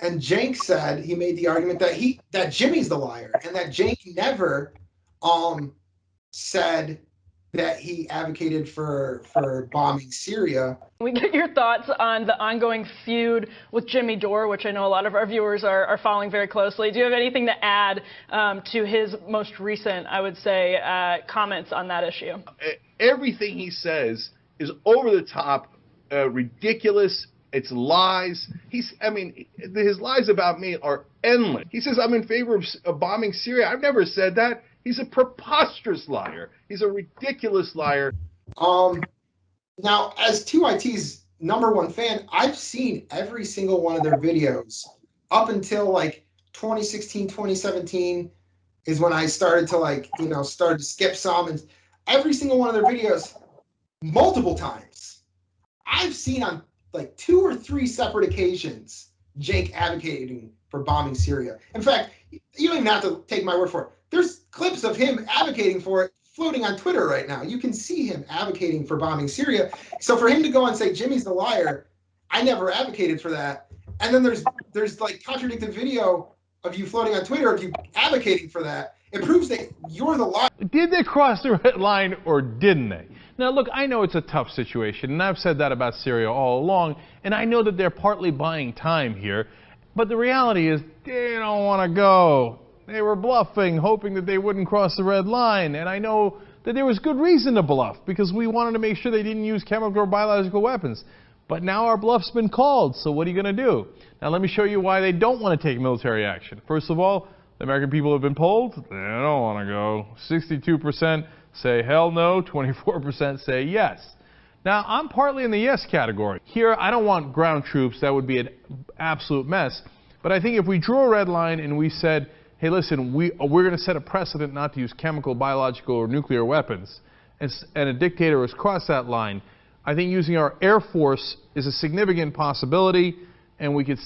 Cenk said, he made the argument that Jimmy's the liar, and that Cenk never said that he advocated for bombing Syria. We get your thoughts on the ongoing feud with Jimmy Dore, which I know a lot of our viewers are following very closely. Do you have anything to add to his most recent, I would say, comments on that issue? Everything he says is over the top, ridiculous. It's lies. His lies about me are endless. He says I'm in favor of bombing Syria. I've never said that. He's a preposterous liar. He's a ridiculous liar. Now, as 2IT's #1 fan, I've seen every single one of their videos up until like 2016, 2017 is when I started to started to skip some, and every single one of their videos multiple times. I've seen on like 2 or 3 separate occasions Cenk advocating for bombing Syria. In fact, you don't even have to take my word for it. There's clips of him advocating for it floating on Twitter right now. You can see him advocating for bombing Syria. So for him to go and say Jimmy's the liar, I never advocated for that. And then there's like contradicted video of you floating on Twitter of you advocating for that. It proves that you're the liar. Did they cross the red line or didn't they? Now, look, I know it's a tough situation, and I've said that about Syria all along, and I know that they're partly buying time here, but the reality is they don't want to go. They were bluffing, hoping that they wouldn't cross the red line, and I know that there was good reason to bluff, because we wanted to make sure they didn't use chemical or biological weapons. But now our bluff's been called, so what are you going to do? Now, let me show you why they don't want to take military action. First of all, the American people have been polled. They don't want to go. 62% say hell no, 24% say yes. Now, I'm partly in the yes category. Here, I don't want ground troops. That would be an absolute mess. But I think if we drew a red line and we said, hey, listen, we're going to set a precedent not to use chemical, biological, or nuclear weapons, and a dictator has crossed that line, I think using our Air Force is a significant possibility, and we could,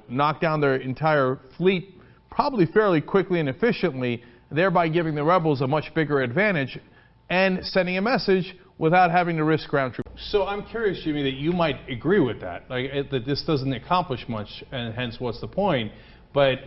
knock down their entire fleet probably fairly quickly and efficiently, thereby giving the rebels a much bigger advantage and sending a message without having to risk ground troops. So I'm curious, Jimmy, that you might agree with that, that this doesn't accomplish much, and hence what's the point. But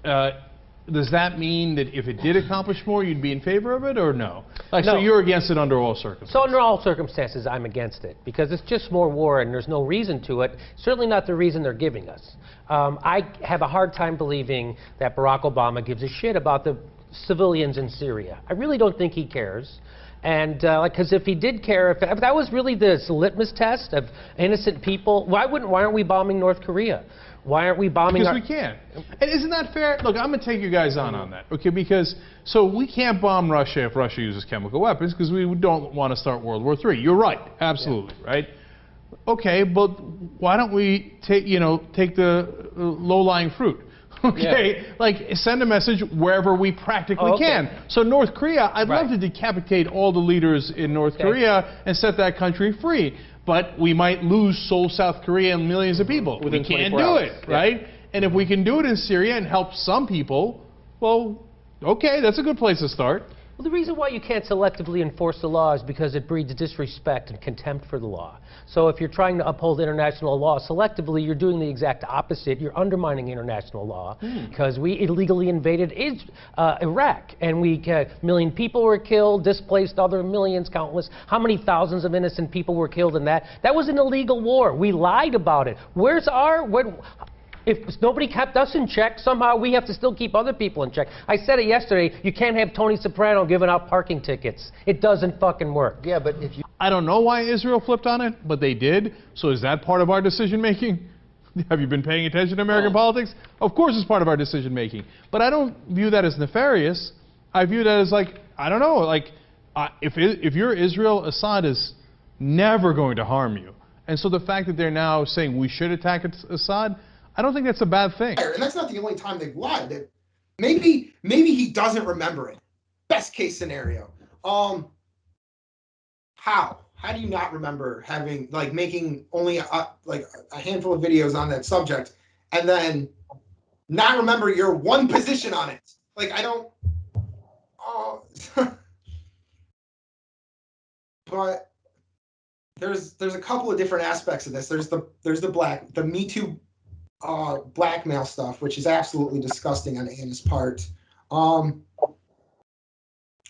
does that mean that if it did accomplish more, you'd be in favor of it, or no? No. So you're against it under all circumstances? So under all circumstances, I'm against it, because it's just more war, and there's no reason to it. Certainly not the reason they're giving us. I have a hard time believing that Barack Obama gives a shit about the civilians in Syria. I really don't think he cares. And because if he did care, if that was really the litmus test of innocent people, why aren't we bombing North Korea? Why aren't we bombing? Because we can. And isn't that fair? Look, I'm going to take you guys on that, okay? Because so we can't bomb Russia if Russia uses chemical weapons, because we don't want to start World War III. You're right, absolutely, right? Okay, but why don't we take the low-lying fruit? Okay, like send a message wherever we practically can. So North Korea, I'd love to decapitate all the leaders in North Korea and set that country free. but we might lose Seoul, South Korea, and millions of people. We can't do it, right? And if we can do it in Syria and help some people, well, okay, that's a good place to start. Well, the reason why you can't selectively enforce the law is because it breeds disrespect and contempt for the law. So if you're trying to uphold international law selectively, you're doing the exact opposite. You're undermining international law because we illegally invaded Iraq, and a million people were killed, displaced other millions, countless. How many thousands of innocent people were killed in that? That was an illegal war. We lied about it. If nobody kept us in check, somehow we have to still keep other people in check. I said it yesterday, you can't have Tony Soprano giving out parking tickets. It doesn't fucking work. Yeah, but if you... I don't know why Israel flipped on it, but they did. So is that part of our decision-making? Have you been paying attention to American politics? Of course it's part of our decision-making. But I don't view that as nefarious. I view that as like, I don't know, like, if you're Israel, Assad is never going to harm you. And so the fact that they're now saying we should attack Assad, I don't think that's a bad thing. And that's not the only time they've lied. Maybe he doesn't remember it. Best case scenario. How do you not remember making only a handful of videos on that subject and then not remember your one position on it? Like, I don't. But there's a couple of different aspects of this. There's the Me Too blackmail stuff, which is absolutely disgusting on Anna's part.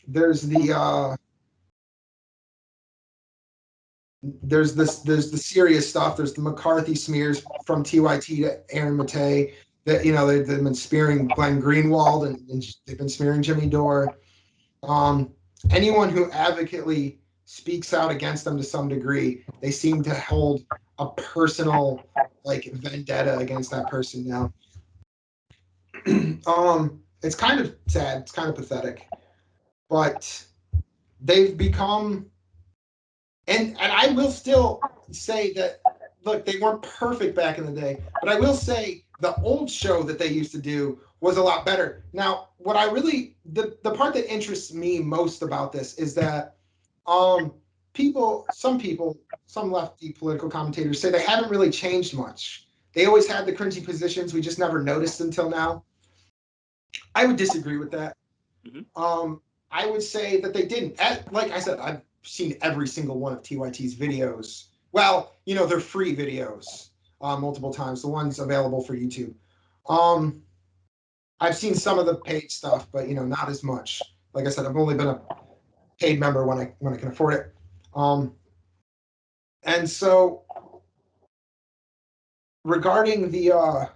There's the serious stuff. There's the McCarthy smears from TYT to Aaron Matei. That they've been smearing Glenn Greenwald and they've been smearing Jimmy Dore. Anyone who advocately speaks out against them to some degree, they seem to hold a personal vendetta against that person now. It's kind of sad. It's kind of pathetic, but they've become. And I will still say that, look, they weren't perfect back in the day, but I will say the old show that they used to do was a lot better. Now, what I really, the part that interests me most about this is that some lefty political commentators say they haven't really changed much. They always had the cringy positions. We just never noticed until now. I would disagree with that. Mm-hmm. I would say that they didn't. Like I said, I've seen every single one of TYT's videos. Well, they're free videos multiple times, the ones available for YouTube. I've seen some of the paid stuff, but not as much. Like I said, I've only been a paid member when I can afford it. And so regarding the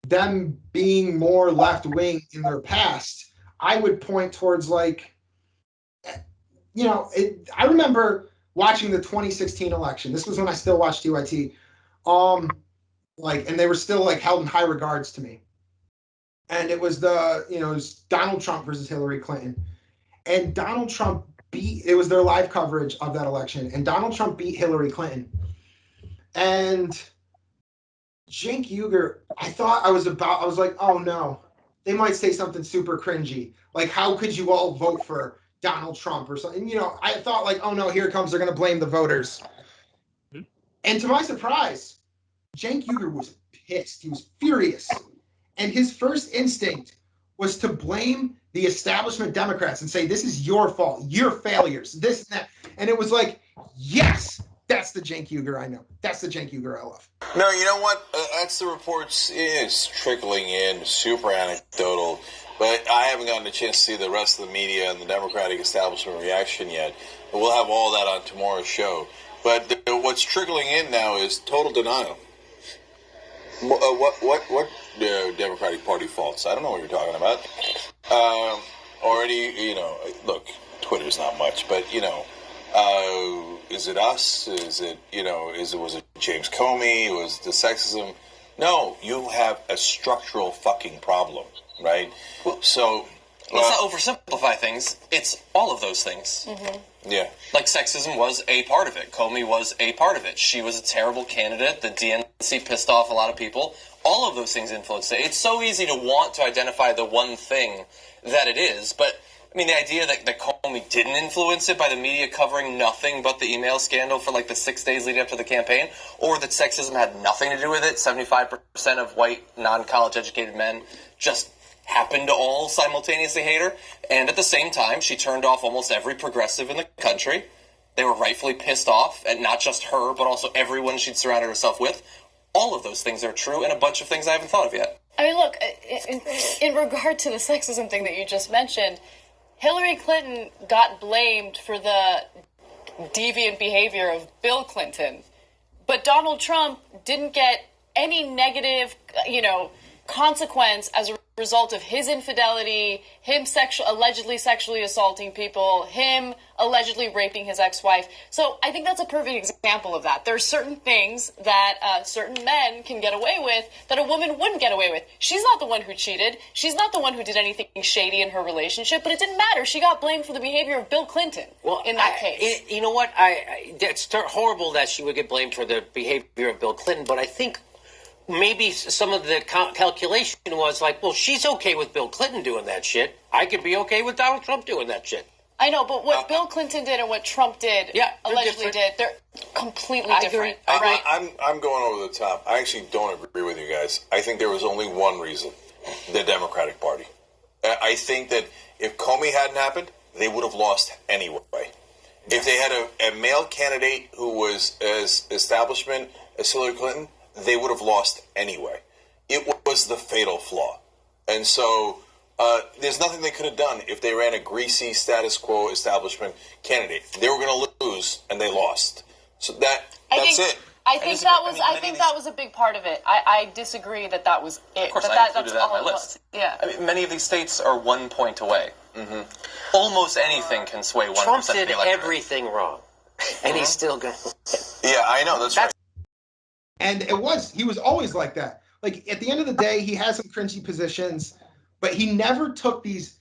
them being more left-wing in their past, I would point towards I remember watching the 2016 election. This was when I still watched TYT. And they were still held in high regards to me. And it was it was Donald Trump versus Hillary Clinton. And Donald Trump it was their live coverage of that election. And Donald Trump beat Hillary Clinton. And Cenk Uygur, I was like, oh no, they might say something super cringy. Like, how could you all vote for Donald Trump or something? I thought oh no, here it comes. They're going to blame the voters. Mm-hmm. And to my surprise, Cenk Uygur was pissed. He was furious. And his first instinct was to blame the establishment Democrats and say, this is your fault, your failures, this and that. And it was like, yes, that's the Cenk Uygur I know. That's the Cenk Uygur I love. No, you know what? That's the reports. It's trickling in, super anecdotal. But I haven't gotten a chance to see the rest of the media and the Democratic establishment reaction yet. But we'll have all that on tomorrow's show. But what's trickling in now is total denial. What Democratic Party faults? I don't know what you're talking about. Already, look, Twitter's not much, but, is it us? Is it, was it James Comey? Was the sexism? No, you have a structural fucking problem, right? So let's not oversimplify things. It's all of those things. Mm-hmm. Yeah. Like sexism was a part of it. Comey was a part of it. She was a terrible candidate. The DNC pissed off a lot of people. All of those things influenced it. It's so easy to want to identify the one thing that it is, but I mean, the idea that Comey didn't influence it by the media covering nothing but the email scandal for like the 6 days leading up to the campaign, or that sexism had nothing to do with it. 75% of white, non-college educated men just happened to all simultaneously hate her. And at the same time, she turned off almost every progressive in the country. They were rightfully pissed off, and not just her, but also everyone she'd surrounded herself with. All of those things are true, and a bunch of things I haven't thought of yet. I mean, look, in regard to the sexism thing that you just mentioned, Hillary Clinton got blamed for the deviant behavior of Bill Clinton, but Donald Trump didn't get any negative, consequence as a result of his infidelity, him allegedly sexually assaulting people, him allegedly raping his ex-wife. So I think that's a perfect example of that. There are certain things that certain men can get away with that a woman wouldn't get away with. She's not the one who cheated. She's not the one who did anything shady in her relationship, but it didn't matter. She got blamed for the behavior of Bill Clinton in that case. You know what? It's horrible that she would get blamed for the behavior of Bill Clinton, but I think maybe some of the calculation was like, well, she's okay with Bill Clinton doing that shit. I could be okay with Donald Trump doing that shit. I know, but what Bill Clinton did and what Trump did, allegedly did, they're completely different. Right? I'm going over the top. I actually don't agree with you guys. I think there was only one reason, the Democratic Party. I think that if Comey hadn't happened, they would have lost anyway. If they had a male candidate who was as establishment as Hillary Clinton, they would have lost anyway. It was the fatal flaw. And so there's nothing they could have done if they ran a greasy status quo establishment candidate. They were going to lose, and they lost. So that's it. I think that was a big part of it. I disagree that was it. Of course, I included that on my list. Yeah. I mean, many of these states are 1 point away. Mm-hmm. Almost anything can sway 1% Trump of the did electorate. everything wrong, and he's still going. Yeah, I know. That's right. And he was always like that. Like, at the end of the day, he has some cringy positions, but he never took these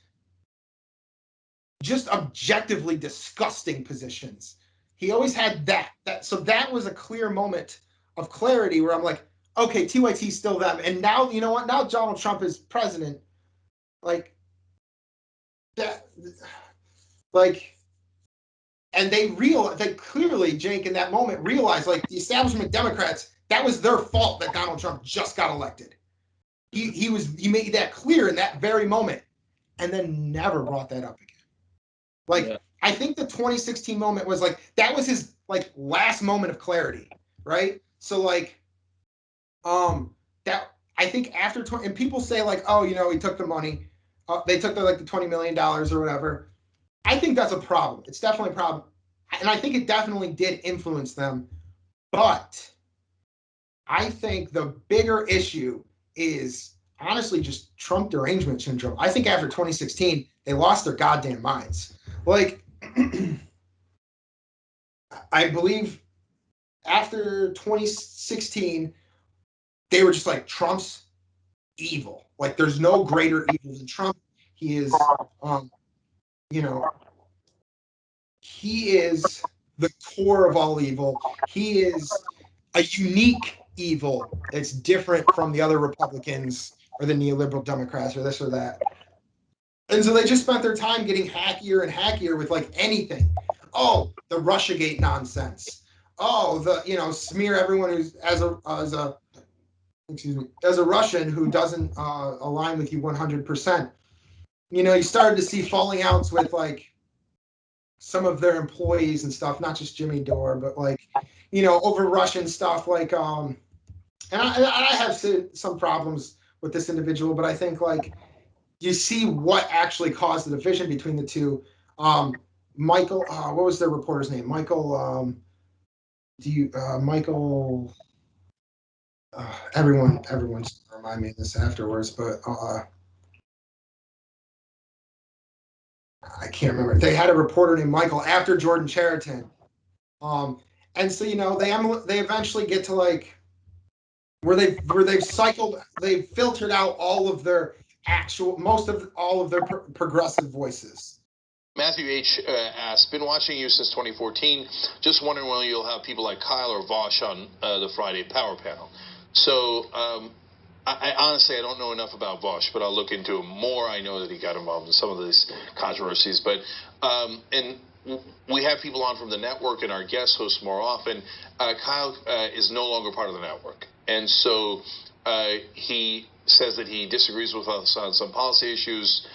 just objectively disgusting positions. He always had that. So that was a clear moment of clarity where I'm like, okay, TYT's still them. And now, you know what? Now Donald Trump is president. Like, that, like, and they clearly, Jake, in that moment realized, like, the establishment Democrats, that was their fault that Donald Trump just got elected. He made that clear in that very moment, and then never brought that up again. Like, yeah. I think the 2016 moment was like, that was his like last moment of clarity, right? So like, that I think after and people say like, oh, he took the money, they took the $20 million or whatever. I think that's a problem. It's definitely a problem, and I think it definitely did influence them, but I think the bigger issue is honestly just Trump derangement syndrome. I think after 2016, they lost their goddamn minds. Like, I believe after 2016, they were just like, Trump's evil. Like, there's no greater evil than Trump. He is, he is the core of all evil. He is a unique evil. It's different from the other Republicans or the neoliberal Democrats or this or that. And so they just spent their time getting hackier and hackier with like anything. Oh, the Russiagate nonsense. Oh, smear everyone who's as a Russian who doesn't align with you 100%. You started to see falling outs with like some of their employees and stuff, not just Jimmy Dore, but like, over Russian stuff, like, and I have some problems with this individual, but I think like you see what actually caused the division between the two. Michael, what was their reporter's name? Michael, Michael, everyone's remind me of this afterwards, but I can't remember. They had a reporter named Michael after Jordan Chariton. And so, they eventually get to like where they've filtered out all of their all of their progressive voices. Matthew H. asked, been watching you since 2014. Just wondering when you'll have people like Kyle or Vosh on the Friday Power Panel. So I honestly, I don't know enough about Vaush, but I'll look into him more. I know that he got involved in some of these controversies, but and we have people on from the network and our guest hosts more often. Kyle is no longer part of the network, and so he says that he disagrees with us on some policy issues.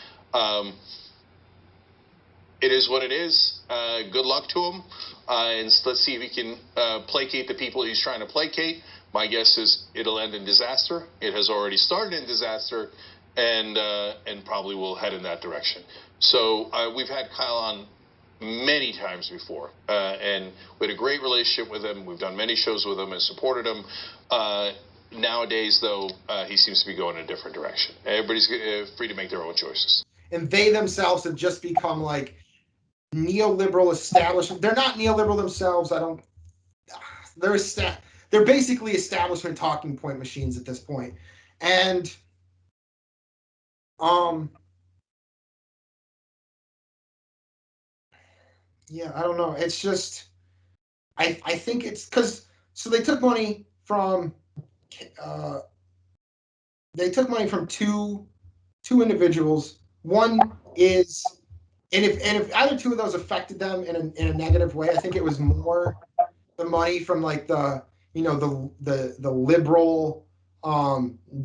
It is what it is. Good luck to him, and let's see if he can placate the people he's trying to placate. My guess is it'll end in disaster. It has already started in disaster, and probably will head in that direction. So we've had Kyle on many times before, and we had a great relationship with him. We've done many shows with him and supported him. Nowadays, though, he seems to be going in a different direction. Everybody's free to make their own choices. And they themselves have just become like neoliberal establishment. They're not neoliberal themselves. They're basically establishment talking point machines at this point. And yeah, I don't know. It's just I think it's because they took money from two individuals. One is and if either two of those affected them in a negative way, I think it was more the money from like the liberal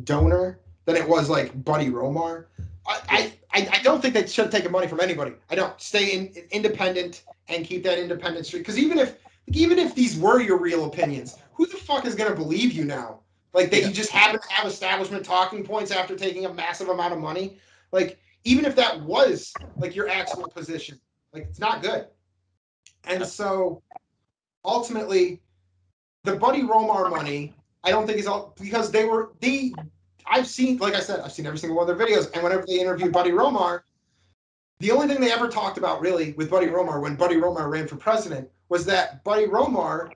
donor than it was like Buddy Romar. I don't think they should have taken money from anybody. I don't. Stay independent and keep that independent streak. Because even if these were your real opinions, who the fuck is gonna believe you now? Like that you just happen to have establishment talking points after taking a massive amount of money. Like even if that was like your actual position, like it's not good. And so ultimately, the Buddy Romar money, I don't think is all because I've seen, like I said, I've seen every single one of their videos, and whenever they interviewed Buddy Romar, the only thing they ever talked about really with Buddy Romar when Buddy Romar ran for president was that Buddy Romar,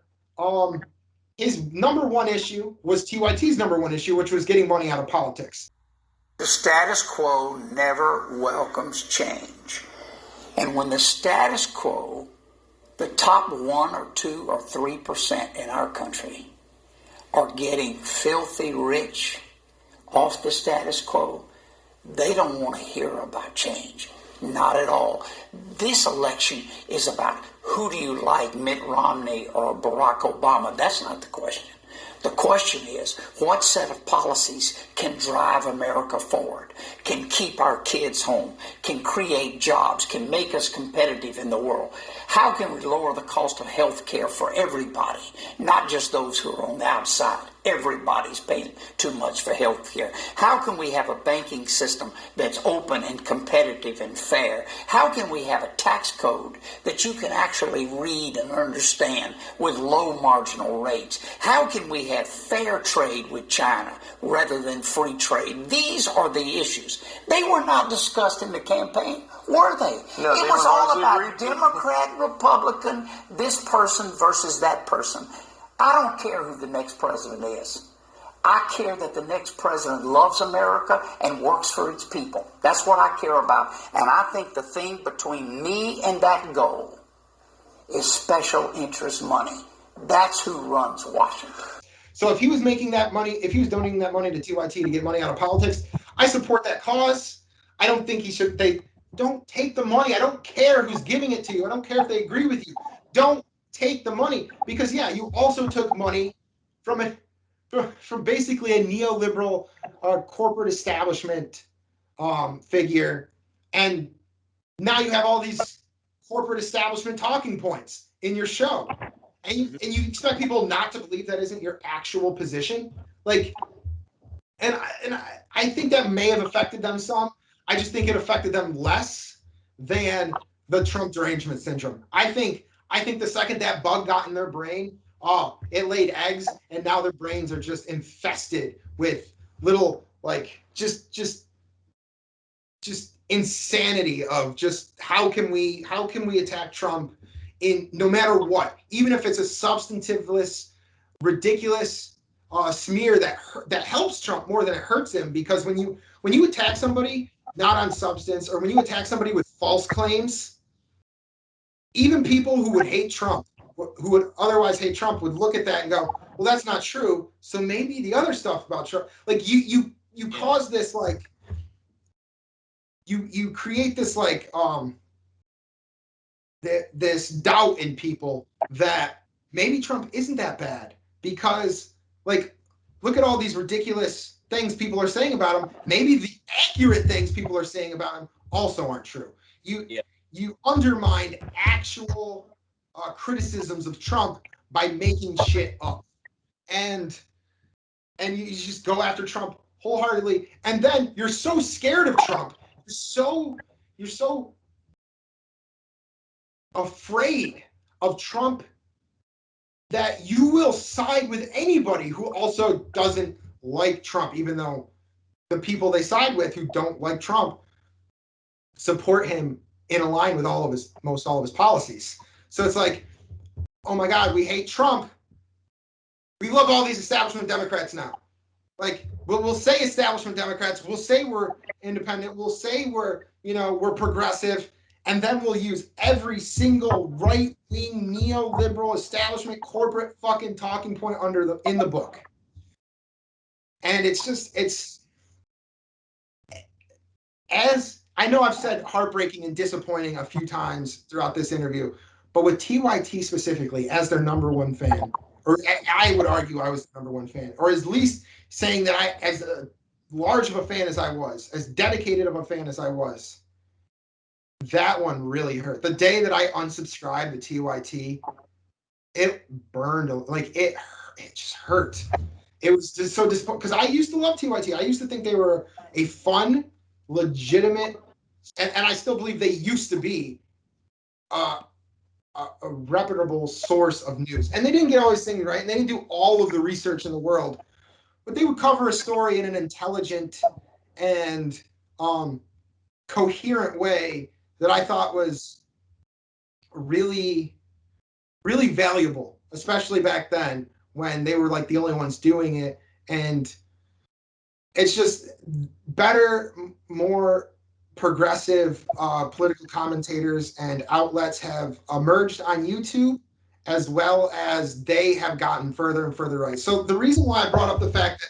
his number one issue was TYT's number one issue, which was getting money out of politics. The status quo never welcomes change. And when the status quo, the top 1 or 2 or 3% in our country are getting filthy rich off the status quo, they don't want to hear about change. Not at all. This election is about who do you like, Mitt Romney or Barack Obama. That's not the question. The question is, what set of policies can drive America forward, can keep our kids home, can create jobs, can make us competitive in the world? How can we lower the cost of health care for everybody, not just those who are on the outside? Everybody's paying too much for health care. How can we have a banking system that's open and competitive and fair? How can we have a tax code that you can actually read and understand with low marginal rates? How can we have fair trade with China rather than free trade? These are the issues. They were not discussed in the campaign, were they? No, it was all about Democrat, Republican, this person versus that person. I don't care who the next president is. I care that the next president loves America and works for its people. That's what I care about. And I think the thing between me and that goal is special interest money. That's who runs Washington. So if he was making that money, if he was donating that money to TYT to get money out of politics, I support that cause. I don't think he should. They don't take the money. I don't care who's giving it to you. I don't care if they agree with you. Don't take the money, because yeah, you also took money from basically a neoliberal corporate establishment figure, and now you have all these corporate establishment talking points in your show, and you expect people not to believe that isn't your actual position. Like, and I think that may have affected them some. I just think it affected them less than the Trump derangement syndrome. I think the second that bug got in their brain, it laid eggs, and now their brains are just infested with little, like, just insanity of just how can we attack Trump in no matter what, even if it's a substantiveless, ridiculous smear that helps Trump more than it hurts him. Because when you attack somebody not on substance, or when you attack somebody with false claims, even people who would hate Trump, who would otherwise hate Trump, would look at that and go, well, that's not true. So maybe the other stuff about Trump, like you cause this like you create this like this doubt in people that maybe Trump isn't that bad, because like look at all these ridiculous things people are saying about him. Maybe the accurate things people are saying about him also aren't true. You undermine actual criticisms of Trump by making shit up, and you just go after Trump wholeheartedly, and then you're so scared of Trump, you're so afraid of Trump that you will side with anybody who also doesn't like Trump, even though the people they side with who don't like Trump support him in line with most all of his policies. So it's like, oh my God, we hate Trump. We love all these establishment Democrats now. Like, we'll say establishment Democrats, we'll say we're independent, we'll say we're progressive, and then we'll use every single right-wing neoliberal establishment corporate fucking talking point in the book. And it's as I know I've said heartbreaking and disappointing a few times throughout this interview, but with TYT specifically as their number one fan, or I would argue I was the number one fan, or at least saying that I, as large of a fan as I was, as dedicated of a fan as I was, that one really hurt. The day that I unsubscribed to TYT, it burned, like it just hurt. It was just so disappointing, because I used to love TYT. I used to think they were a fun, legitimate, and I still believe they used to be a reputable source of news. And they didn't get all these things right, and they didn't do all of the research in the world, but they would cover a story in an intelligent and coherent way that I thought was really, really valuable, especially back then when they were like the only ones doing it. And it's just better, more progressive political commentators and outlets have emerged on YouTube, as well as they have gotten further and further right. So the reason why I brought up the fact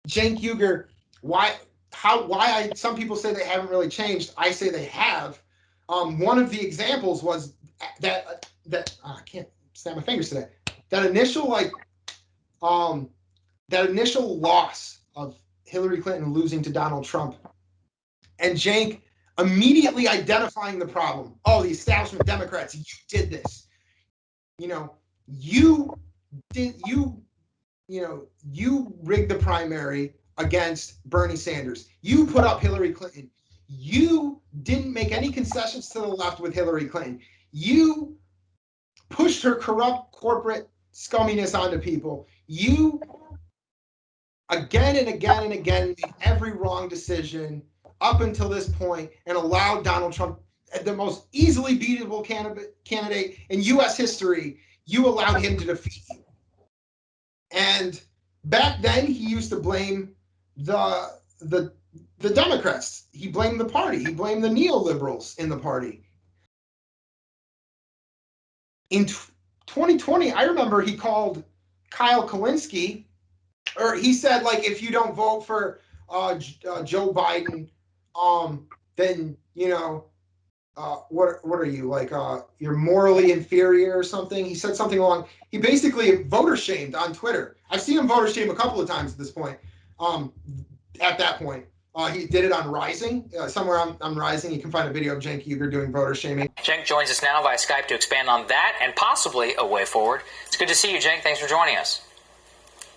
that Cenk Uygur, some people say they haven't really changed. I say they have. One of the examples was that I can't snap my fingers today. That initial loss of Hillary Clinton losing to Donald Trump, and Cenk immediately identifying the problem. Oh, the establishment Democrats, you did this. You rigged the primary against Bernie Sanders. You put up Hillary Clinton. You didn't make any concessions to the left with Hillary Clinton. You pushed her corrupt corporate scumminess onto people. You again and again and again made every wrong decision up until this point and allowed Donald Trump, the most easily beatable candidate in U.S. history, you allowed him to defeat you. And back then, he used to blame the Democrats. He blamed the party. He blamed the neoliberals in the party. In 2020, I remember he called Kyle Kalinske, or he said, like, if you don't vote for Joe Biden, then, what are you, like, you're morally inferior or something? He said something along. He basically voter shamed on Twitter. I've seen him voter shame a couple of times at this point. At that point, he did it on Rising. Somewhere on Rising, you can find a video of Cenk Uygur doing voter shaming. Cenk joins us now via Skype to expand on that and possibly a way forward. It's good to see you, Cenk. Thanks for joining us.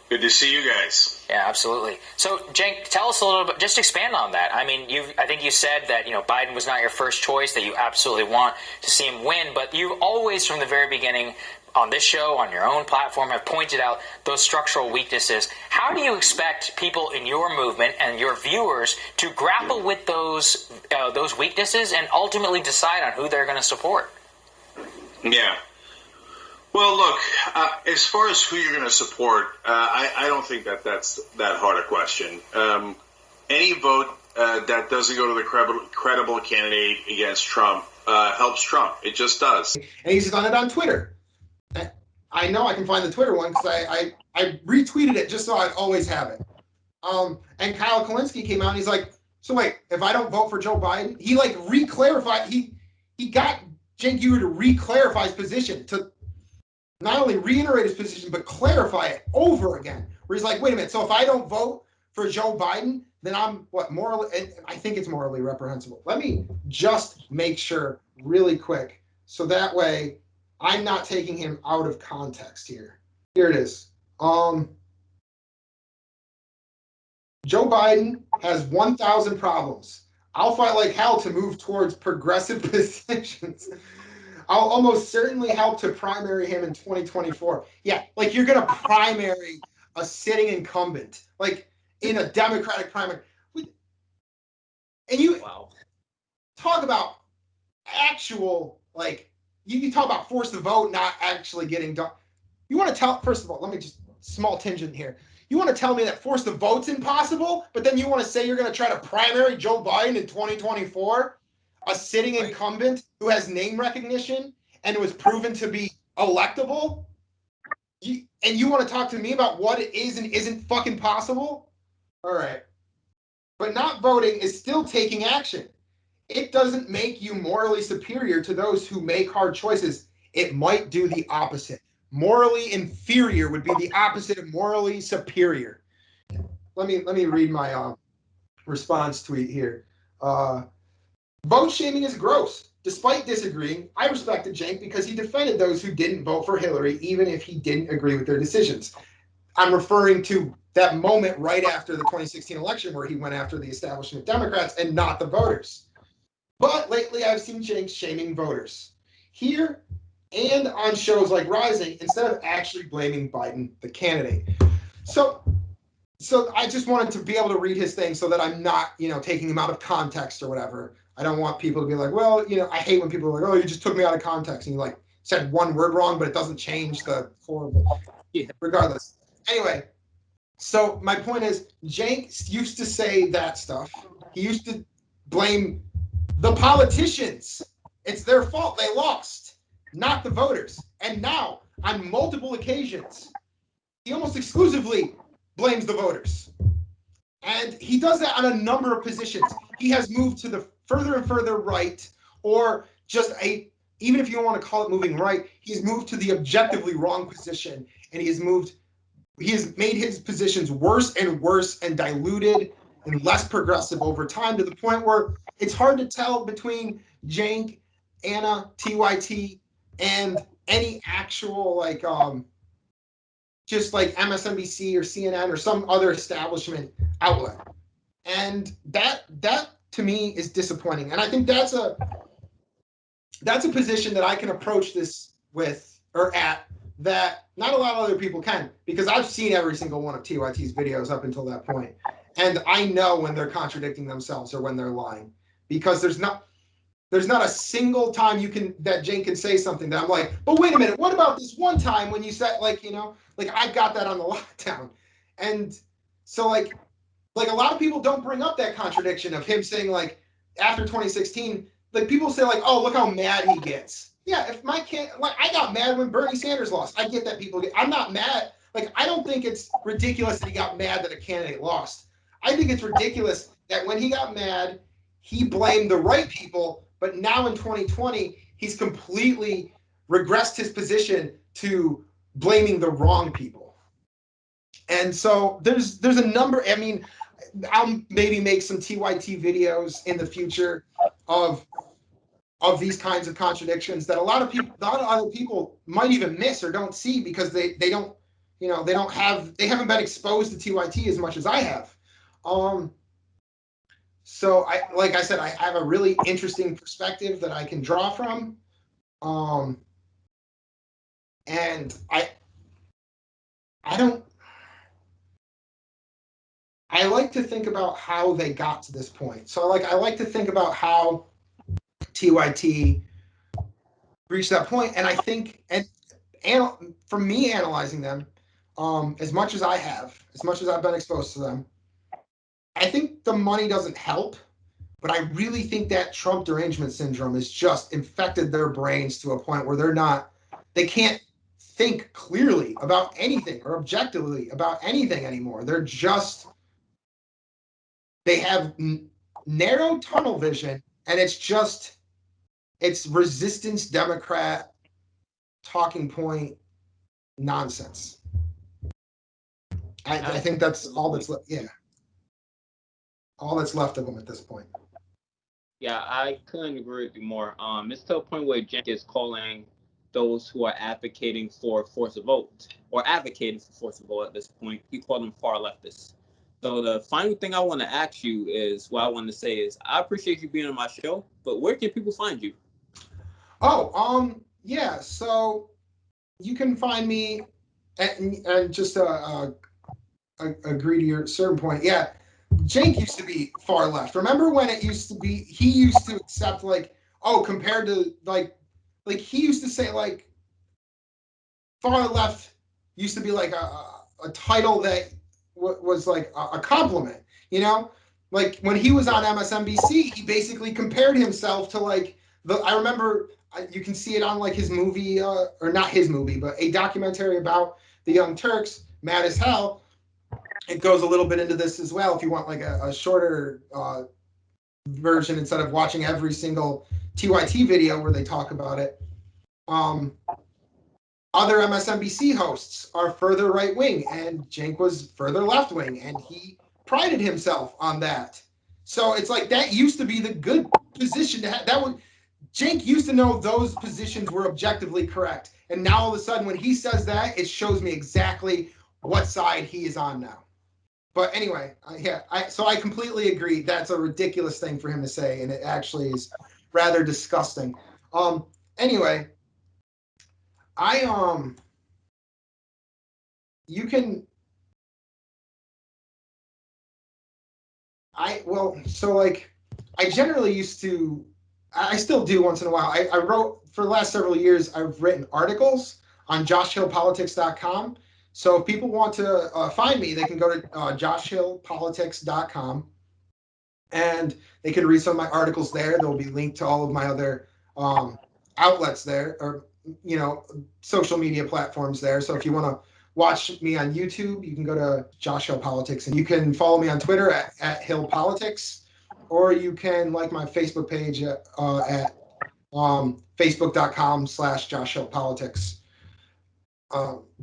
Good to see you guys. Yeah, absolutely. So, Cenk, tell us a little bit, just expand on that. I mean, I think you said that, Biden was not your first choice, that you absolutely want to see him win, but you always, from the very beginning, on this show, on your own platform, have pointed out those structural weaknesses. How do you expect people in your movement and your viewers to grapple with those weaknesses and ultimately decide on who they're going to support? Yeah. Well, look, as far as who you're going to support, I don't think that's that hard a question. Any vote that doesn't go to the credible candidate against Trump helps Trump. It just does. And he's done it on Twitter. I know I can find the Twitter one because I retweeted it just so I'd always have it. And Kyle Kalinske came out and he's like, so wait, if I don't vote for Joe Biden, he like re-clarified, he got Cenk Uygur to re-clarify his position, to not only reiterate his position, but clarify it over again. Where he's like, wait a minute, so if I don't vote for Joe Biden, then I'm morally, I think it's morally reprehensible. Let me just make sure really quick, so that way I'm not taking him out of context here. Here it is. Joe Biden has 1,000 problems. I'll fight like hell to move towards progressive positions. I'll almost certainly help to primary him in 2024. Yeah, like you're going to primary a sitting incumbent, like in a Democratic primary. And you talk about actual, like, you talk about force the vote not actually getting done. You want to tell, first of all, let me just, small tangent here. You want to tell me that force the vote's impossible, but then you want to say you're going to try to primary Joe Biden in 2024, a sitting incumbent who has name recognition and was proven to be electable? And you want to talk to me about what it is and isn't fucking possible? All right. But not voting is still taking action. It doesn't make you morally superior to those who make hard choices. It might do the opposite. Morally inferior would be the opposite of morally superior. Let me read my response tweet here. Vote shaming is gross. Despite disagreeing, I respected Cenk because he defended those who didn't vote for Hillary, even if he didn't agree with their decisions. I'm referring to that moment right after the 2016 election where he went after the establishment Democrats and not the voters. But lately I've seen Cenk shaming voters here and on shows like Rising instead of actually blaming Biden, the candidate. So I just wanted to be able to read his thing so that I'm not, taking him out of context or whatever. I don't want people to be like, well, I hate when people are like, oh, you just took me out of context and you like said one word wrong, but it doesn't change the horrible. Yeah, regardless. Anyway, so my point is, Cenk used to say that stuff. He used to blame the politicians. It's their fault they lost, not the voters. And now, on multiple occasions, he almost exclusively blames the voters. And he does that on a number of positions. He has moved to the further and further right, or just even if you don't want to call it moving right, he's moved to the objectively wrong position, and he has made his positions worse and diluted and less progressive over time, to the point where it's hard to tell between Cenk, Anna, TYT, and any actual just like MSNBC or CNN or some other establishment outlet. And that to me is disappointing. And I think that's a position that I can approach this with, or at, that not a lot of other people can, because I've seen every single one of TYT's videos up until that point. And I know when they're contradicting themselves or when they're lying, because there's not a single time that Cenk can say something that I'm like, but wait a minute, what about this one time when you said, I got that on the lockdown. And so like a lot of people don't bring up that contradiction of him saying, like, after 2016, like, people say, like, oh, look how mad he gets. Yeah, if my kid, like, I got mad when Bernie Sanders lost. I get that I'm not mad. Like, I don't think it's ridiculous that he got mad that a candidate lost. I think it's ridiculous that when he got mad, he blamed the right people, but now in 2020, he's completely regressed his position to blaming the wrong people. And so there's a number, I mean, I'll maybe make some TYT videos in the future of these kinds of contradictions that a lot of other people might even miss or don't see, because they haven't been exposed to TYT as much as I have. So like I said, I have a really interesting perspective that I can draw from. And I like to think about how they got to this point. So I like to think about how TYT reached that point. And I think, and for me analyzing them, as much as I've been exposed to them, I think the money doesn't help, but I really think that Trump derangement syndrome has just infected their brains to a point where they can't think clearly about anything or objectively about anything anymore. They have narrow tunnel vision, and it's resistance Democrat talking point nonsense. I think that's all that's left. Yeah. All that's left of them at this point. Yeah, I couldn't agree with you more. It's to a point where Junkie is calling those who are advocating for force of vote or advocating for force of vote at this point. He called them far leftists. So the final thing I want to ask you is what I want to say is I appreciate you being on my show, but where can people find you? Oh, yeah. So you can find me, and just agree to your certain point. Yeah, Jake used to be far left. Remember when it used to be? He used to accept compared to he used to say far left used to be like a title that was like a compliment. Like when he was on MSNBC, he basically compared himself to I remember you can see it on his movie, or not his movie, but a documentary about the Young Turks, Mad as Hell. It goes a little bit into this as well if you want a shorter version instead of watching every single TYT video where they talk about it. Other MSNBC hosts are further right wing, and Cenk was further left wing, and he prided himself on that. So it's that used to be the good position to have. Cenk used to know those positions were objectively correct, and now all of a sudden when he says that, it shows me exactly what side he is on now. But anyway, so I completely agree. That's a ridiculous thing for him to say, and it actually is rather disgusting. Anyway, you can. I generally used to. I still do once in a while. I wrote for the last several years. I've written articles on joshhillpolitics.com. So if people want to find me, they can go to joshhillpolitics.com, and they can read some of my articles there. They'll be linked to all of my other outlets there, or social media platforms there. So if you want to watch me on YouTube, you can go to Josh Hill Politics, and you can follow me on Twitter at Hill Politics, or you can like my Facebook page at facebook.com/Josh Hill Politics.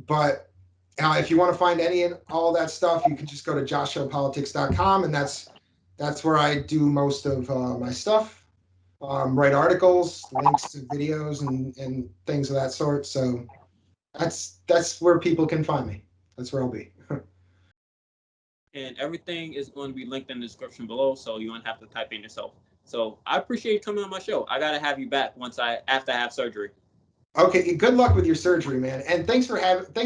But if you want to find any and all that stuff, you can just go to joshhillpolitics.com, and that's where I do most of my stuff. Write articles, links to videos, and things of that sort. So that's where people can find me. That's where I'll be. And everything is going to be linked in the description below, so you don't have to type in yourself. So I appreciate you coming on my show. I gotta have you back after I have surgery. Okay, good luck with your surgery, man. And thanks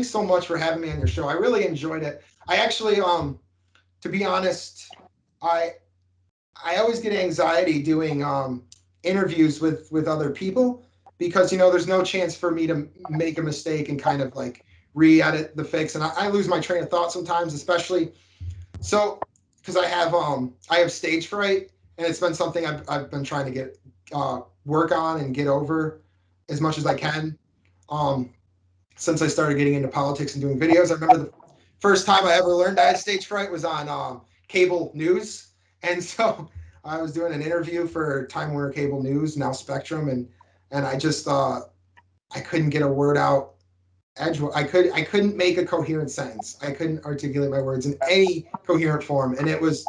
so much for having me on your show. I really enjoyed it. I actually, to be honest, I always get anxiety doing interviews with other people because there's no chance for me to make a mistake and kind of re-edit the fix, and I lose my train of thought sometimes, especially because I have stage fright, and it's been something I've been trying to get work on and get over as much as I can since I started getting into politics and doing videos. I remember the first time I ever learned I had stage fright was on cable news, and so I was doing an interview for Time Warner Cable News, now Spectrum, and I just I couldn't get a word out. I couldn't make a coherent sentence. I couldn't articulate my words in any coherent form, and it was.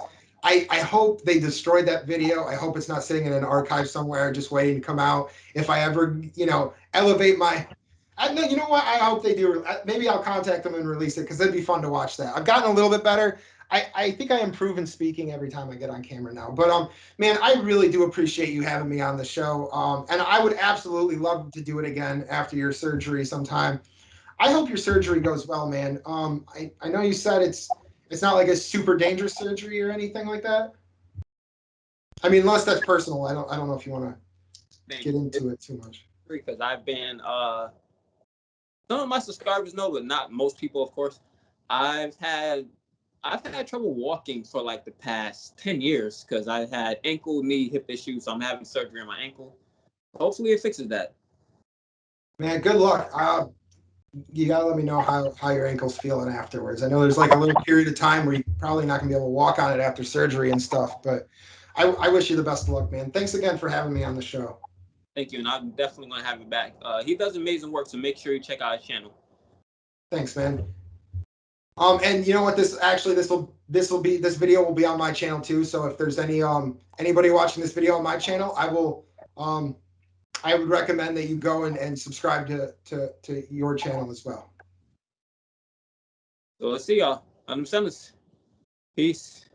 I hope they destroyed that video. I hope it's not sitting in an archive somewhere just waiting to come out. If I ever, elevate my... you know what? I hope they do. Maybe I'll contact them and release it because it'd be fun to watch that. I've gotten a little bit better. I think I improve in speaking every time I get on camera now. But, man, I really do appreciate you having me on the show. And I would absolutely love to do it again after your surgery sometime. I hope your surgery goes well, man. I know you said it's not like a super dangerous surgery or anything like that. I mean, unless that's personal. I don't know if you want to get into it too much. Because I've been some of my subscribers know, but not most people, of course. I've had trouble walking for the past 10 years because I had ankle, knee, hip issues. So I'm having surgery on my ankle. Hopefully it fixes that. Man, good luck. you gotta let me know how your ankle's feeling afterwards. I know there's like a little period of time where you're probably not gonna be able to walk on it after surgery and stuff, but I wish you the best of luck, man. Thanks again for having me on the show. Thank you, and I'm definitely gonna have you back. He does amazing work, so make sure you check out his channel. Thanks, man. And you know what? This video will be on my channel too. So if there's anybody watching this video on my channel, I would recommend that you go and subscribe to your channel as well. So let's see y'all on them summits. Peace.